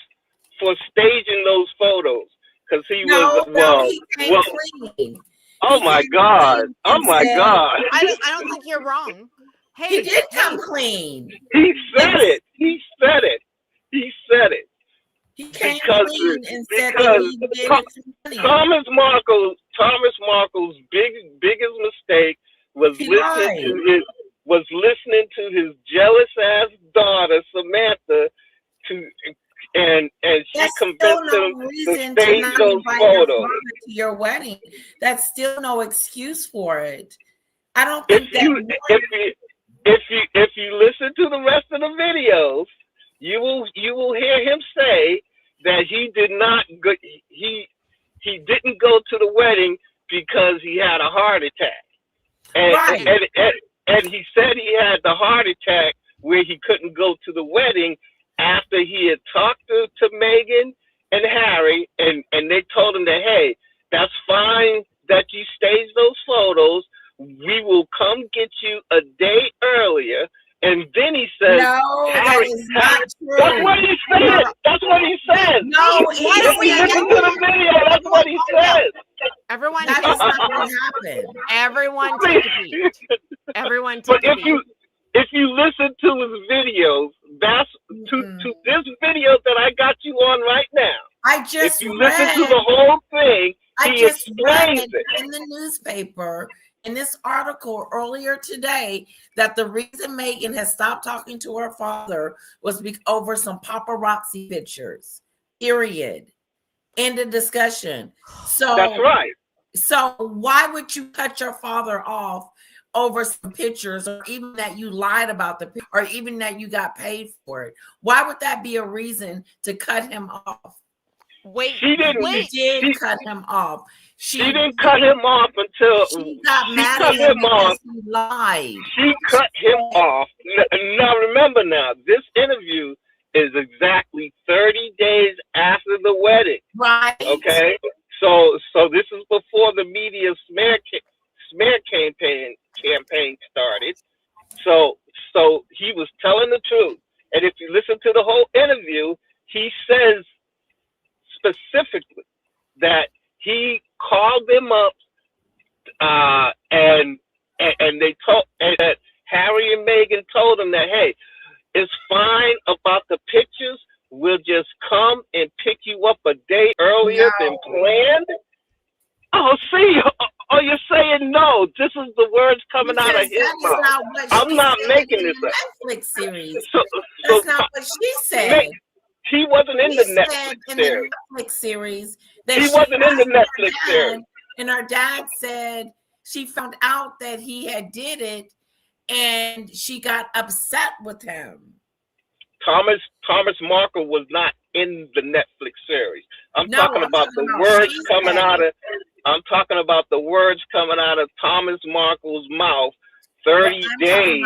Speaker 21: for staging those photos, because he
Speaker 1: he came clean.
Speaker 21: Oh my God! Oh my God!
Speaker 17: I don't think you're wrong. Hey,
Speaker 1: He did come clean.
Speaker 21: He said it. He said it. He said it.
Speaker 1: He came clean and said that he gave it to money.
Speaker 21: Thomas Markle's biggest mistake was listening to his jealous ass daughter Samantha and she convinced him to stage those photos.
Speaker 1: To your wedding, that's still no excuse for it. I don't think
Speaker 21: if you listen to the rest of the videos, you will hear him say that he didn't go to the wedding because he had a heart attack, and he said he had the heart attack where he couldn't go to the wedding after he had talked to Meghan and Harry, and they told him that, hey, that's fine that you staged those photos. We will come get you a day earlier. And then he says,
Speaker 1: no,
Speaker 21: Harry,
Speaker 1: that is not true.
Speaker 21: That's what he said. That's what he said.
Speaker 1: No,
Speaker 21: if you listen to the video, that's what he says.
Speaker 17: Everyone,
Speaker 1: that is not what happened.
Speaker 17: Everyone take a beat. Everyone take a beat.
Speaker 21: If you listen to his videos, that's to this video that I got you on right now. If you listen to the whole thing, he explains it
Speaker 1: in the newspaper. In this article earlier today, that the reason Meghan has stopped talking to her father was over some paparazzi pictures. Period. End of discussion. So
Speaker 21: That's right.
Speaker 1: So why would you cut your father off over some pictures, or even that you lied about the or even that you got paid for it? Why would that be a reason to cut him off?
Speaker 17: Wait,
Speaker 21: She didn't.
Speaker 1: She did cut him off.
Speaker 21: She didn't cut him off until
Speaker 1: she got mad
Speaker 21: cut
Speaker 1: at him
Speaker 21: him off.
Speaker 1: because he lied.
Speaker 21: She cut him off. Now remember, this interview is exactly 30 days after the wedding.
Speaker 1: Right.
Speaker 21: Okay. So this is before the media smear campaign started. So he was telling the truth. And if you listen to the whole interview, he says specifically that he called them up and they told, and that Harry and Meghan told him that, hey, it's fine about the pictures. We'll just come and pick you up a day earlier than planned. Oh, see, you're saying no. This is the words coming out of his mouth. I'm not making this up.
Speaker 1: Netflix series.
Speaker 21: That's
Speaker 1: not what she said.
Speaker 21: He wasn't in the Netflix series.
Speaker 1: Netflix series.
Speaker 21: He wasn't in the Netflix series.
Speaker 1: And her dad said she found out that he had did it, and she got upset with him.
Speaker 21: Thomas Markle was not in the Netflix series. I'm talking about the words coming out of. I'm talking about the words coming out of Thomas Markle's mouth 30 days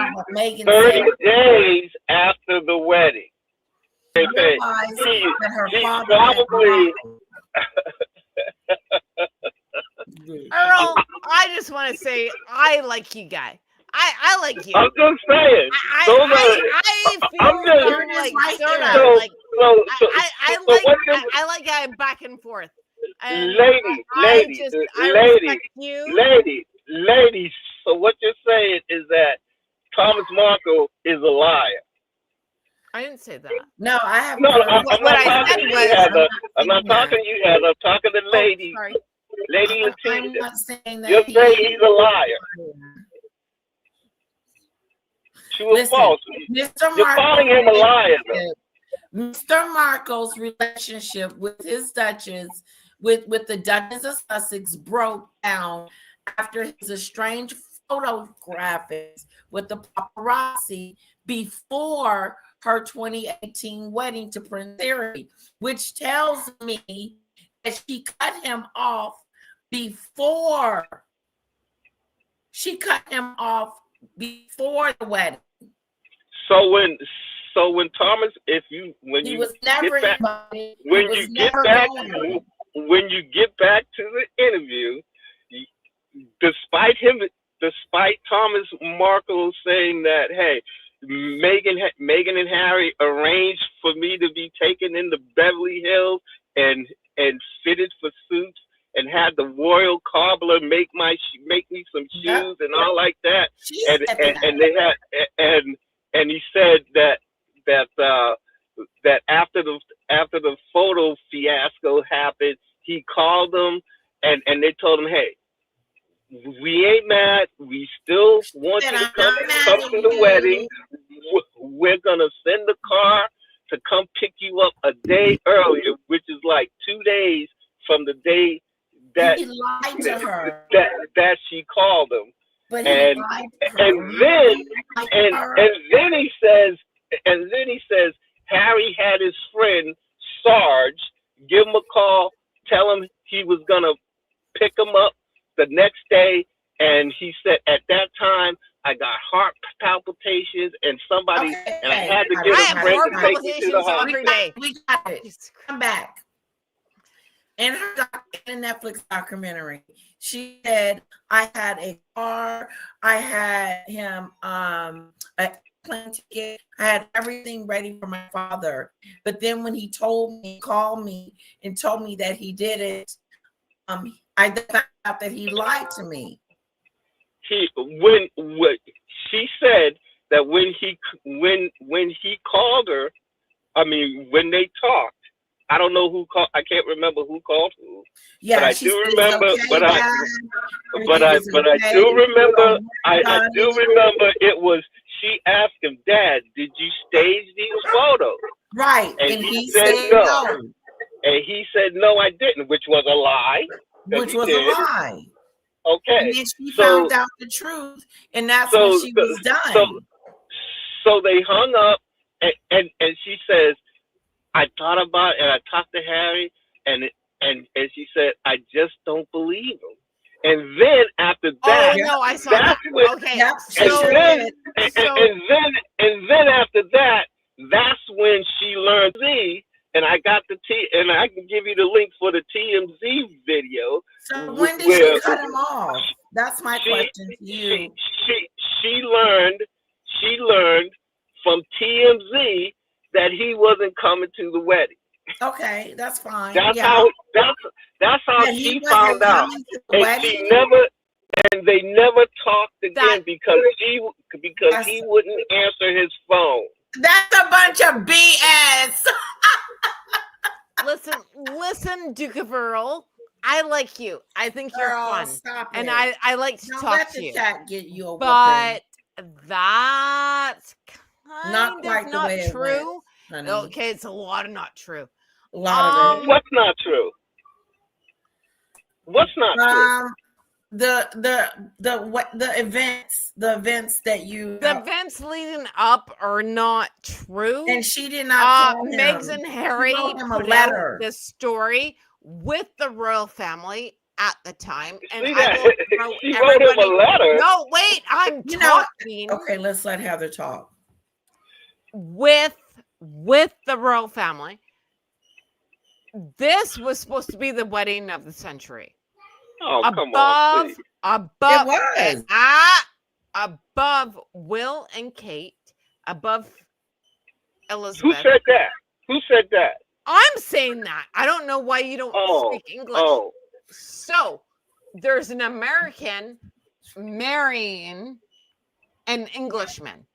Speaker 21: after the wedding. He's probably.
Speaker 17: Earl, I just want to say I like you guys. I like you.
Speaker 21: I'm just saying.
Speaker 17: I feel I like going back and forth. And
Speaker 21: lady. So what you're saying is that Thomas Markle is a liar.
Speaker 17: I didn't say that.
Speaker 1: No, I have.
Speaker 21: No, I'm
Speaker 17: what
Speaker 21: not
Speaker 17: I
Speaker 21: talking
Speaker 17: said
Speaker 21: to you,
Speaker 17: was.
Speaker 21: Heather. I'm not talking to you, Heather. I'm talking to Lady.
Speaker 17: Sorry.
Speaker 21: Lady
Speaker 1: I'm
Speaker 21: Letitia.
Speaker 1: not saying that
Speaker 21: You're saying he's a liar. She was false. You're calling him a liar, though.
Speaker 1: Mr. Markle's relationship with his Duchess, with the Duchess of Sussex, broke down after his estranged photographs with the paparazzi before her 2018 wedding to Prince Harry, which tells me that she cut him off before. She cut him off before the wedding.
Speaker 21: So when Thomas, when you get back to the interview, despite Thomas Markle saying that, hey, Meghan and Harry arranged for me to be taken into Beverly Hills and fitted for suits and had the royal cobbler make me some shoes and all like that. And he said that after the photo fiasco happened, he called them and they told him, hey, we ain't mad. We still want you to come to the wedding. We're gonna send the car to come pick you up a day earlier, which is like 2 days from the day that
Speaker 1: he lied to her.
Speaker 21: That she called him.
Speaker 1: But
Speaker 21: and then he says Harry had his friend Sarge give him a call, tell him he was gonna pick him up the next day, and he said at that time I got heart palpitations and somebody and I had to get a friend to take me to the hospital.
Speaker 1: We got it. Come back. In her Netflix documentary, she said, I had a car, I had him a plane ticket, I had everything ready for my father. But then when he called me and told me that he did it, I found out that he lied to me.
Speaker 21: She said that when he called her, I mean when they talked, I don't know who called. I can't remember who called who.
Speaker 1: Yeah,
Speaker 21: but I do remember.
Speaker 1: Okay,
Speaker 21: but I do remember. I do remember. It was she asked him, Dad, did you stage these photos?
Speaker 1: Right,
Speaker 21: and he said no. And he said, no, I didn't, which was a lie.
Speaker 1: Which was a lie.
Speaker 21: Okay.
Speaker 1: And then she found out the truth, and that's when she was done.
Speaker 21: So they hung up, and she says, I thought about it, and I talked to Harry, and she said, I just don't believe him. And then after that,
Speaker 17: no, I saw
Speaker 21: that's
Speaker 17: that.
Speaker 21: when,
Speaker 17: Okay,
Speaker 21: and then after that, that's when she learned Z. And I got and I can give you the link for the TMZ video.
Speaker 1: So when did she cut him off? That's my question to you.
Speaker 21: She learned from TMZ that he wasn't coming to the wedding.
Speaker 1: Okay, that's fine.
Speaker 21: That's how she found out. And they never talked again because he wouldn't answer his phone.
Speaker 1: That's a bunch of BS.
Speaker 17: Listen, Duke of Earl. I like you. I think you're fun, and I like to talk to you.
Speaker 1: Chat get you a
Speaker 17: but that's
Speaker 1: not quite
Speaker 17: not
Speaker 1: the way
Speaker 17: true.
Speaker 1: It went,
Speaker 17: okay, it's a lot of not true.
Speaker 1: A lot of it.
Speaker 21: What's not true? What's not true?
Speaker 1: The events that you
Speaker 17: the events leading up are not true,
Speaker 1: and she did not call him.
Speaker 17: Meghan and Harry put out this story with the royal family at the time, and
Speaker 21: she wrote him a letter.
Speaker 17: No, wait, I'm talking.
Speaker 1: Okay, let's let Heather talk.
Speaker 17: With the royal family, this was supposed to be the wedding of the century.
Speaker 21: Oh, come on. Please.
Speaker 17: Above Will and Kate, above Elizabeth.
Speaker 21: Who said that?
Speaker 17: I'm saying that. I don't know why you don't speak English. So there's an American marrying an Englishman.